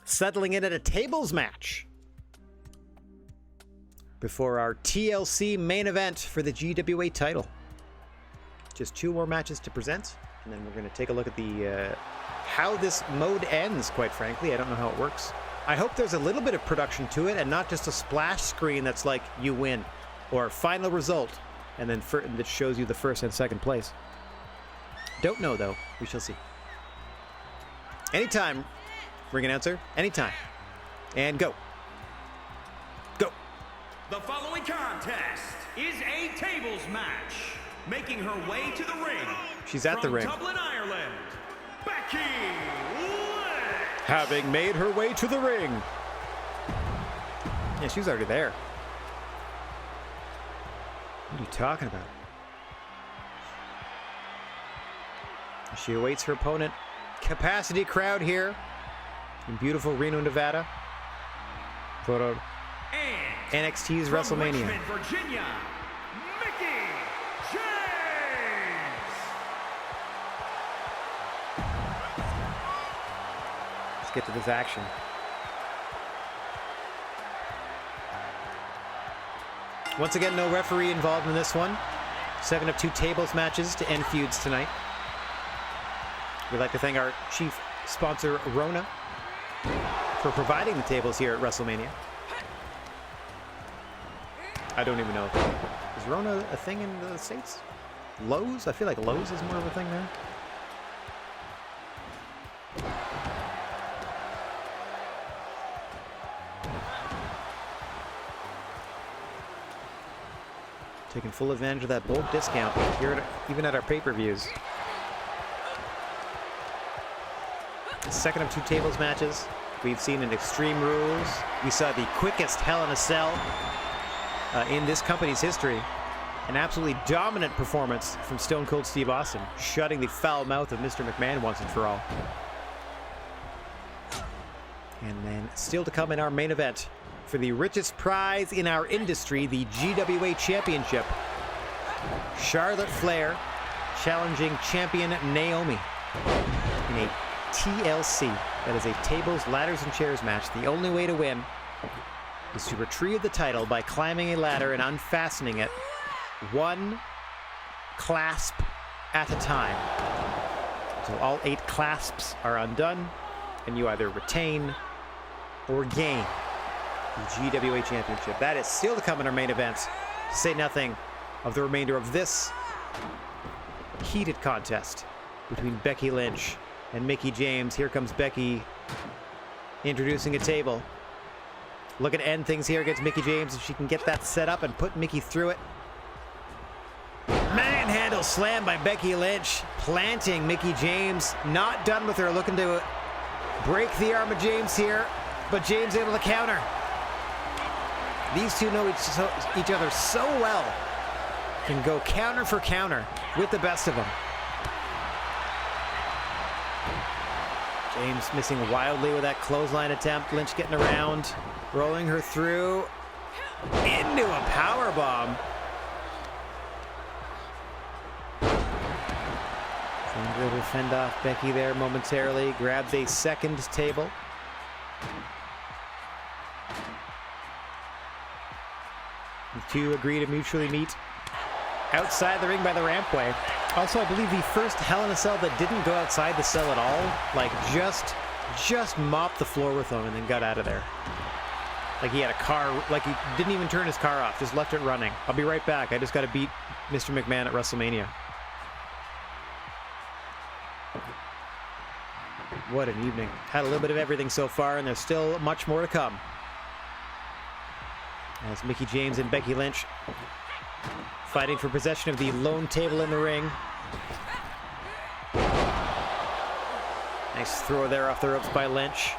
Settling in at a tables match before our TLC main event for the GWA title. Just 2 more matches to present, and then we're going to take a look at the how this mode ends, quite frankly. I don't know how it works. I hope there's a little bit of production to it and not just a splash screen that's like, you win, or final result, and then that shows you the first and second place. Don't know, though. We shall see. Anytime, ring announcer. Anytime. And go. Go. The following contest is a tables match. Making her way to the ring. She's at the ring. From Dublin, Ireland, Becky Lynch. Having made her way to the ring. Yeah, she's already there. What are you talking about? She awaits her opponent. Capacity crowd here in beautiful Reno, Nevada. For NXT's WrestleMania. Richmond, Virginia, Mickie James. Let's get to this action. Once again, no referee involved in this one. 7 of 2 tables matches to end feuds tonight. We'd like to thank our chief sponsor, Rona, for providing the tables here at WrestleMania. I don't even know. Is Rona a thing in the States? Lowe's? I feel like Lowe's is more of a thing there. Taking full advantage of that bulk discount here, even at our pay-per-views. Second of 2 tables matches. We've seen in Extreme Rules. We saw the quickest Hell in a Cell in this company's history. An absolutely dominant performance from Stone Cold Steve Austin, shutting the foul mouth of Mr. McMahon once and for all. And then still to come in our main event, for the richest prize in our industry, the GWA Championship. Charlotte Flair challenging champion Naomi in a TLC. That is a tables, ladders, and chairs match. The only way to win is to retrieve the title by climbing a ladder and unfastening it one clasp at a time. So all 8 clasps are undone, and you either retain or gain the GWA Championship. That is still to come in our main event, to say nothing of the remainder of this heated contest between Becky Lynch and Mickie James. Here comes Becky introducing a table. Looking to end things here against Mickie James if she can get that set up and put Mickie through it. Manhandle slam by Becky Lynch, planting Mickie James. Not done with her, looking to break the arm of James here, but James able to counter. These two know each other so well. Can go counter for counter with the best of them. James missing wildly with that clothesline attempt. Lynch getting around, rolling her through into a powerbomb. Able to fend off Becky there momentarily. Grabs a second table. The two agree to mutually meet outside the ring by the rampway. Also, I believe the first Hell in a Cell that didn't go outside the cell at all, like just mopped the floor with them and then got out of there. Like he had a car, like he didn't even turn his car off, just left it running. I'll be right back. I just got to beat Mr. McMahon at WrestleMania. What an evening. Had a little bit of everything so far, and there's still much more to come. As Mickie James and Becky Lynch fighting for possession of the lone table in the ring. Nice throw there off the ropes by Lynch.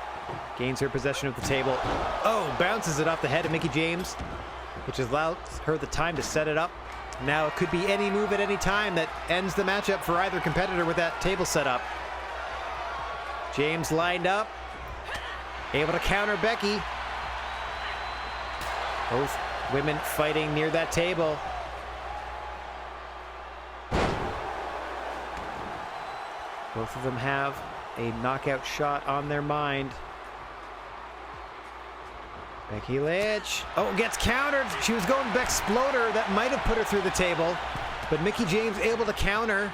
Gains her possession of the table. Oh, bounces it off the head of Mickie James, which allows her the time to set it up. Now it could be any move at any time that ends the matchup for either competitor with that table set up. James lined up, able to counter Becky. Both women fighting near that table. Both of them have a knockout shot on their mind. Becky Lynch, oh, gets countered. She was going Bexploder. That might have put her through the table, but Mickie James able to counter.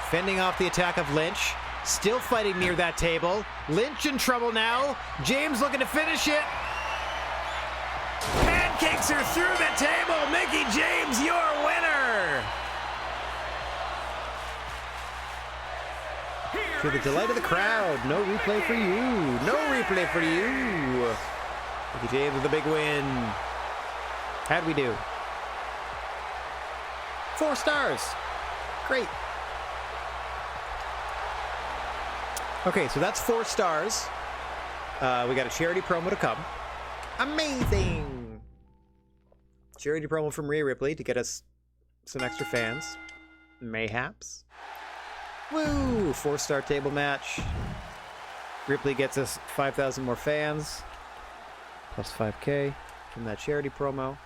Fending off the attack of Lynch. Still fighting near that table. Lynch in trouble now. James looking to finish it. Pancakes her through the table. Mickie James, your winner. To the delight of the crowd. No replay for you. No replay for you. Mickie James with a big win. How'd we do? 4 stars. Great. Okay, so that's 4 stars. We got a charity promo to come. Amazing! Charity promo from Rhea Ripley to get us some extra fans. Mayhaps. Woo! 4-star table match. Ripley gets us 5,000 more fans. Plus 5K from that charity promo.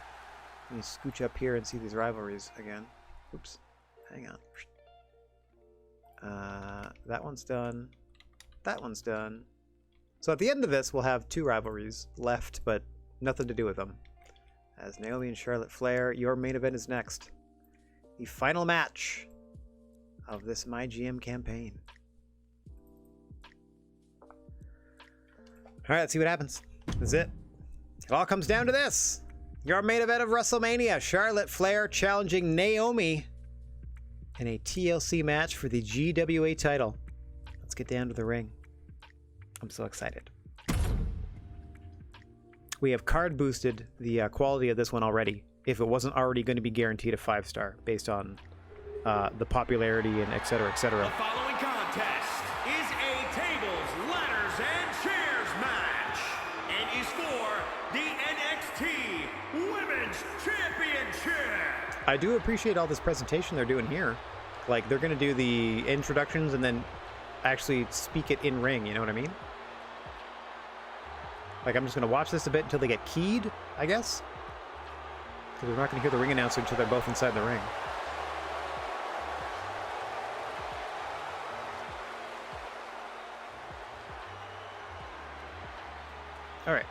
Let me scooch up here and see these rivalries again. Oops. Hang on. That one's done. That one's done. So at the end of this, we'll have 2 rivalries left, but nothing to do with them. As Naomi and Charlotte Flair, your main event is next. The final match of this MyGM campaign. All right, let's see what happens. That's it. It all comes down to this. Your main event of WrestleMania, Charlotte Flair challenging Naomi in a TLC match for the GWA title. Let's get down to the ring. I'm so excited. We have card boosted the quality of this one already, if it wasn't already going to be guaranteed a 5-star based on the popularity and et cetera, et cetera. The following contest is a tables, ladders, and chairs match, and is for the NXT Women's Championship. I do appreciate all this presentation they're doing here. Like, they're going to do the introductions and then actually speak it in ring, you know what I mean? Like, I'm just going to watch this a bit until they get keyed, I guess. Because we're not going to hear the ring announcer until they're both inside the ring. Alright.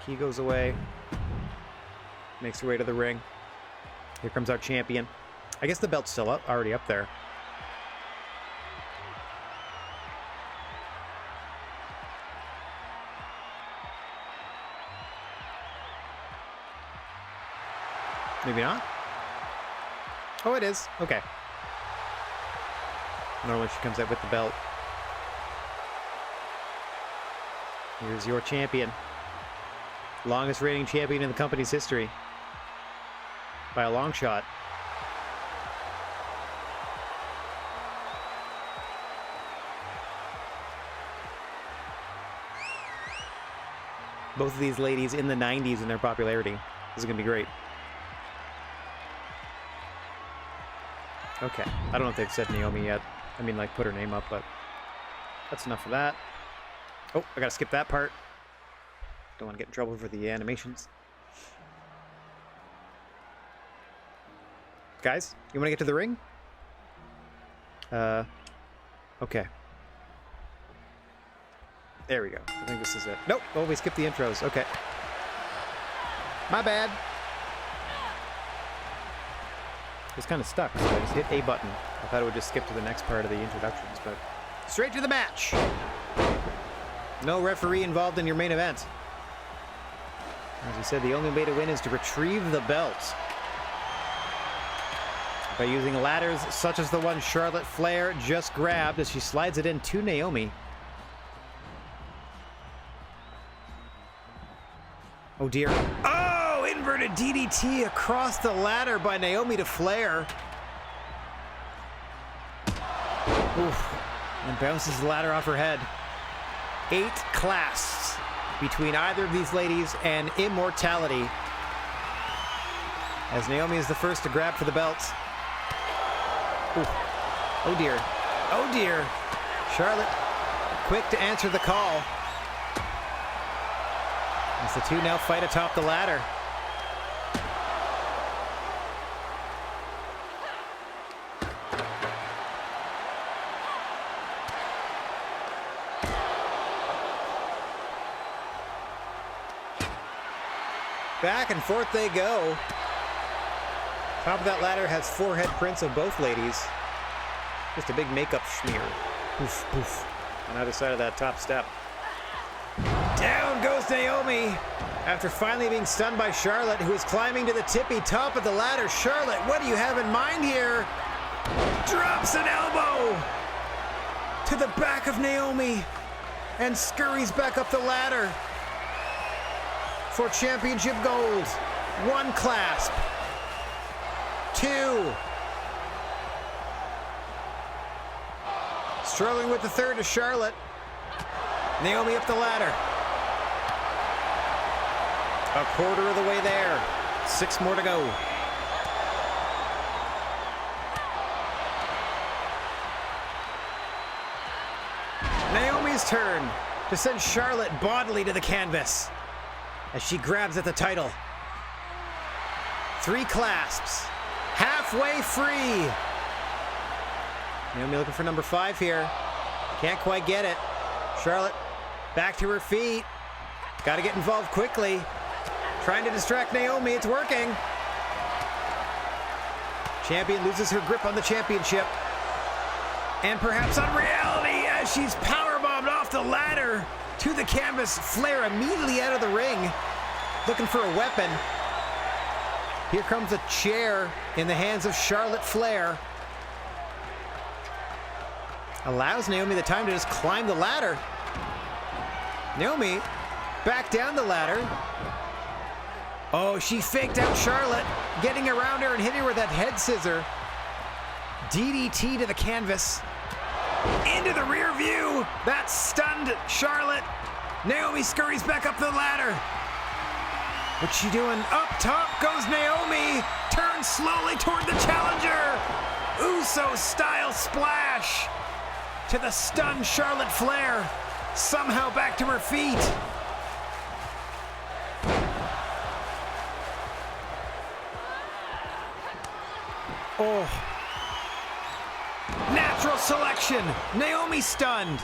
Key goes away. Makes her way to the ring. Here comes our champion. I guess the belt's still already up there. Maybe not? Oh, it is. Okay. Normally she comes out with the belt. Here's your champion. Longest reigning champion in the company's history. By a long shot. Both of these ladies in the 90s in their popularity. This is going to be great. Okay. I don't know if they've said Naomi yet. I mean, like, put her name up, but that's enough of that. Oh, I gotta skip that part. Don't want to get in trouble for the animations. Guys, you want to get to the ring? Okay. There we go. I think this is it. Nope. Oh, we skipped the intros. Okay. My bad. It's kind of stuck, so I just hit A button. I thought it would just skip to the next part of the introductions, but straight to the match. No referee involved in your main event. As we said, the only way to win is to retrieve the belt. By using ladders such as the one Charlotte Flair just grabbed as she slides it in to Naomi. Oh dear. Oh, inverted DDT across the ladder by Naomi to Flair. Oof. And bounces the ladder off her head. 8 clasps between either of these ladies and immortality. As Naomi is the first to grab for the belt. Oof. Oh dear. Oh dear. Charlotte, quick to answer the call. As the two now fight atop the ladder. Back and forth they go. Top of that ladder has forehead prints of both ladies. Just a big makeup smear. Poof, poof. On either side of that top step. Down goes Naomi. After finally being stunned by Charlotte, who is climbing to the tippy top of the ladder. Charlotte, what do you have in mind here? Drops an elbow to the back of Naomi and scurries back up the ladder for championship gold. 1 clasp. 2. Struggling with the third to Charlotte. Naomi up the ladder. A quarter of the way there. 6 more to go. Naomi's turn to send Charlotte bodily to the canvas as she grabs at the title. 3 clasps. Halfway free. Naomi looking for number 5 here. Can't quite get it. Charlotte back to her feet. Got to get involved quickly. Trying to distract Naomi. It's working. Champion loses her grip on the championship. And perhaps unreality as she's powerbombed off the ladder to the canvas. Flair immediately out of the ring, looking for a weapon. Here comes a chair in the hands of Charlotte Flair. Allows Naomi the time to just climb the ladder. Naomi back down the ladder. Oh, she faked out Charlotte, getting around her and hitting her with that head scissor. DDT to the canvas. Into the rear view. That stunned Charlotte. Naomi scurries back up the ladder. What's she doing? Up top goes Naomi. Turns slowly toward the challenger. Uso style splash to the stunned Charlotte Flair. Somehow back to her feet. Oh. Natural selection. Naomi stunned.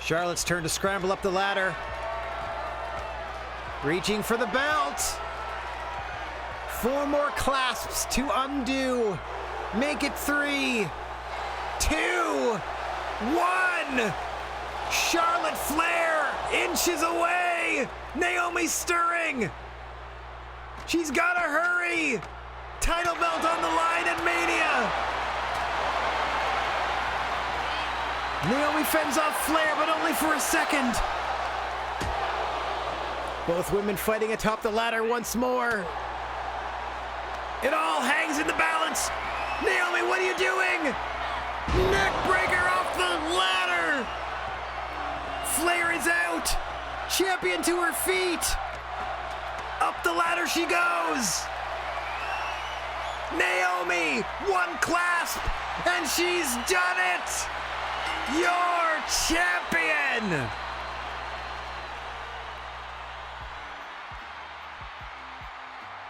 Charlotte's turn to scramble up the ladder. Reaching for the belt. 4 more clasps to undo. Make it 3, 2, 1. Charlotte Flair inches away. Naomi stirring. She's got to hurry. Title belt on the line at Mania. Naomi fends off Flair, but only for a second. Both women fighting atop the ladder once more. It all hangs in the balance. Naomi, what are you doing? Neck breaker off the ladder. Flair is out. Champion to her feet. Up the ladder she goes. Naomi, 1 clasp, and she's done it. Your champion.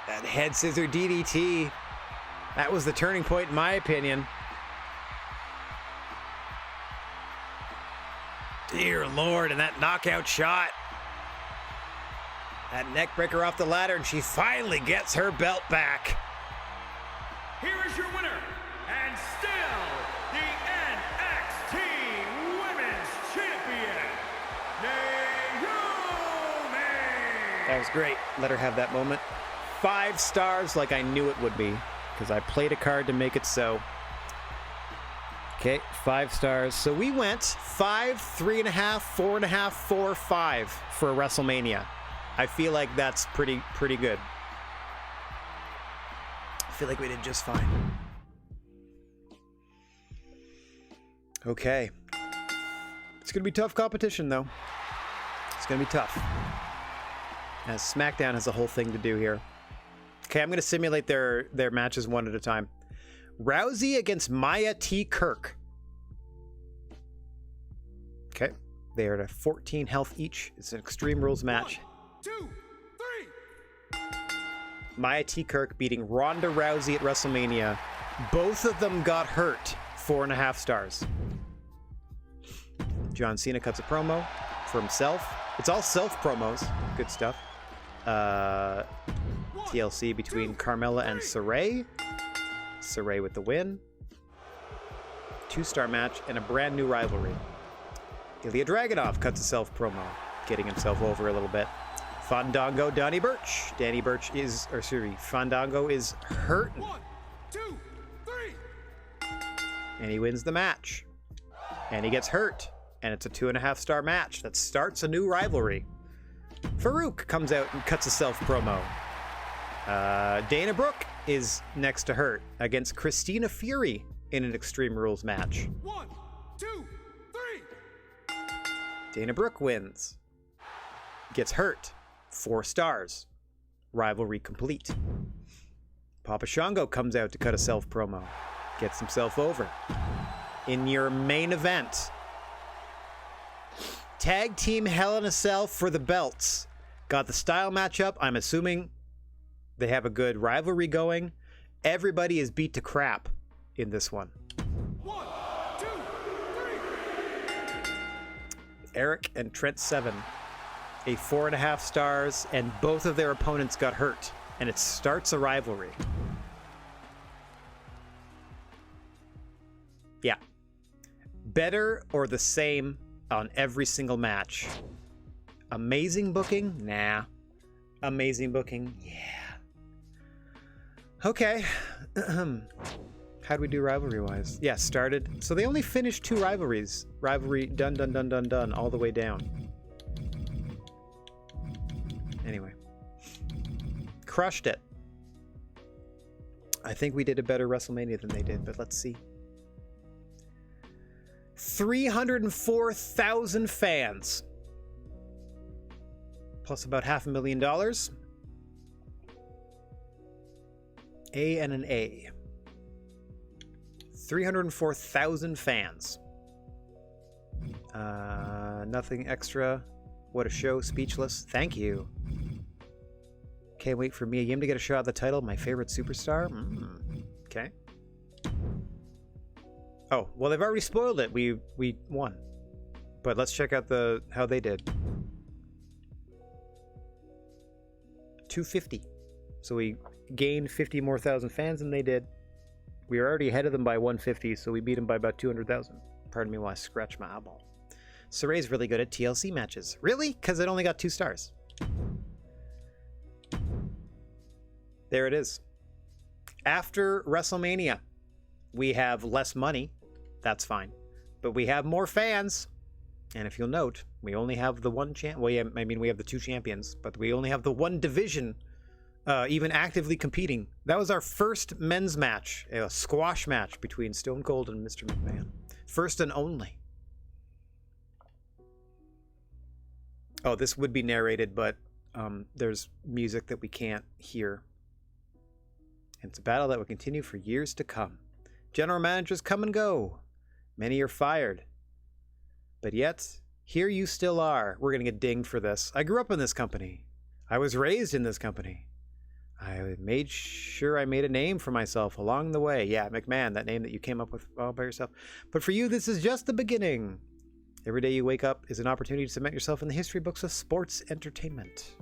That head scissor DDT, that was the turning point in my opinion. Dear Lord, and that knockout shot. That neck breaker off the ladder, and she finally gets her belt back. Here is your winner, and still the NXT Women's Champion, Naomi! That was great. Let her have that moment. 5 stars like I knew it would be, because I played a card to make it so. Okay, 5 stars. So we went 5, 3.5, 4.5, 4, 5 for a WrestleMania. I feel like that's pretty good. I feel like we did just fine. Okay. It's going to be tough competition, though. It's going to be tough. As SmackDown has a whole thing to do here. Okay, I'm going to simulate their matches one at a time. Rousey against Maya T. Kirk. Okay. They are at 14 health each. It's an Extreme Rules match. 1, 2, 3. Maya T. Kirk beating Ronda Rousey at WrestleMania. Both of them got hurt. 4.5 stars. John Cena cuts a promo for himself. It's all self promos. Good stuff. TLC between Carmella and Saray. Saray with the win. 2-star match and a brand new rivalry. Ilya Dragunov cuts a self promo, getting himself over a little bit. Fandango, Danny Burch. Fandango is hurt. 1, 2, 3. And he wins the match. And he gets hurt. And it's a 2.5-star match that starts a new rivalry. Farouk comes out and cuts a self promo. Dana Brooke is next to hurt against Christina Fury in an Extreme Rules match. 1, 2, 3. Dana Brooke wins. Gets hurt. 4 stars. Rivalry complete. Papa Shango comes out to cut a self promo. Gets himself over. In your main event, Tag Team Hell in a Cell for the belts. Got the style matchup. I'm assuming they have a good rivalry going. Everybody is beat to crap in this one. 1, 2, 3. Eric and Trent Seven, a 4.5 stars, and both of their opponents got hurt, and it starts a rivalry. Yeah, Better or the same on every single match. Amazing booking? Nah. Amazing booking? Yeah. Okay. How'd we do rivalry-wise? Yeah, started. So they only finished 2 rivalries. Rivalry done, done, done, done, done, all the way down. Anyway. Crushed it. I think we did a better WrestleMania than they did, but let's see. 304,000 fans. Plus about $500,000. A and an A. 304,000 fans. Nothing extra. What a show. Speechless. Thank you. Can't wait for MyGM to get a shot at the title. My favorite superstar. Okay. Oh, well, they've already spoiled it. We won. But let's check out how they did. 250. So we gained 50 more thousand fans than they did. We were already ahead of them by 150, so we beat them by about 200,000. Pardon me while I scratch my eyeball. Saray's really good at TLC matches. Really? Because it only got 2 stars. There it is. After WrestleMania, we have less money. That's fine. But we have more fans. And if you'll note, we only have the one well, yeah, I mean, we have the 2 champions, but we only have the 1 division even actively competing. That was our first men's match, a squash match between Stone Cold and Mr. McMahon. First and only. Oh, this would be narrated, but there's music that we can't hear. And it's a battle that will continue for years to come. General managers come and go. Many are fired. But yet, here you still are. We're going to get dinged for this. I grew up in this company. I was raised in this company. I made sure I made a name for myself along the way. Yeah, McMahon, that name that you came up with all by yourself. But for you, this is just the beginning. Every day you wake up is an opportunity to cement yourself in the history books of sports entertainment.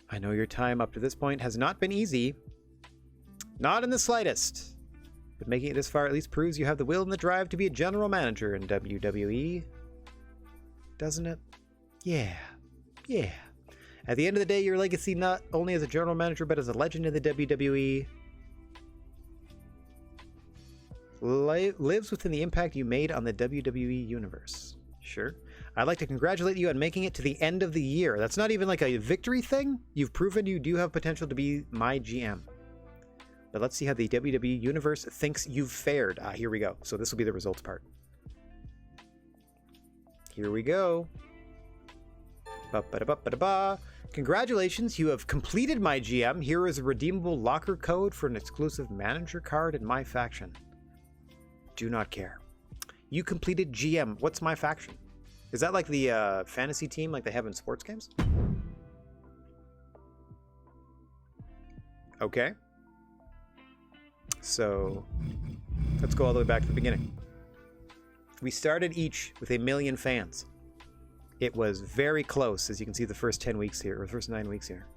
I know your time up to this point has not been easy. Not in the slightest. But making it this far at least proves you have the will and the drive to be a general manager in WWE. Doesn't it? Yeah. Yeah. At the end of the day, your legacy not only as a general manager, but as a legend in the WWE lives within the impact you made on the WWE universe. Sure. I'd like to congratulate you on making it to the end of the year. That's not even like a victory thing. You've proven you do have potential to be my GM. But let's see how the WWE universe thinks you've fared. Here we go. So this will be the results part. Here we go. Ba-ba-da-ba-ba-da-ba. Congratulations, you have completed my GM. Here is a redeemable locker code for an exclusive manager card in my faction. Do not care. You completed GM. What's my faction? Is that like the fantasy team like they have in sports games? Okay. So let's go all the way back to the beginning. We started each with 1 million fans. It was very close, as you can see the first 10 weeks here, or the first 9 weeks here.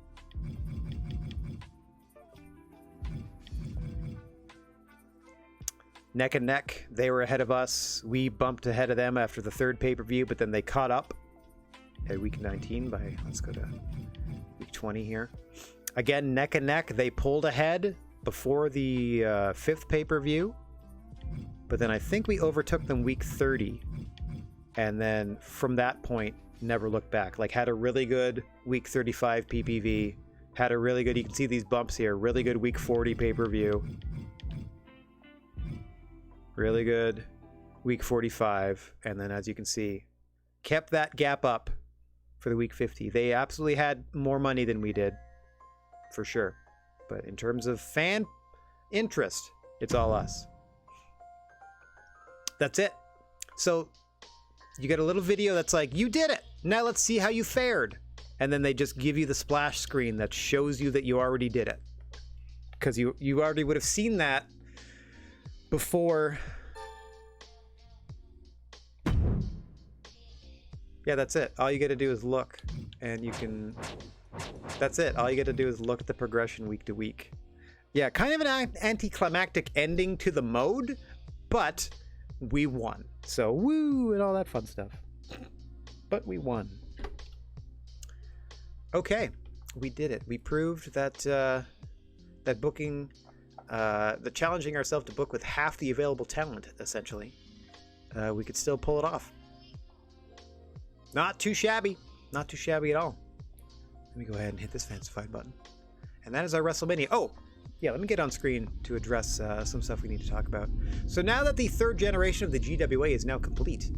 Neck and neck, they were ahead of us. We bumped ahead of them after the 3rd pay-per-view, but then they caught up at week 19 by, let's go to week 20 here. Again, neck and neck, they pulled ahead before the 5th pay-per-view, but then I think we overtook them week 30, and then from that point, never looked back. Like, had a really good week 35 PPV, had a really good, you can see these bumps here, really good week 40 pay-per-view, really good week 45, and then as you can see, kept that gap up for the week 50. They absolutely had more money than we did, for sure. But in terms of fan interest, it's all us. That's it. So you get a little video that's like, you did it. Now let's see how you fared. And then they just give you the splash screen that shows you that you already did it. Because you already would have seen that before. Yeah, that's it. All you got to do is look, and you can... That's it. All you got to do is look at the progression week to week. Yeah, kind of an anticlimactic ending to the mode, but we won. So woo and all that fun stuff. But we won. Okay, we did it. We proved that that booking, the challenging ourselves to book with half the available talent, essentially, we could still pull it off. Not too shabby. Not too shabby at all. Let me go ahead and hit this fancified button. And that is our WrestleMania. Oh, yeah, let me get on screen to address some stuff we need to talk about. So now that the third generation of the GWA is now complete,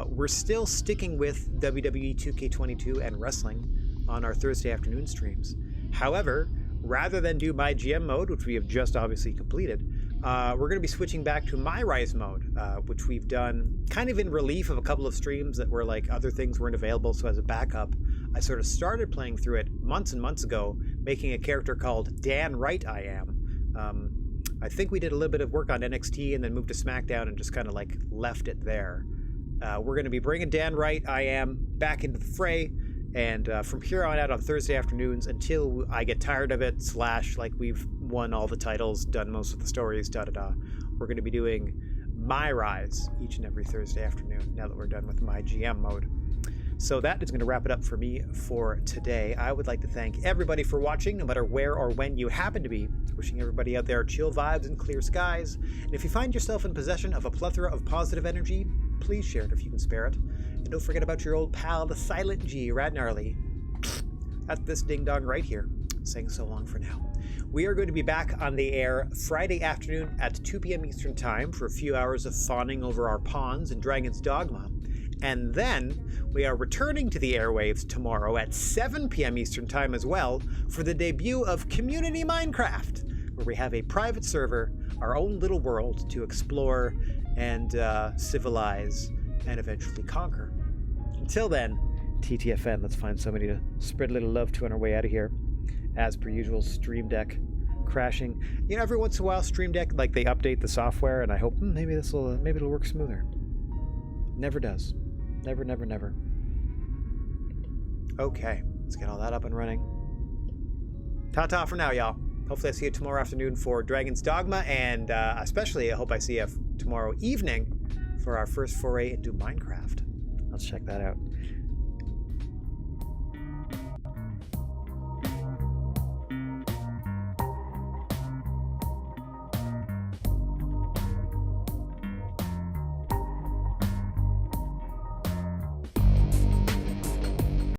we're still sticking with WWE 2K22 and wrestling on our Thursday afternoon streams. However, rather than do MyGM Mode, which we have just obviously completed, we're going to be switching back to MyRise Mode, which we've done kind of in relief of a couple of streams that were like other things weren't available. So as a backup, I sort of started playing through it months and months ago, making a character called Dan Wright I Am. I think we did a little bit of work on NXT and then moved to SmackDown and just kind of like left it there. We're going to be bringing Dan Wright I Am back into the fray. And from here on out on Thursday afternoons until I get tired of it, / like we've won all the titles, done most of the stories, we're going to be doing MyRise each and every Thursday afternoon now that we're done with MyGM Mode. So that is going to wrap it up for me for today. I would like to thank everybody for watching, no matter where or when you happen to be. Wishing everybody out there chill vibes and clear skies. And if you find yourself in possession of a plethora of positive energy, please share it if you can spare it. And don't forget about your old pal, the Silent G, Rad Gnarly. That's this ding-dong right here, saying so long for now. We are going to be back on the air Friday afternoon at 2 p.m. Eastern Time for a few hours of fawning over our pawns and Dragon's Dogma. And then we are returning to the airwaves tomorrow at 7 p.m. Eastern Time as well for the debut of Community Minecraft, where we have a private server, our own little world to explore and civilize and eventually conquer. Until then, TTFN, let's find somebody to spread a little love to on our way out of here. As per usual, Stream Deck crashing. You know, every once in a while, Stream Deck, like they update the software, and I hope maybe it'll work smoother. Never does. Never, never, never. Okay, let's get all that up and running. Ta-ta for now, y'all. Hopefully I see you tomorrow afternoon for Dragon's Dogma, and especially I hope I see you tomorrow evening for our first foray into Minecraft. Let's check that out.